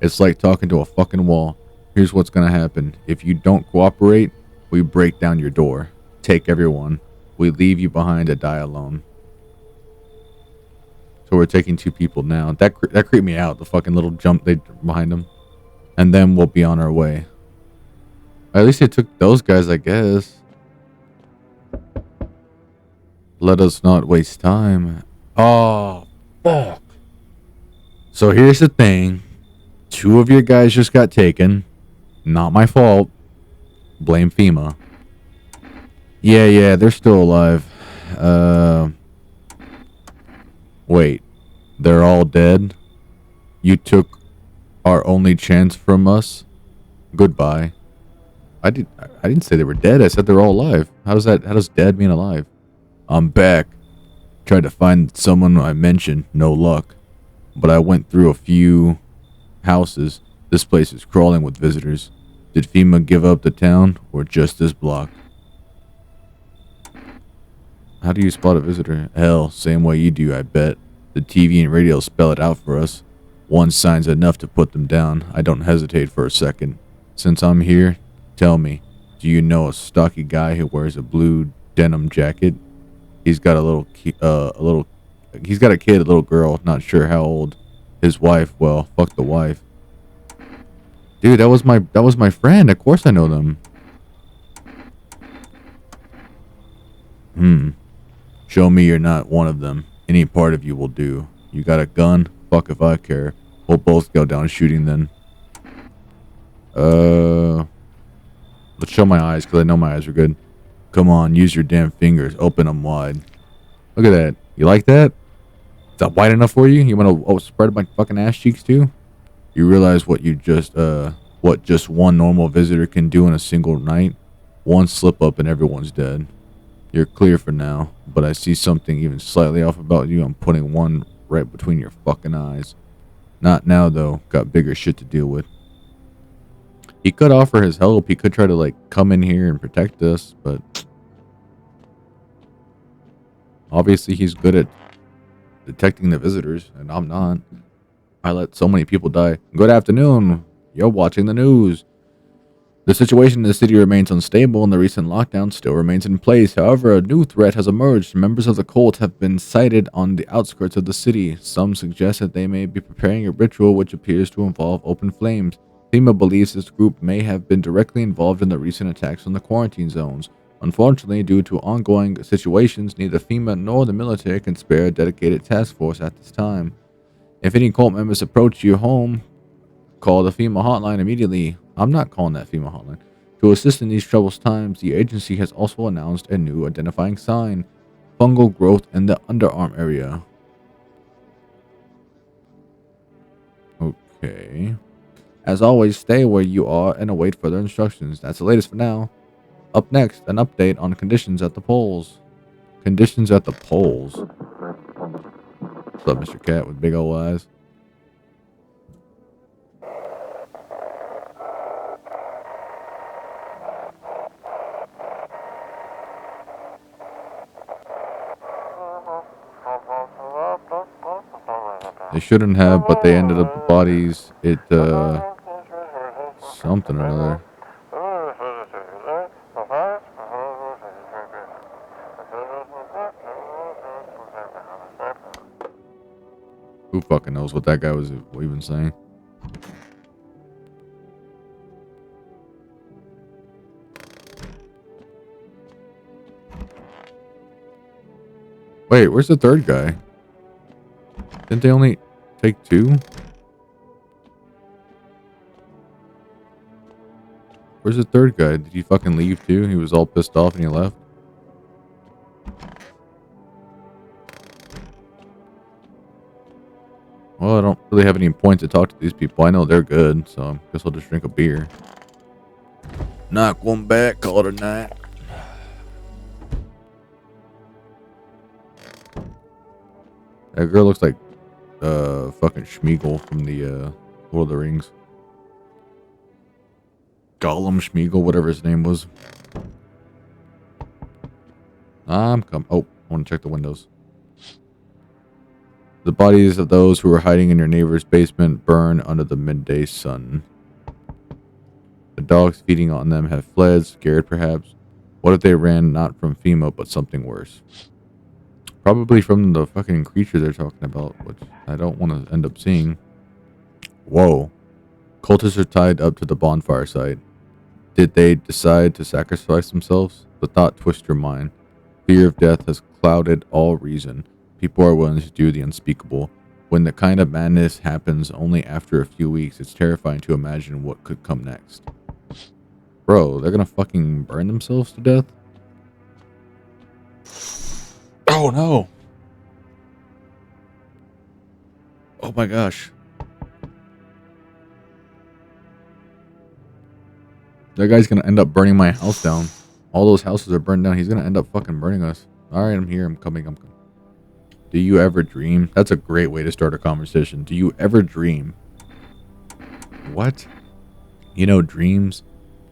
It's like talking to a fucking wall. Here's what's gonna happen. If you don't cooperate, we break down your door. Take everyone. We leave you behind to die alone. So we're taking 2 people now. That creeped me out. The fucking little jump they behind them. And then we'll be on our way. At least they took those guys, I guess. Let us not waste time. Oh, fuck. So here's the thing. 2 of your guys just got taken. Not my fault. Blame FEMA. Yeah, they're still alive. Wait. They're all dead? You took our only chance from us? Goodbye. I didn't say they were dead. I said they're all alive. How does dead mean alive? I'm back. Tried to find someone I mentioned. No luck. But I went through a few houses. This place is crawling with visitors. Did FEMA give up the town or just this block? How do you spot a visitor? Hell, same way you do, I bet. The TV and radio spell it out for us. One sign's enough to put them down. I don't hesitate for a second. Since I'm here, tell me, do you know a stocky guy who wears a blue denim jacket? He's got he's got a kid, a little girl, not sure how old. His wife, well, fuck the wife. Dude, that was my friend. Of course I know them. Show me you're not one of them. Any part of you will do. You got a gun? Fuck if I care. We'll both go down shooting then. Let's show my eyes, because I know my eyes are good. Come on, use your damn fingers. Open them wide. Look at that. You like that? Is that wide enough for you? You want to spread my fucking ass cheeks too? You realize what just one normal visitor can do in a single night? One slip up and everyone's dead. You're clear for now, but I see something even slightly off about you. I'm putting one right between your fucking eyes. Not now though. Got bigger shit to deal with. He could offer his help. He could try to like come in here and protect us, but obviously he's good at detecting the visitors, and I'm not. I let so many people die. Good afternoon. You're watching the news. The situation in the city remains unstable and the recent lockdown still remains in place. However, a new threat has emerged. Members of the cult have been sighted on the outskirts of the city. Some suggest that they may be preparing a ritual which appears to involve open flames. FEMA believes this group may have been directly involved in the recent attacks on the quarantine zones. Unfortunately, due to ongoing situations, neither FEMA nor the military can spare a dedicated task force at this time. If any cult members approach your home, call the FEMA hotline immediately. I'm not calling that FEMA hotline. To assist in these troublous times, the agency has also announced a new identifying sign: fungal growth in the underarm area. Okay. As always, stay where you are and await further instructions. That's the latest for now. Up next, an update on conditions at the polls. Conditions at the polls. What's up, Mr. Cat with big old eyes? They shouldn't have, but they ended up the bodies. Something or other. Who fucking knows what that guy was even saying? Wait, where's the third guy? Didn't they only take 2? Where's the third guy? Did he fucking leave too? He was all pissed off and he left? Well, I don't really have any point to talk to these people. I know they're good, so I guess I'll just drink a beer. Knock one back, call it a night. That girl looks like fucking Schmeagol from the Lord of the Rings. Gollum Schmeagol, whatever his name was. Oh, I want to check the windows. The bodies of those who were hiding in your neighbor's basement burn under the midday sun. The dogs feeding on them have fled, scared perhaps. What if they ran not from FEMA, but something worse? Probably from the fucking creature they're talking about, which I don't want to end up seeing. Whoa. Cultists are tied up to the bonfire site. Did they decide to sacrifice themselves? The thought twists your mind. Fear of death has clouded all reason. People are willing to do the unspeakable. When the kind of madness happens only after a few weeks, it's terrifying to imagine what could come next. Bro, they're gonna fucking burn themselves to death? Oh no! Oh my gosh. That guy's gonna end up burning my house down. All those houses are burned down. He's gonna end up fucking burning us. Alright, I'm here. I'm coming. Do you ever dream? That's a great way to start a conversation. Do you ever dream? What? You know, dreams?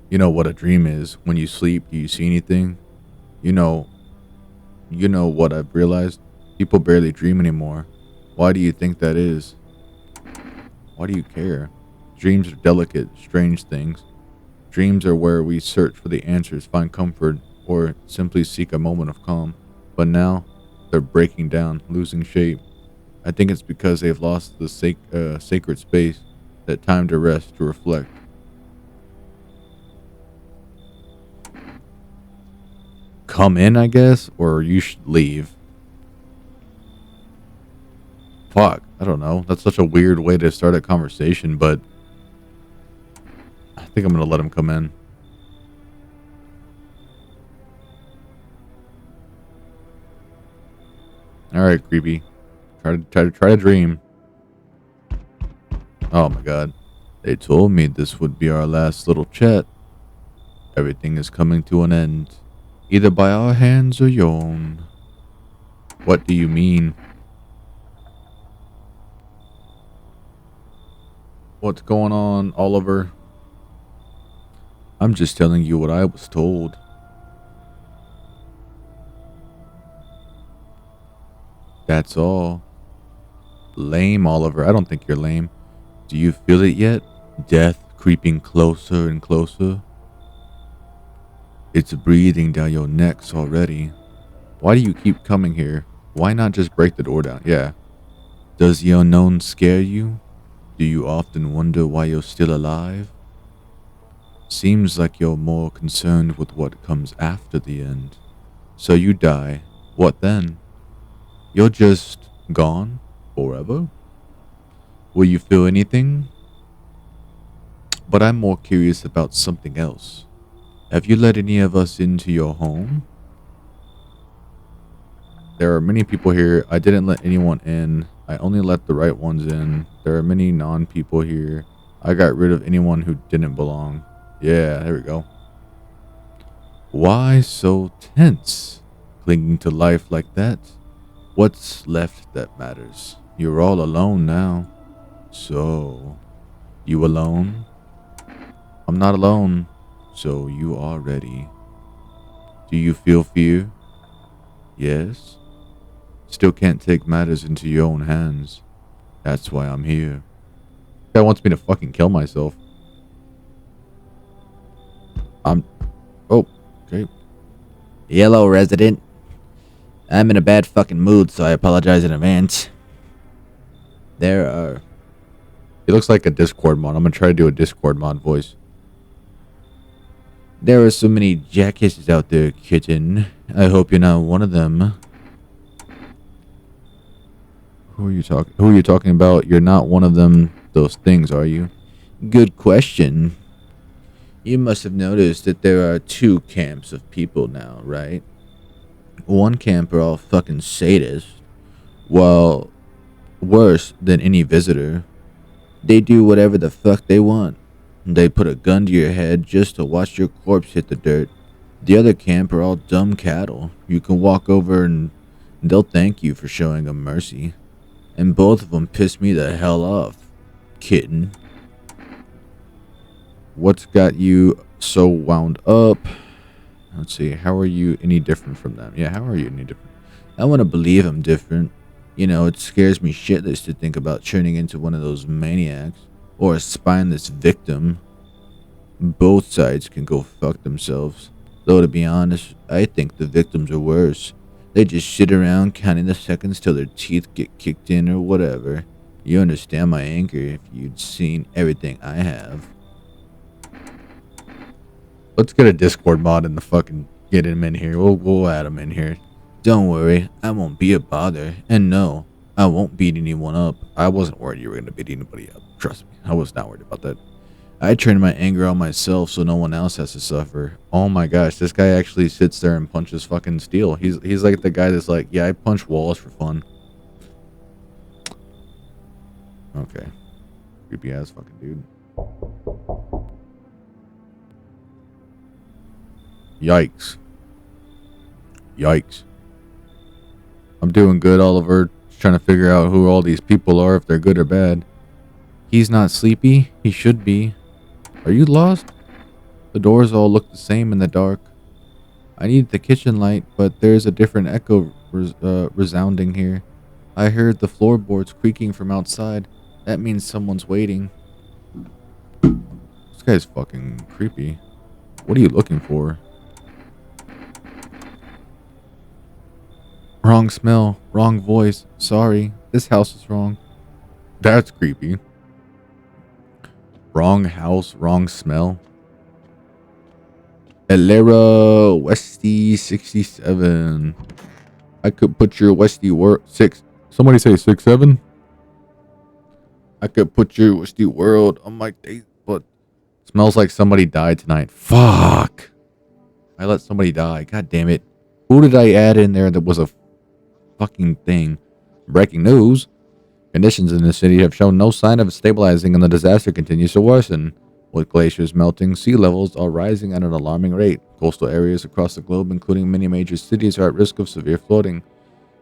You know what a dream is. When you sleep, do you see anything? You know what I've realized? People barely dream anymore. Why do you think that is? Why do you care? Dreams are delicate, strange things. Dreams are where we search for the answers, find comfort, or simply seek a moment of calm. But now, they're breaking down, losing shape. I think it's because they've lost the sacred space, that time to rest, to reflect. Come in, I guess, or you should leave. Fuck, I don't know. That's such a weird way to start a conversation, but I think I'm gonna let him come in. All right, creepy. Try to dream. Oh my god. They told me this would be our last little chat. Everything is coming to an end, either by our hands or your own. What do you mean? What's going on, Oliver? I'm just telling you what I was told. That's all. Lame, Oliver. I don't think you're lame. Do you feel it yet? Death creeping closer and closer. It's breathing down your necks already. Why do you keep coming here? Why not just break the door down? Yeah. Does the unknown scare you? Do you often wonder why you're still alive? Seems like you're more concerned with what comes after the end. So you die. What then? You're just gone forever? Will you feel anything? But I'm more curious about something else. Have you let any of us into your home? There are many people here. I didn't let anyone in. I only let the right ones in. There are many non-people here. I got rid of anyone who didn't belong. Yeah, there we go. Why so tense? Clinging to life like that? What's left that matters? You're all alone now. So, you alone? I'm not alone. So you are ready. Do you feel fear? Yes. Still can't take matters into your own hands. That's why I'm here. Guy wants me to fucking kill myself. Oh, okay. Yellow resident. I'm in a bad fucking mood, so I apologize in advance. There are... He looks like a Discord mod. I'm gonna try to do a Discord mod voice. There are so many jackasses out there, kitten. I hope you're not one of them. Who are you talking about? You're not one of them, those things, are you? Good question. You must have noticed that there are two camps of people now, right? One camp are all fucking sadists. Well, worse than any visitor. They do whatever the fuck they want. They put a gun to your head just to watch your corpse hit the dirt. The other camp are all dumb cattle. You can walk over and they'll thank you for showing them mercy. And both of them piss me the hell off, kitten. What's got you so wound up? Let's see. How are you any different from them? Yeah, how are you any different? I want to believe I'm different. You know, it scares me shitless to think about turning into one of those maniacs. Or a spineless victim. Both sides can go fuck themselves. Though to be honest, I think the victims are worse. They just sit around counting the seconds till their teeth get kicked in or whatever. You understand my anger if you'd seen everything I have. Let's get a Discord mod and the fucking get him in here. We'll add him in here. Don't worry, I won't be a bother. And no, I won't beat anyone up. I wasn't worried you were going to beat anybody up. Trust me, I was not worried about that. I turned my anger on myself so no one else has to suffer. Oh my gosh, this guy actually sits there and punches fucking steel. He's like the guy that's like, yeah, I punch walls for fun. Okay. Creepy ass fucking dude. Yikes. Yikes. I'm doing good, Oliver. Just trying to figure out who all these people are, if they're good or bad. He's not sleepy. He should be. Are you lost? The doors all look the same in the dark. I need the kitchen light, but there's a different echo resounding here. I heard the floorboards creaking from outside. That means someone's waiting. This guy's fucking creepy. What are you looking for? Wrong smell, wrong voice. Sorry, this house is wrong. That's creepy. Wrong house, wrong smell. Elera Westy 67. I could put your Westy world 6. Somebody say 67. I could put your Westy world on my day, but smells like somebody died tonight. Fuck. I let somebody die. God damn it. Who did I add in there that was a fucking thing? Breaking news. Conditions in the city have shown no sign of stabilizing and the disaster continues to worsen. With glaciers melting, sea levels are rising at an alarming rate. Coastal areas across the globe, including many major cities, are at risk of severe flooding.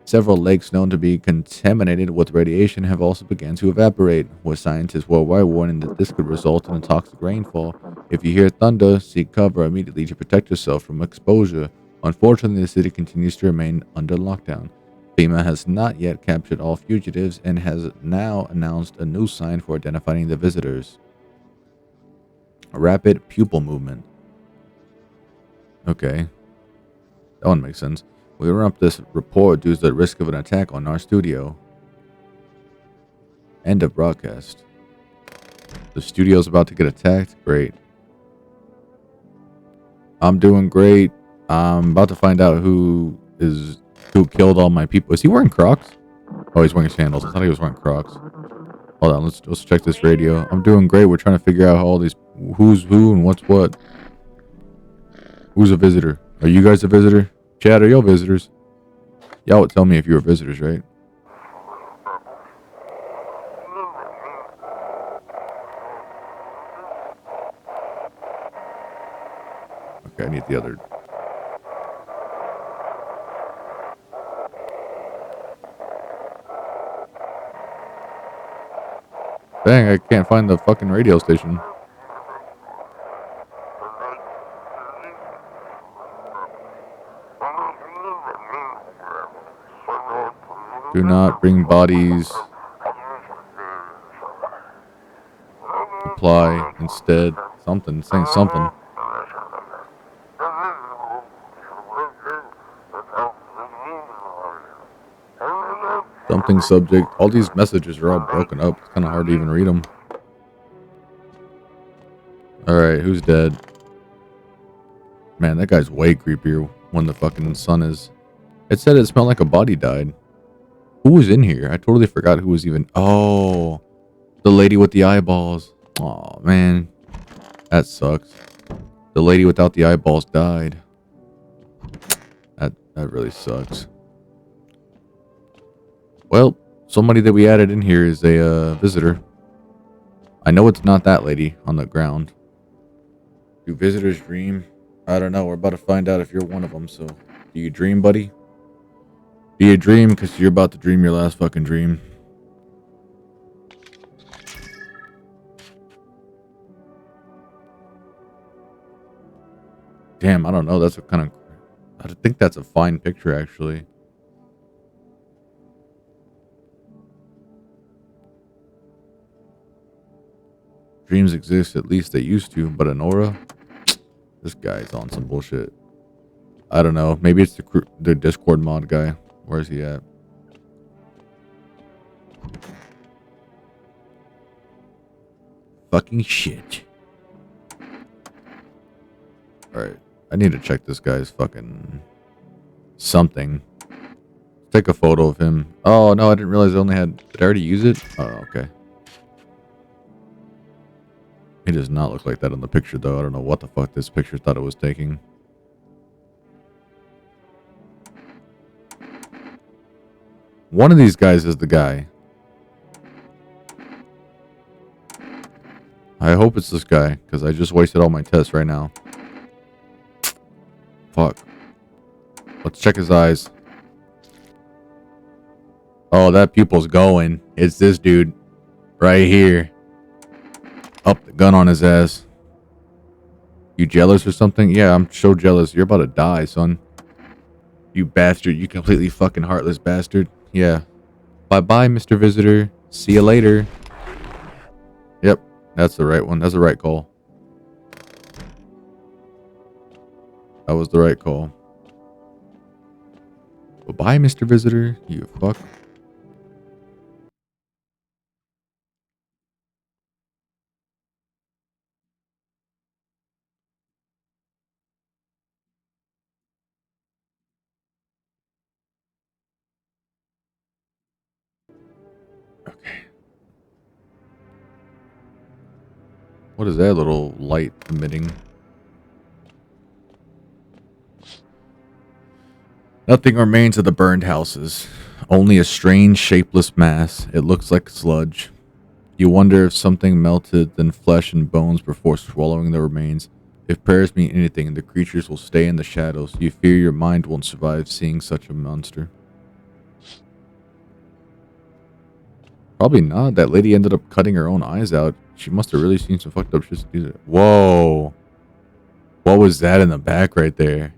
Several lakes known to be contaminated with radiation have also begun to evaporate, with scientists worldwide warning that this could result in a toxic rainfall. If you hear thunder, seek cover immediately to protect yourself from exposure. Unfortunately, the city continues to remain under lockdown. FEMA has not yet captured all fugitives and has now announced a new sign for identifying the visitors. A rapid pupil movement. Okay. That one makes sense. We run up this report due to the risk of an attack on our studio. End of broadcast. The studio's about to get attacked? Great. I'm doing great. I'm about to find out who killed all my people. Is he wearing Crocs? Oh, he's wearing sandals. I thought he was wearing Crocs. Hold on, let's check this radio. I'm doing great. We're trying to figure out how all these who's who and what's what. Who's a visitor? Are you guys a visitor? Chad, are y'all visitors? Y'all would tell me if you were visitors, right? Okay, I need the other. Dang, I can't find the fucking radio station. Do not bring bodies. Apply instead. Something, saying something. Something subject. All these messages are all broken up. It's kind of hard to even read them. Alright, who's dead? Man, that guy's way creepier when the fucking sun is. It said it smelled like a body died. Who was in here? I totally forgot who was even. Oh, the lady with the eyeballs. Oh, man. That sucks. The lady without the eyeballs died. That really sucks. Well, somebody that we added in here is a visitor. I know it's not that lady on the ground. Do visitors dream? I don't know. We're about to find out if you're one of them. So, do you dream, buddy? Do you dream? Because you're about to dream your last fucking dream. Damn, I don't know. That's a kind of... I think that's a fine picture, actually. Dreams exist, at least they used to, but an aura? This guy's on some bullshit. I don't know. Maybe it's the Discord mod guy. Where's he at? Fucking shit. Alright. I need to check this guy's fucking something. take a photo of him. Oh, no, I didn't realize I only had... Did I already use it? Oh, okay. He does not look like that on the picture, though. I don't know what the fuck this picture thought it was taking. One of these guys is the guy. I hope it's this guy, because I just wasted all my tests right now. Fuck. Let's check his eyes. Oh, that pupil's going. It's this dude. Right here. Up the gun on his ass. You jealous or something? Yeah, I'm so jealous. You're about to die, son. You bastard. You completely fucking heartless bastard. Yeah. Bye-bye, Mr. Visitor. See you later. Yep. That's the right one. That's the right call. That was the right call. Bye-bye, Mr. Visitor. You fuck. Okay. What is that little light emitting? Nothing remains of the burned houses. Only a strange, shapeless mass. It looks like sludge. You wonder if something melted than flesh and bones before swallowing the remains. If prayers mean anything, the creatures will stay in the shadows. You fear your mind won't survive seeing such a monster. Probably not. That lady ended up cutting her own eyes out. She must have really seen some fucked up shit to do that. Whoa. What was that in the back right there?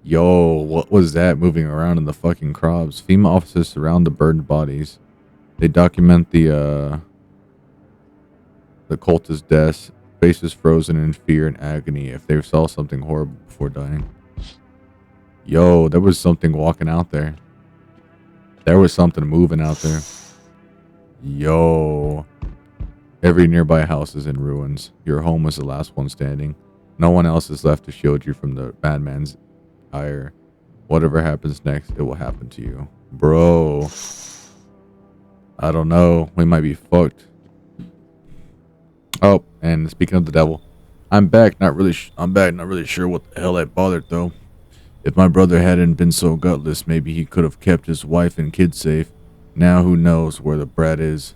Yo, what was that moving around in the fucking crops? FEMA officers surround the burned bodies. They document the cultist deaths, faces frozen in fear and agony if they saw something horrible before dying. Yo, there was something walking out there. There was something moving out there. Yo. Every nearby house is in ruins. Your home was the last one standing. No one else is left to shield you from the madman's ire. Whatever happens next, it will happen to you. Bro. I don't know. We might be fucked. Oh, and speaking of the devil, I'm back. Not really sure what the hell I bothered though. If my brother hadn't been so gutless, maybe he could have kept his wife and kids safe. Now who knows where the brat is.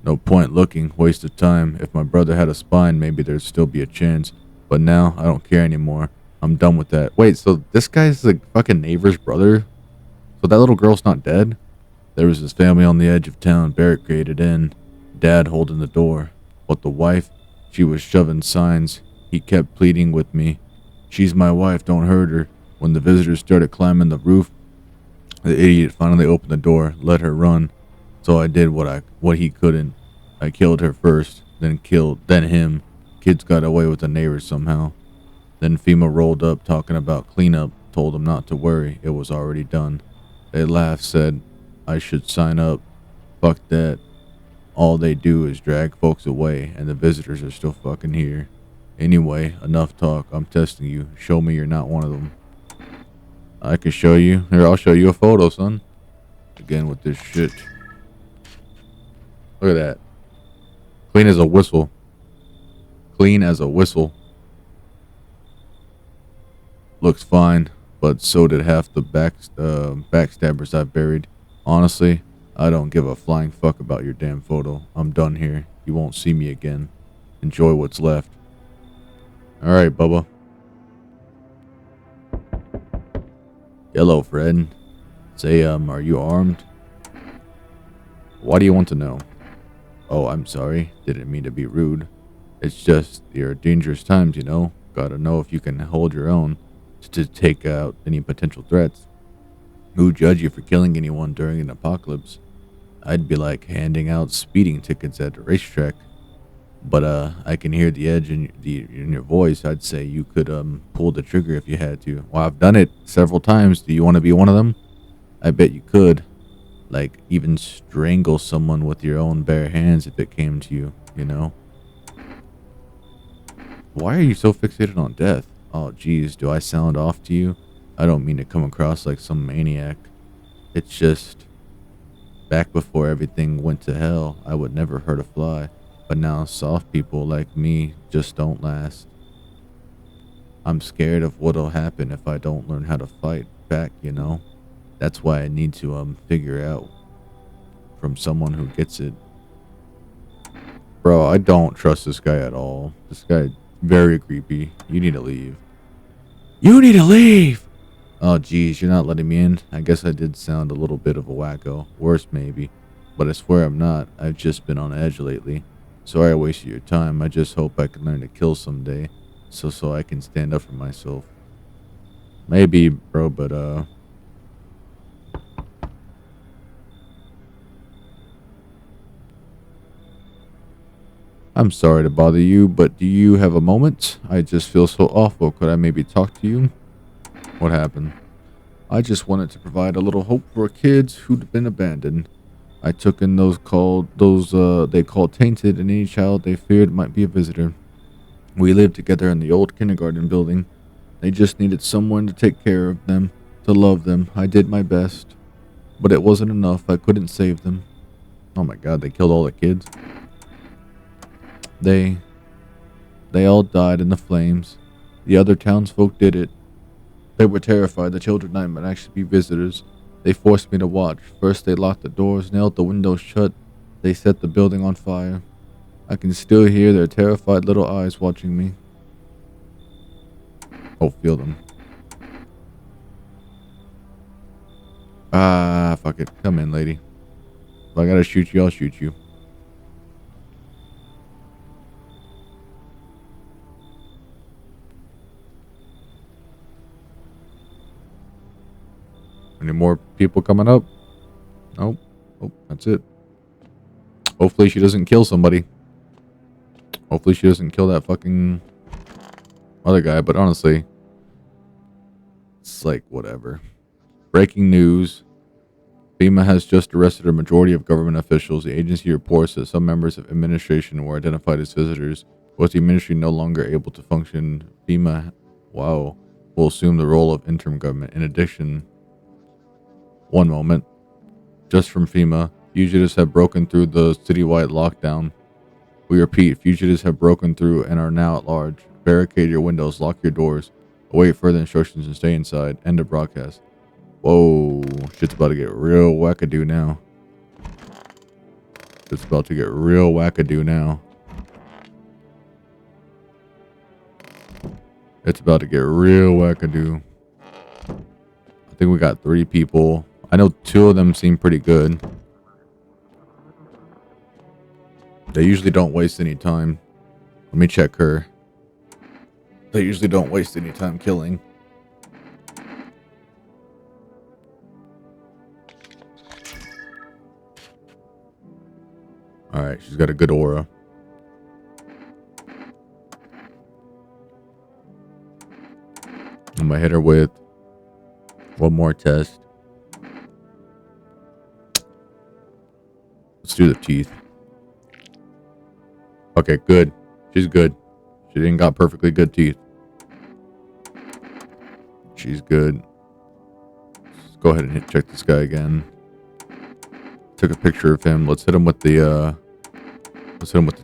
No point looking, waste of time. If my brother had a spine, maybe there'd still be a chance. But now, I don't care anymore. I'm done with that. Wait, so this guy's the fucking neighbor's brother? So that little girl's not dead? There was his family on the edge of town, barricaded in. Dad holding the door. But the wife, she was shoving signs. He kept pleading with me. She's my wife, don't hurt her. When the visitors started climbing the roof, the idiot finally opened the door, let her run. So I did what he couldn't. I killed her first, then him. Kids got away with the neighbors somehow. Then FEMA rolled up talking about cleanup, told them not to worry, it was already done. They laughed, said I should sign up. Fuck that. All they do is drag folks away, and the visitors are still fucking here. Anyway, enough talk. I'm testing you. Show me you're not one of them. I can show you. Here, I'll show you a photo, son. Again with this shit. Look at that. Clean as a whistle. Clean as a whistle. Looks fine, but so did half the backstabbers I buried. Honestly, I don't give a flying fuck about your damn photo. I'm done here. You won't see me again. Enjoy what's left. Alright, Bubba. Hello, Fred. Say, are you armed? Why do you want to know? Oh, I'm sorry. Didn't mean to be rude. It's just, you're dangerous times, you know. Gotta know if you can hold your own to take out any potential threats. Who'd judge you for killing anyone during an apocalypse? I'd be like handing out speeding tickets at the racetrack. But, I can hear the edge in your voice. I'd say you could, pull the trigger if you had to. Well, I've done it several times. Do you want to be one of them? I bet you could. Like, even strangle someone with your own bare hands if it came to you, you know? Why are you so fixated on death? Oh, geez, do I sound off to you? I don't mean to come across like some maniac. It's just, back before everything went to hell, I would never hurt a fly. But now soft people like me just don't last. I'm scared of what'll happen if I don't learn how to fight back, you know? That's why I need to figure out from someone who gets it. Bro, I don't trust this guy at all. This guy very creepy. You need to leave. You need to leave! Oh geez, you're not letting me in? I guess I did sound a little bit of a wacko. Worse maybe. But I swear I'm not. I've just been on edge lately. Sorry I wasted your time. I just hope I can learn to kill someday. So I can stand up for myself. Maybe, bro, but I'm sorry to bother you, but do you have a moment? I just feel so awful. Could I maybe talk to you? What happened? I just wanted to provide a little hope for kids who'd been abandoned. I took in those they called tainted, and any child they feared might be a visitor. We lived together in the old kindergarten building. They just needed someone to take care of them, to love them. I did my best, but it wasn't enough. I couldn't save them. Oh my god, they killed all the kids. They all died in the flames. The other townsfolk did it. They were terrified the children might actually be visitors. They forced me to watch. First they locked the doors, nailed the windows shut. They set the building on fire. I can still hear their terrified little eyes watching me. Oh, feel them. Ah, fuck it. Come in, lady. If I gotta shoot you, I'll shoot you. Any more people coming up? Nope. Oh, that's it. Hopefully she doesn't kill somebody. Hopefully she doesn't kill that fucking other guy, but honestly, it's like whatever. Breaking news. FEMA has just arrested a majority of government officials. The agency reports that some members of administration were identified as visitors. Was the ministry no longer able to function? FEMA, will assume the role of interim government. In addition, one moment, just from FEMA, fugitives have broken through the citywide lockdown. We repeat, fugitives have broken through and are now at large. Barricade your windows, lock your doors, await further instructions and stay inside. End of broadcast. Whoa, shit's about to get real wackadoo now. It's about to get real wackadoo now. It's about to get real wackadoo. I think we got 3 people. I know 2 of them seem pretty good. They usually don't waste any time. Let me check her. They usually don't waste any time killing. Alright, she's got a good aura. I'm gonna hit her with one more test. Let's do the teeth. Okay, good. She's good. She didn't got perfectly good teeth. She's good. Let's go ahead and check this guy again. Took a picture of him. Let's hit him with the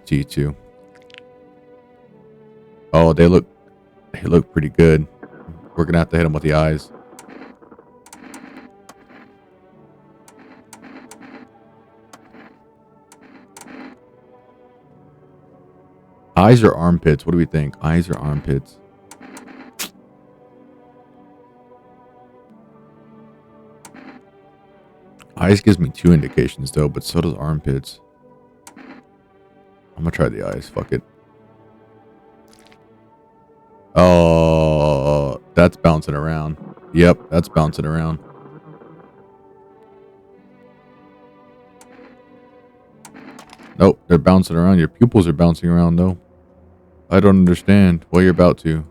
teeth too. Oh, they look pretty good. We're gonna have to hit him with the eyes. Eyes or armpits? What do we think? Eyes or armpits? Eyes gives me 2 indications though, but so does armpits. I'm gonna try the eyes. Fuck it. Oh, that's bouncing around. Yep, that's bouncing around. Nope, they're bouncing around. Your pupils are bouncing around though. I don't understand. Well, you're about to.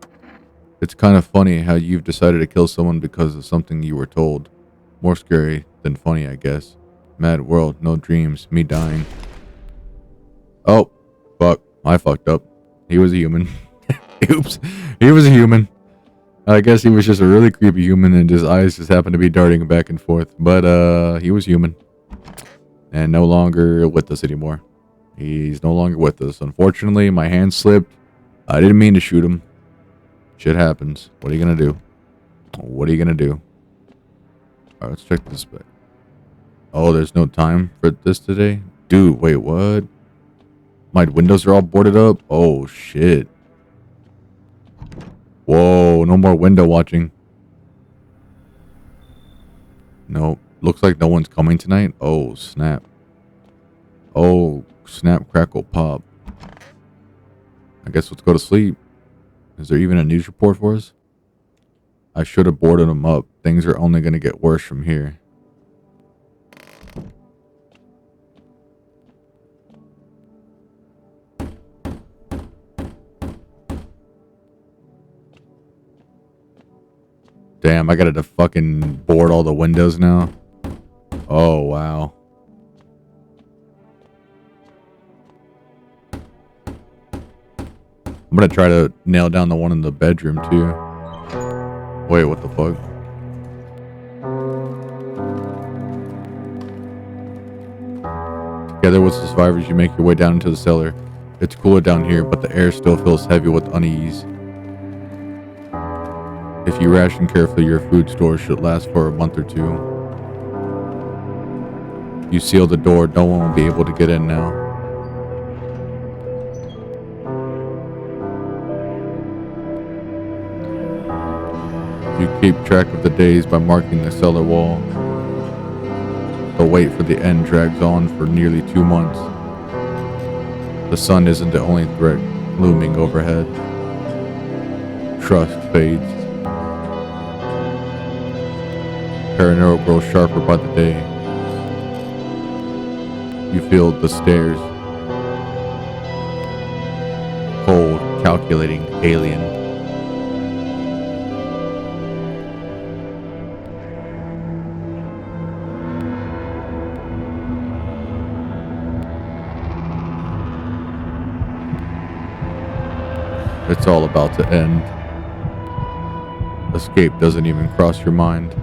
It's kind of funny how you've decided to kill someone because of something you were told. More scary than funny, I guess. Mad world, no dreams, me dying. Oh, fuck. I fucked up. He was a human. Oops. He was a human. I guess he was just a really creepy human and his eyes just happened to be darting back and forth. But he was human. And no longer with us anymore. He's no longer with us. Unfortunately, my hand slipped. I didn't mean to shoot him. Shit happens. What are you gonna do? What are you gonna do? Alright, let's check this back. Oh, there's no time for this today? Dude, wait, what? My windows are all boarded up? Oh, shit. Whoa, no more window watching. Nope. Looks like no one's coming tonight. Oh, snap. Oh, snap, crackle, pop. I guess let's go to sleep. Is there even a news report for us? I should have boarded them up. Things are only going to get worse from here. Damn, I gotta fucking board all the windows now. Oh, wow. I'm gonna try to nail down the one in the bedroom, too. Wait, what the fuck? Together with the survivors, you make your way down into the cellar. It's cooler down here, but the air still feels heavy with unease. If you ration carefully, your food store should last for a month or two. You seal the door, no one will be able to get in now. You keep track of the days by marking the cellar wall. The wait for the end drags on for nearly 2 months. The sun isn't the only threat looming overhead. Trust fades. Paranoia grows sharper by the day. You feel the stares. Cold, calculating, alien. It's all about to end. Escape doesn't even cross your mind.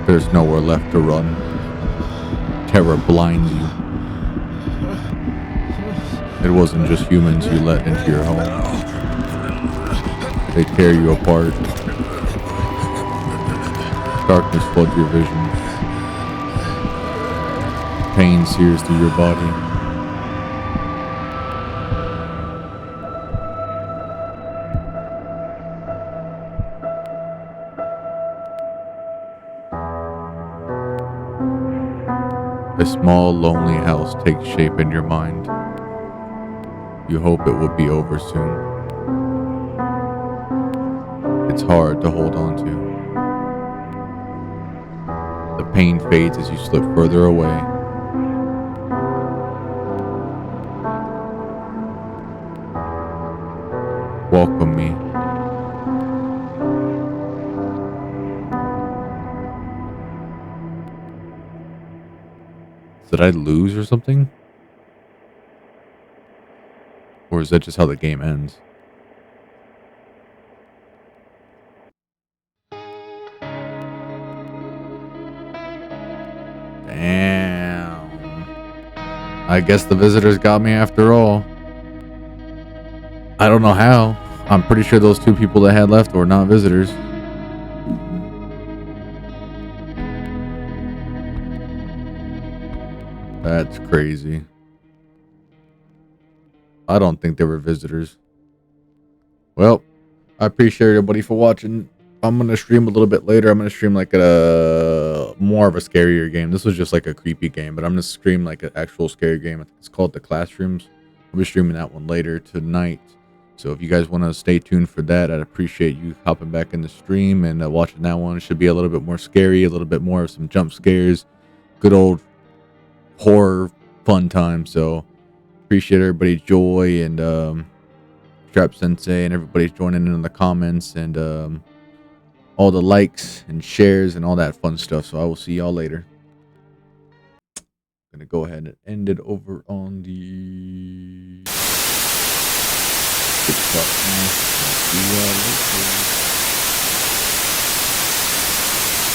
There's nowhere left to run. Terror blinds you. It wasn't just humans you let into your home. They tear you apart. Darkness floods your vision. Pain sears through your body. A small, lonely house takes shape in your mind. You hope it will be over soon. It's hard to hold on to. The pain fades as you slip further away. Welcome me. Did I lose or something? Or is that just how the game ends? Damn. I guess the visitors got me after all. I don't know how. I'm pretty sure those 2 people that had left were not visitors. That's crazy. I don't think they were visitors. Well, I appreciate everybody for watching. I'm going to stream a little bit later. I'm going to stream like a more of a scarier game. This was just like a creepy game, but I'm going to stream like an actual scary game. I think it's called The Classrooms. I'll be streaming that one later tonight. So if you guys want to stay tuned for that, I'd appreciate you hopping back in the stream and watching that one. It should be a little bit more scary, a little bit more of some jump scares. Good old horror fun time. So appreciate everybody's joy and Trap Sensei and everybody's joining in the comments and all the likes and shares and all that fun stuff. So I will see y'all later. Gonna go ahead and end it over on the TikTok now. See y'all later.